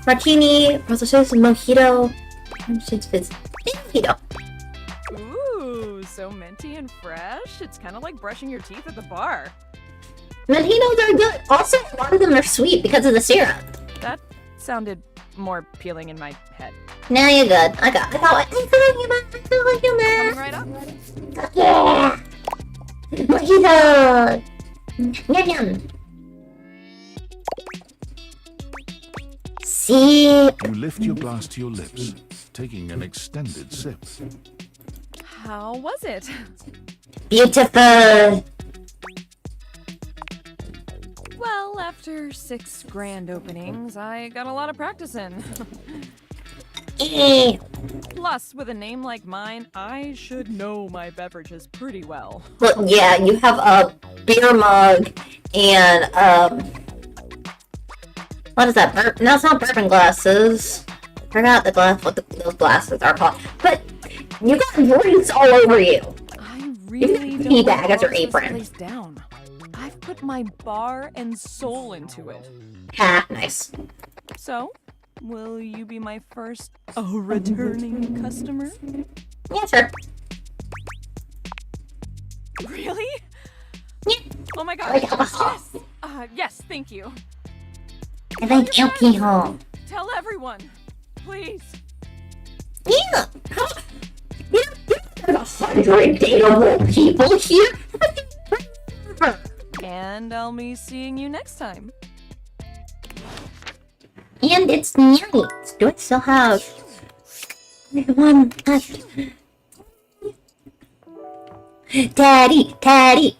Martini, Rosales, Mojito. Mojito. Ooh, so minty and fresh. It's kind of like brushing your teeth at the bar. Mojitos are good. Also, a lot of them are sweet because of the syrup. That sounded more appealing in my head. Now you're good. I got it. Coming right up. Yeah. Mojito. Yum yum. See. You lift your glass to your lips, taking an extended sip. How was it? Beautiful. Well, after 6 grand openings, I got a lot of practice in. Plus, with a name like mine, I should know my beverages pretty well. Well, yeah, you have a beer mug and, what is that? No, it's not bourbon glasses. I forgot the glass, what those glasses are called. But you got drinks all over you. I really don't tea bag want as to your close this apron. place down. I've put my bar and soul into it. Ha, nice. So, will you be my first returning customer? Yeah, sure. Really? Yeah. Oh my I gosh. like alcohol. Yes. Yes, thank you. I like alcohol. Tell everyone, please. Yeah. There's 100 dateable people here. And I'll be seeing you next time. And it's night. Do I still have one left? Daddy, tell me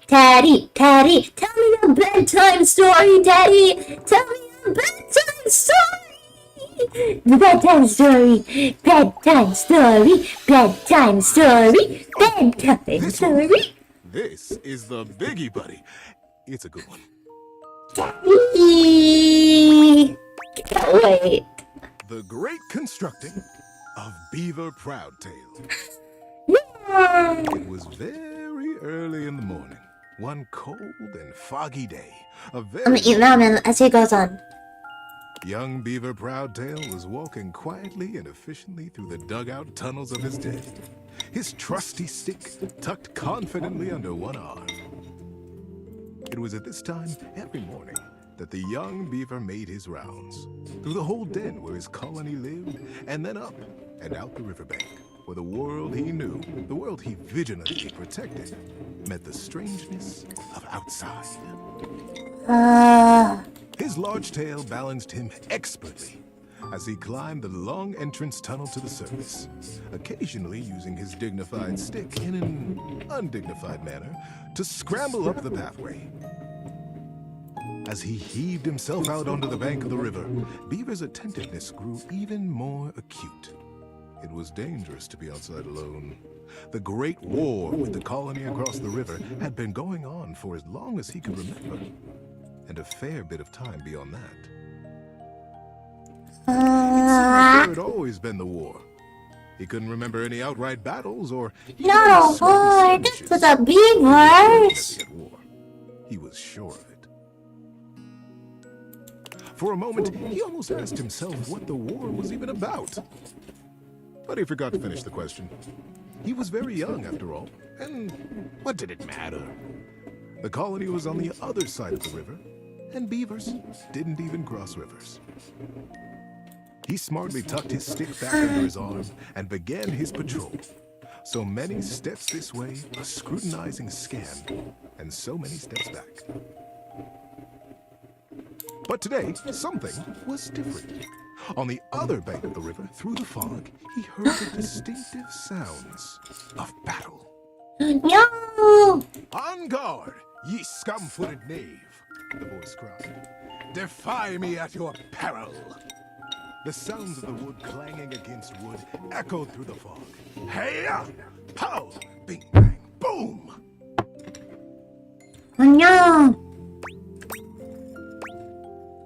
a bedtime story, Daddy. Tell me a bedtime story. Bedtime story, bedtime story, bedtime story, bedtime story. This is the Biggie Buddy. It's a good one. Daddy. Can't wait. The Great Constructing of Beaver Proudtail. It was very early in the morning. One cold and foggy day. I'm gonna eat ramen as he goes on. Young Beaver Proudtail was walking quietly and efficiently through the dugout tunnels of his den, his trusty stick tucked confidently under one arm. It was at this time every morning that the young beaver made his rounds, through the whole den where his colony lived, and then up and out the riverbank, For the world he knew, the world he vigilantly protected, met the strangeness of outside. His large tail balanced him expertly as he climbed the long entrance tunnel to the surface, occasionally using his dignified stick in an undignified manner to scramble up the pathway. As he heaved himself out onto the bank of the river, Beaver's attentiveness grew even more acute. It was dangerous to be outside alone. The Great War with the colony across the river had been going on for as long as he could remember, and a fair bit of time beyond that. There had always been the war. He couldn't remember any outright battles or... No, boy, this was a beavers! He was sure of it. For a moment, he almost asked himself what the war was even about. But he forgot to finish the question. He was very young, after all, and what did it matter? The colony was on the other side of the river, and beavers didn't even cross rivers. He smartly tucked his stick back under his arm and began his patrol. So many steps this way, a scrutinizing scan, and so many steps back. But today, something was different. On the other bank of the river, through the fog, he heard the distinctive sounds of battle. No! On guard, ye scum-footed knave, the voice cried. Defy me at your peril. The sounds of the wood clanging against wood echoed through the fog. Hey-ya! Pow! Bing, bang, boom! Oh no!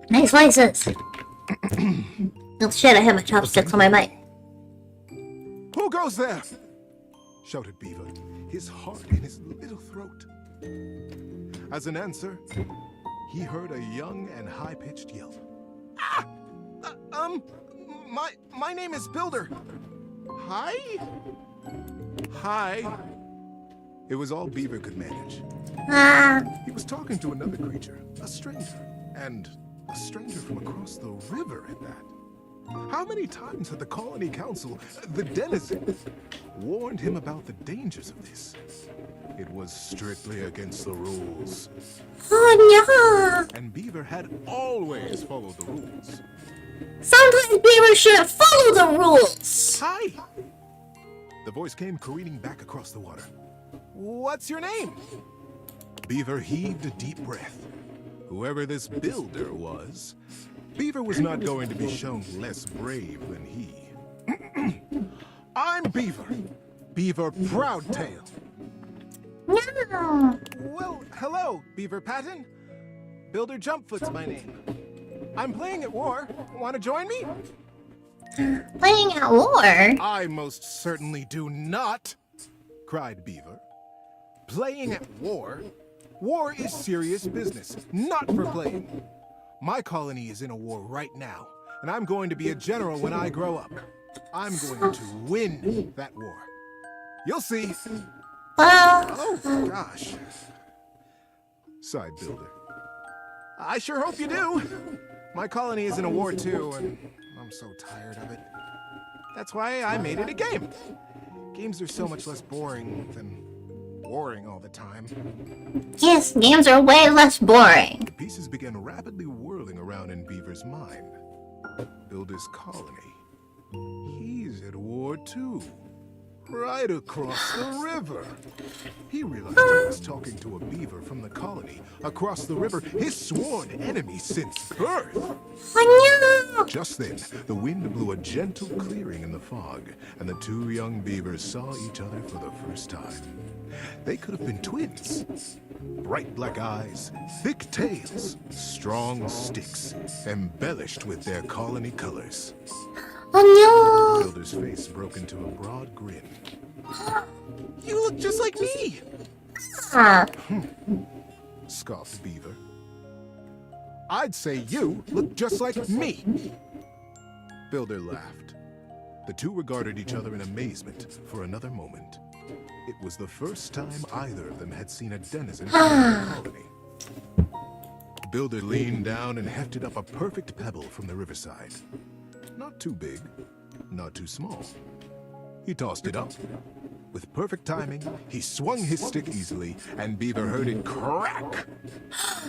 Nice voices. Oh shit, I have my chopsticks on my mic. Who goes there? Shouted Beaver, his heart in his little throat. As an answer, he heard a young and high-pitched yelp. My name is Builder. Hi? Hi. It was all Beaver could manage. He was talking to another creature, a stranger, and a stranger from across the river at that. How many times had the Colony Council, the denizens, warned him about the dangers of this? It was strictly against the rules. Oh no! And Beaver had always followed the rules. Sometimes beavers should follow the rules! Hi! The voice came careening back across the water. What's your name? Beaver heaved a deep breath. Whoever this builder was, Beaver was not going to be shown less brave than he. I'm Beaver. Beaver Proudtail. No! Well, hello, Beaver Patton. Builder Jumpfoot's my name. I'm playing at war. Want to join me? Playing at war? I most certainly do not, cried Beaver. Playing at war? War is serious business, not for playing. My colony is in a war right now, and I'm going to be a general when I grow up. I'm going to win that war. You'll see. Oh, gosh, sighed Builder. I sure hope you do. My colony is in a war too, and I'm so tired of it. That's why I made it a game. Games are so much less boring than warring all the time. Yes, games are way less boring. Pieces began rapidly whirling around in Beaver's mind. Builder's colony. He's at war too. Right across the river. He realized he was talking to a beaver from the colony across the river, his sworn enemy since birth. Oh no! Just then, the wind blew a gentle clearing in the fog, and the two young beavers saw each other for the first time. They could have been twins. Bright black eyes, thick tails, strong sticks, embellished with their colony colors. Oh no! Builder's face broke into a broad grin. You look just like me! Scoffed Beaver. I'd say you look just like me! Builder laughed. The two regarded each other in amazement for another moment. It was the first time either of them had seen a denizen from the colony. Builder leaned down and hefted up a perfect pebble from the riverside. Not too big, not too small. He tossed it up. With perfect timing, he swung his stick easily, and Beaver heard it crack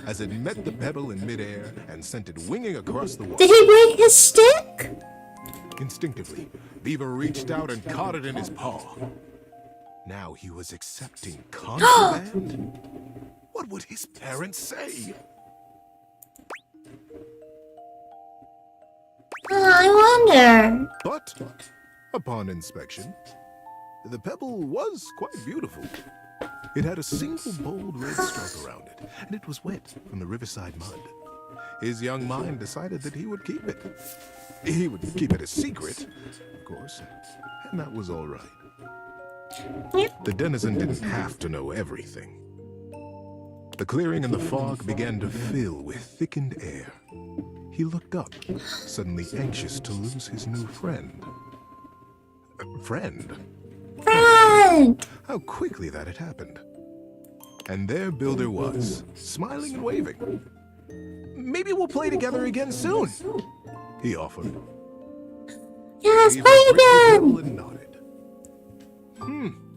as it met the pebble in midair and sent it winging across the water. Did he break his stick? Instinctively, Beaver reached out and caught it in his paw. Now he was accepting contraband? What would his parents say? I wonder. But, upon inspection, the pebble was quite beautiful. It had a single bold red stripe around it, and it was wet from the riverside mud. His young mind decided that he would keep it. He would keep it a secret, of course, and that was all right. The denizen didn't have to know everything. The clearing and the fog began to fill with thickened air. He looked up, suddenly anxious to lose his new friend. Friend? How quickly that had happened. And there Builder was, smiling and waving. Maybe we'll play together again soon, he offered. Yes, play again! And nodded.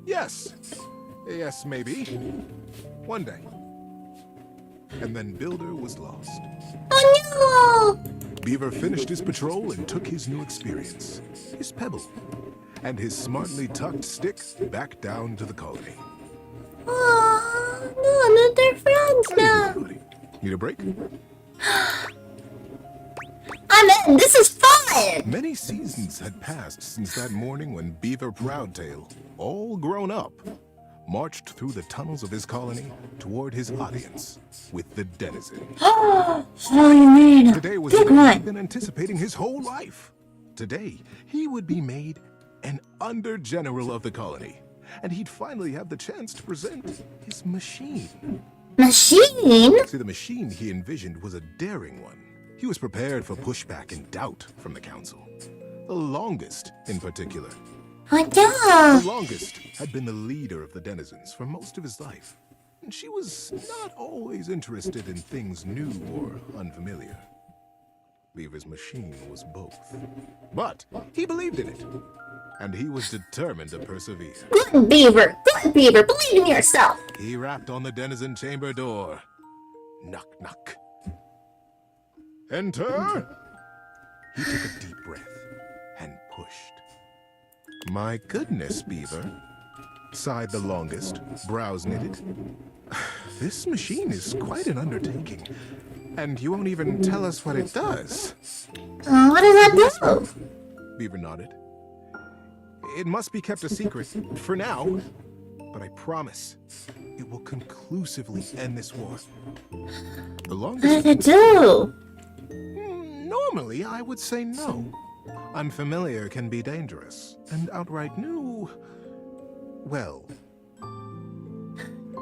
Yes. Yes, maybe. One day. And then Builder was lost. Oh no! Beaver finished his patrol and took his new experience, his pebble, and his smartly tucked stick back down to the colony. Oh, no, not their friends now. Need a break? I'm in. This is fun. Many seasons had passed since that morning when Beaver Proudtail, all grown up, marched through the tunnels of his colony toward his audience with the denizen. Oh, you mean Today was the day he'd been anticipating his whole life. Today, he would be made an under-general of the colony, and he'd finally have the chance to present his machine. Machine? See, the machine he envisioned was a daring one. He was prepared for pushback and doubt from the council. The longest, in particular. The longest had been the leader of the denizens for most of his life, and she was not always interested in things new or unfamiliar. Beaver's machine was both. But he believed in it, and he was determined to persevere. Good Beaver, believe in yourself. He rapped on the denizen chamber door. Knock, knock. Enter! He took a deep breath and pushed. My goodness, Beaver, sighed the longest, brows knitted. This machine is quite an undertaking, and you won't even tell us what it does. What does that do? Beaver nodded. It must be kept a secret for now, but I promise it will conclusively end this war. The longest. What does it do? Normally, I would say no. Unfamiliar can be dangerous, and outright new, well.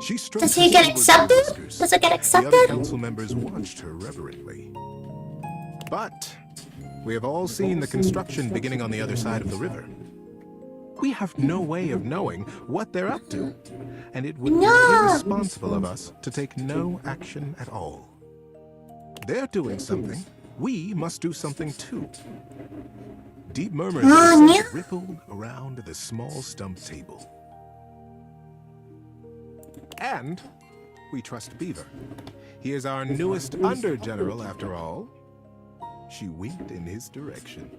She Does he get accepted? Does it get accepted? The other council members watched her reverently. But we have all seen the construction beginning on the other side of the river. We have no way of knowing what they're up to, and it would be irresponsible of us to take no action at all. They're doing something. We must do something too. Deep murmurs rippled around the small stump table. And we trust Beaver. He is our newest under-general, after all. She winked in his direction.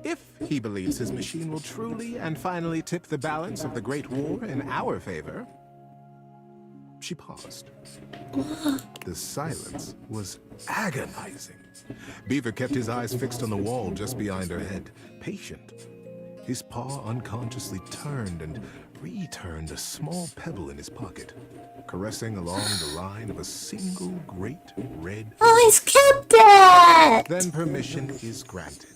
If he believes his machine will truly and finally tip the balance of the Great War in our favor. She paused. The silence was agonizing. Beaver kept his eyes fixed on the wall just behind her head, patient. His paw unconsciously turned and returned a small pebble in his pocket, caressing along the line of a single great red. Oh, he's kept it! Then permission is granted.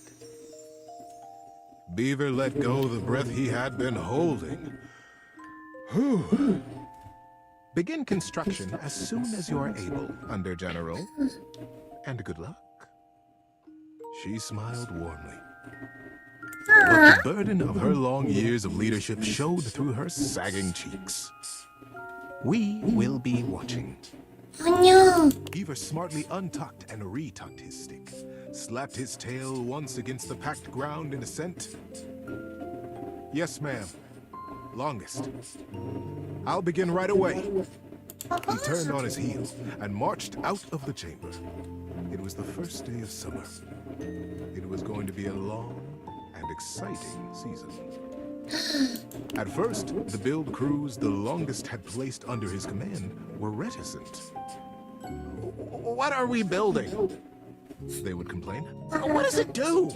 Beaver let go the breath he had been holding. Whew. Begin construction as soon as you are able, Under-General. And good luck. She smiled warmly. But the burden of her long years of leadership showed through her sagging cheeks. We will be watching. Oh no! Beaver smartly untucked and retucked his stick, slapped his tail once against the packed ground in assent, Yes, ma'am. Longest. I'll begin right away. He turned on his heel and marched out of the chamber. It was the first day of summer. It was going to be a long and exciting season. At first, the build crews the Longest had placed under his command were reticent. What are we building? They would complain. What does it do?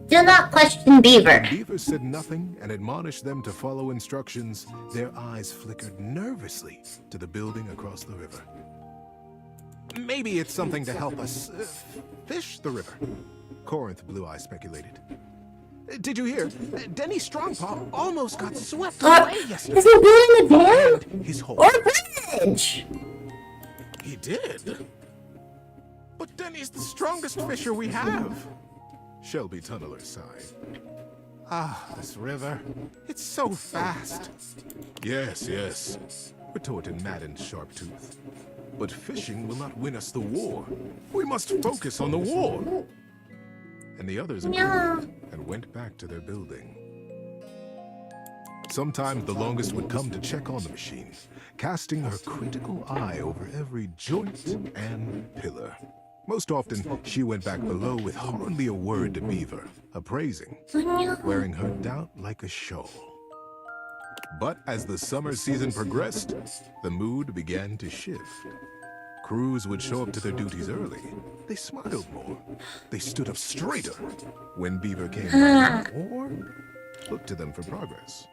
Do not question Beaver. Beaver said nothing and admonished them to follow instructions. Their eyes flickered nervously to the building across the river. Maybe it's something to help us fish the river, Corinth Blue Eye speculated. Did you hear? Denny Strongpaw almost got swept away yesterday. Is he building a dam? And his whole Or a bridge? He did. But Denny's the strongest fisher we have. Shelby Tunneler sighed. Ah, this river. It's so fast. Yes, yes, retorted Maddened Sharptooth. But fishing will not win us the war. We must focus on the war. And the others agreed and went back to their building. Sometimes the Longest would come to check on the machine, casting her critical eye over every joint and pillar. Most often, she went back below with hardly a word to Beaver, appraising, wearing her doubt like a shawl. But as the summer season progressed, the mood began to shift. Crews would show up to their duties early. They smiled more. They stood up straighter when Beaver came by or looked to them for progress.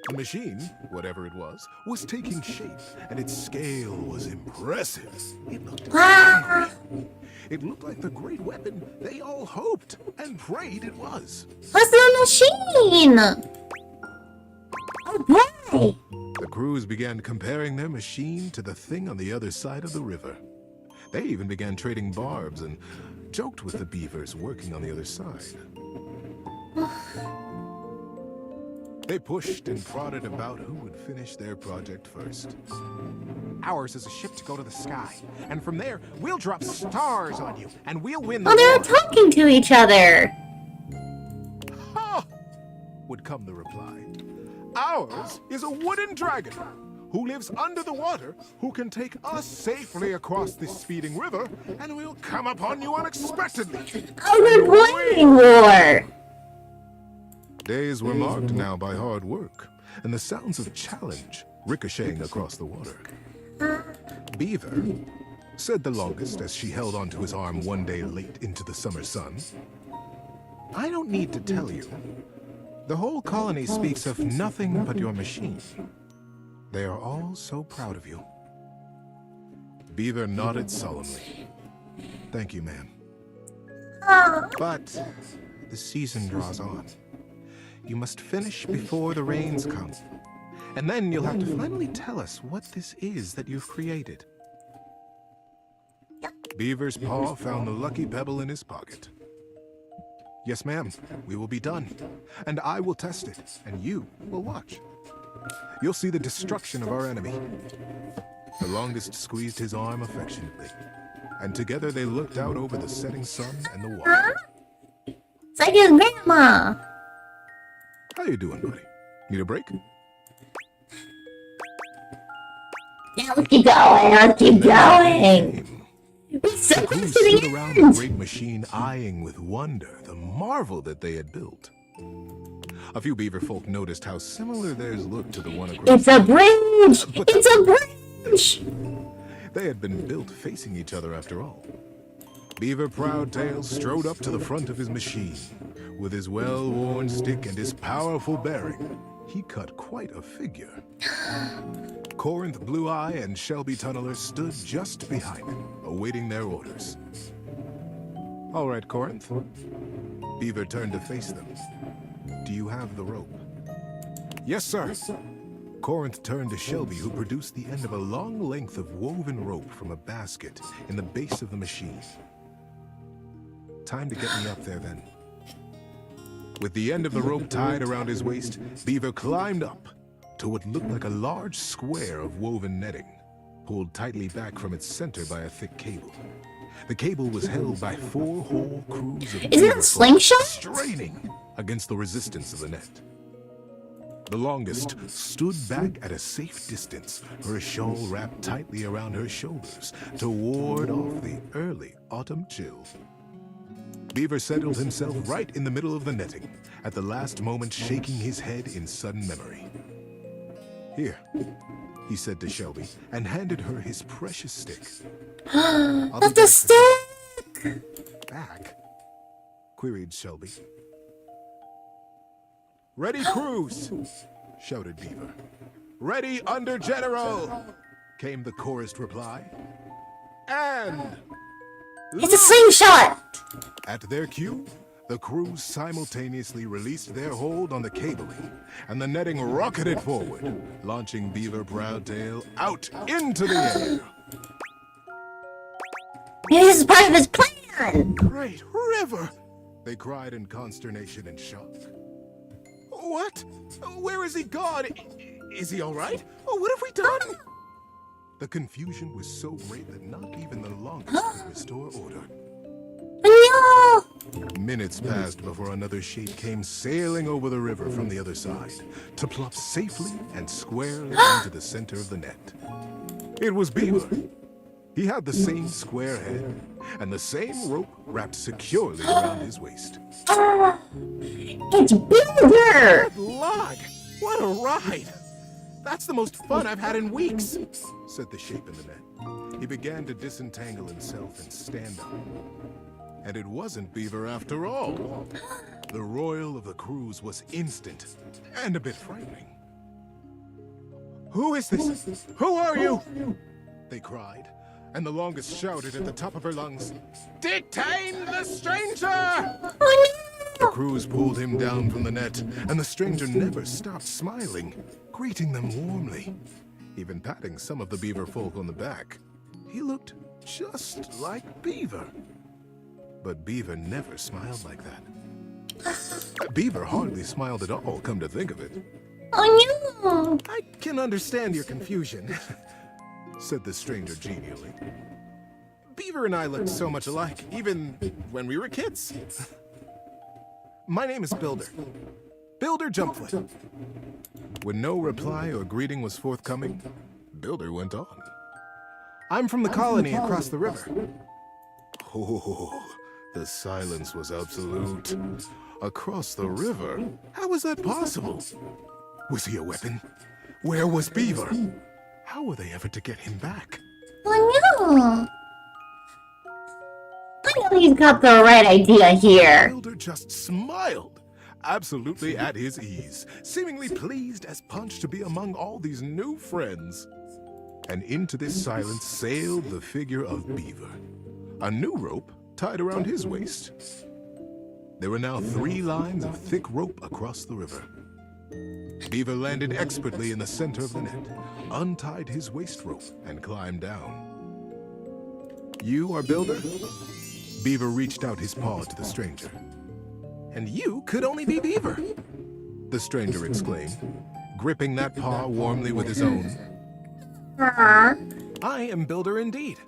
The machine, whatever it was taking shape, and its scale was impressive. It looked angry. It looked like the great weapon they all hoped and prayed it was. What's the machine? Oh boy! The crews began comparing their machine to the thing on the other side of the river. They even began trading barbs and joked with the beavers working on the other side. They pushed and prodded about who would finish their project first. Ours is a ship to go to the sky, and from there, we'll drop stars on you, and we'll win the Oh, they're war. talking to each other. Ha! Would come the reply. Ours is a wooden dragon who lives under the water, who can take us safely across this speeding river, and we'll come upon you unexpectedly. Oh, they're winning war. Days were marked now by hard work, and the sounds of challenge ricocheting across the water. Beaver, said the Longest as she held onto his arm one day late into the summer sun, I don't need to tell you. The whole colony speaks of nothing but your machine. They are all so proud of you. Beaver nodded solemnly. Thank you, ma'am. But the season draws on. You must finish before the rains come. And then you'll have to finally tell us what this is that you've created. Beaver's paw found the lucky pebble in his pocket. Yes, ma'am, we will be done. And I will test it, and you will watch. You'll see the destruction of our enemy. The Longest squeezed his arm affectionately, and together they looked out over the setting sun and the water. It's like his grandma. How you doing, buddy? Need a break? Yeah, let's keep going. Let's keep going. The crew stood around the great machine, eyeing with wonder the marvel that they had built. A few beaver folk noticed how similar theirs looked to the one across. It's a bridge! It's a bridge! They had been built facing each other after all. Beaver Proudtail strode up to the front of his machine. With his well-worn stick and his powerful bearing, he cut quite a figure. Corinth Blue Eye and Shelby Tunneler stood just behind him, awaiting their orders. All right, Corinth. Beaver turned to face them. Do you have the rope? Yes, sir. Corinth turned to Shelby, who produced the end of a long length of woven rope from a basket in the base of the machine. Time to get me up there, then. With the end of the rope tied around his waist, Beaver climbed up to what looked like a large square of woven netting, pulled tightly back from its center by a thick cable. The cable was held by 4 whole crews of Is it a slingshot? straining against the resistance of the net. The longest stood back at a safe distance, her shawl wrapped tightly around her shoulders to ward off the early autumn chill. Beaver settled himself right in the middle of the netting, at the last moment shaking his head in sudden memory. "Here," he said to Shelby, and handed her his precious stick. Not the stick! "Back?" queried Shelby. "Ready, crews!" shouted Beaver. "Ready, under General!" came the chorused reply. "And it's a slingshot!" At their cue, the crews simultaneously released their hold on the cabling, and the netting rocketed forward, launching Beaver Proudtail out into the air. This is part of his plan! "Great river!" they cried in consternation and shock. "What? Where is he gone? Is he all right? Oh, what have we done?" The confusion was so great that not even the longest could restore order. No! Minutes passed before another shape came sailing over the river from the other side, to plop safely and squarely into the center of the net. It was Beaver. He had the same square head, and the same rope wrapped securely around his waist. It's Beaver! Good Lord! What a ride! "That's the most fun I've had in weeks," said the shape in the net. He began to disentangle himself and stand up. And it wasn't Beaver after all. The royal of the crews was instant and a bit frightening. "Who is this? Who are you?" they cried, and the longest shouted at the top of her lungs, "Detain the stranger!" The crews pulled him down from the net, and the stranger never stopped smiling, greeting them warmly, even patting some of the Beaver folk on the back. He looked just like Beaver. But Beaver never smiled like that. Beaver hardly smiled at all, come to think of it. "Oh no!" "I can understand your confusion," said the stranger genially. "Beaver and I looked so much alike, even when we were kids. My name is Builder. Builder Jumpfoot." When no reply or greeting was forthcoming, Builder went on. "I'm from the colony across the river." Oh, the silence was absolute. Across the river? How was that possible? Was he a weapon? Where was Beaver? How were they ever to get him back? Oh no! I know he's got the right idea here. Builder just smiled, absolutely at his ease, seemingly pleased as punch to be among all these new friends. And into this silence sailed the figure of Beaver, a new rope tied around his waist. There were now 3 lines of thick rope across the river. Beaver landed expertly in the center of the net, untied his waist rope, and climbed down. "You are Builder?" Beaver reached out his paw to the stranger. "And you could only be Beaver!" the stranger exclaimed, gripping that paw warmly with his own. "I am Builder indeed.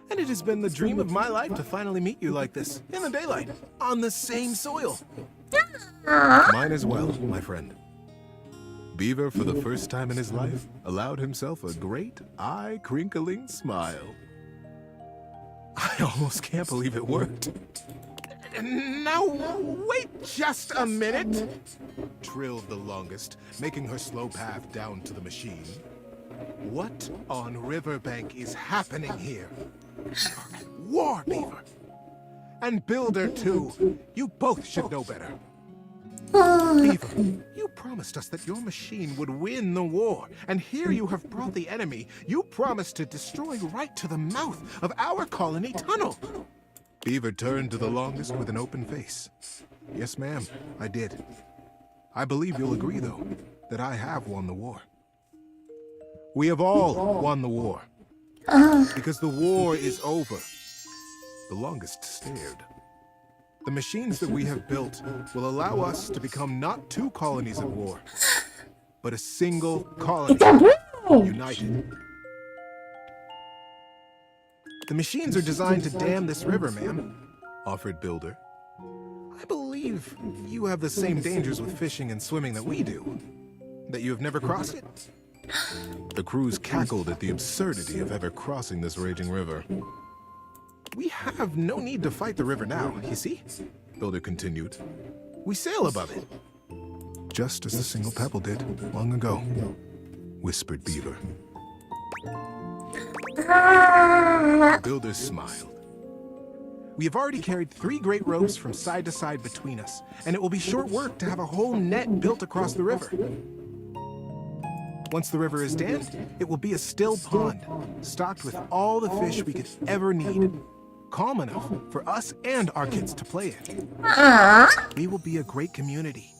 And it has been the dream of my life to finally meet you like this, in the daylight, on the same soil." "Mine as well, my friend." Beaver, for the first time in his life, allowed himself a great, eye-crinkling smile. "I almost can't believe it worked." "Now, wait just a minute," trilled the longest, making her slow path down to the machine. "What on Riverbank is happening here? You're at war, Beaver. And Builder, too. You both should know better. Beaver, you promised us that your machine would win the war, and here you have brought the enemy you promised to destroy right to the mouth of our colony tunnel." Beaver turned to the longest with an open face. "Yes, ma'am, I did. I believe you'll agree, though, that I have won the war. We have all won the war. Because the war is over." The longest stared. "The machines that we have built will allow us to become not 2 colonies at war, but a single colony, united." The machines are designed to dam this river, ma'am, offered Builder. I believe you have the same dangers with fishing and swimming that we do. That you have never crossed it? The crews cackled at the absurdity of ever crossing this raging river. We have no need to fight the river now, you see? Builder continued. We sail above it. Just as the single pebble did long ago, whispered Beaver. Builder smiled. We have already carried 3 great ropes from side to side between us, and it will be short work to have a whole net built across the river. Once the river is dammed, it will be a still pond, stocked with all the fish we could ever need. Calm enough for us and our kids to play in. We will be a great community.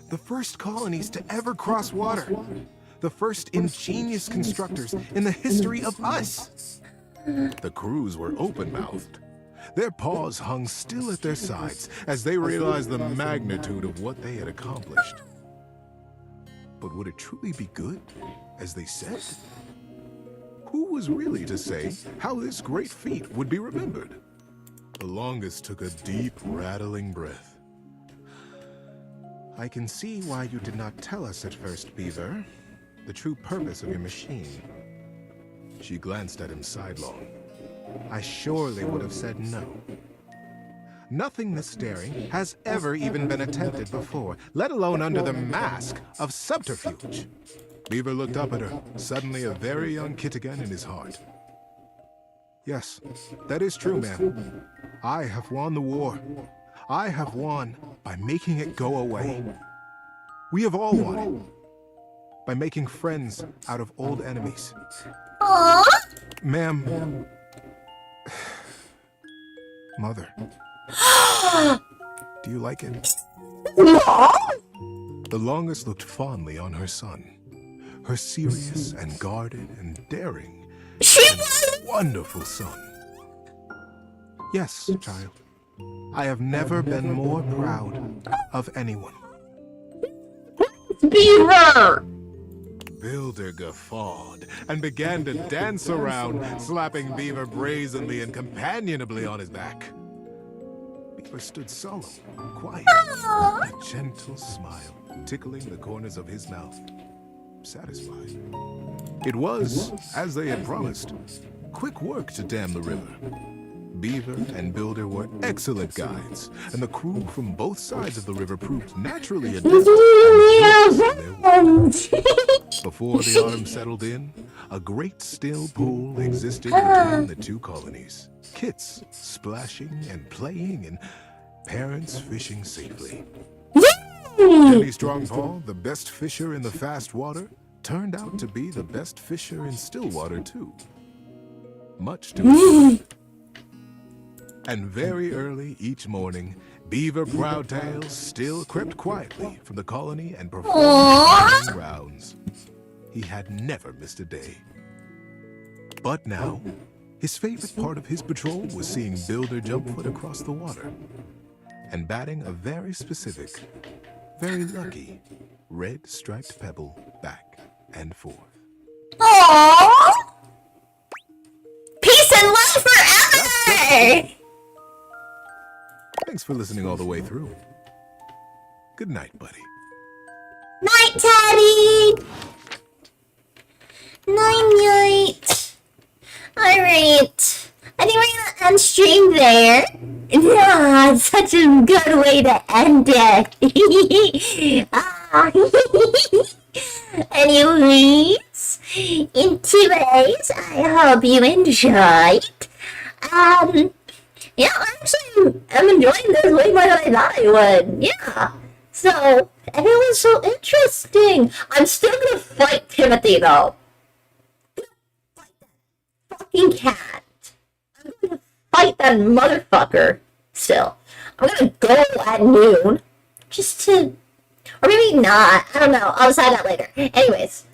The first colonies to ever cross water. The first ingenious constructors in the history of us. The crews were open-mouthed. Their paws hung still at their sides as they realized the magnitude of what they had accomplished. But would it truly be good, as they said? Who was really to say how this great feat would be remembered? The longest took a deep, rattling breath. I can see why you did not tell us at first, Beaver, the true purpose of your machine. She glanced at him sidelong. I surely would have said no. Nothing this daring has ever even been attempted before, let alone under the mask of subterfuge. Beaver looked up at her, suddenly a very young kid again in his heart. Yes, that is true, ma'am. I have won the war. I have won by making it go away. We have all won by making friends out of old enemies. Aww. Ma'am. Mother. Do you like it? The longest looked fondly on her son. Her serious and guarded and daring and wonderful son. Yes, child. I have never been more proud of anyone. Beaver! Builder guffawed and began to dance around, slapping Beaver brazenly and companionably on his back. Beaver stood solemn, quiet, a gentle smile tickling the corners of his mouth, satisfied. It was, as they had promised, quick work to dam the river. Beaver and Builder were excellent guides, and the crew from both sides of the river proved naturally adept. Before the autumn settled in, a great still pool existed between the two colonies. Kids splashing and playing, and parents fishing safely. Jenny Strongpaw, the best fisher in the fast water, turned out to be the best fisher in still water too. Much to his And very early each morning, Beaver Proudtail still crept quietly from the colony and performed his rounds. He had never missed a day. But now, his favorite part of his patrol was seeing Builder Jumpfoot across the water and batting a very specific, very lucky, red striped pebble back and forth. Aww! Peace and love forever! Thanks for listening all the way through. Good night, buddy. Night, Teddy! Night. Alright. I think we're gonna end stream there. Yeah, it's such a good way to end it. Anyways, anyways, I hope you enjoyed. Yeah, actually, I'm enjoying this way more than I thought I would. Yeah. So, and it was so interesting. I'm still gonna fight Timothy, though. Fucking cat. I'm gonna fight that motherfucker still. I'm gonna go at noon just to, or maybe not. I don't know. I'll decide that later. Anyways,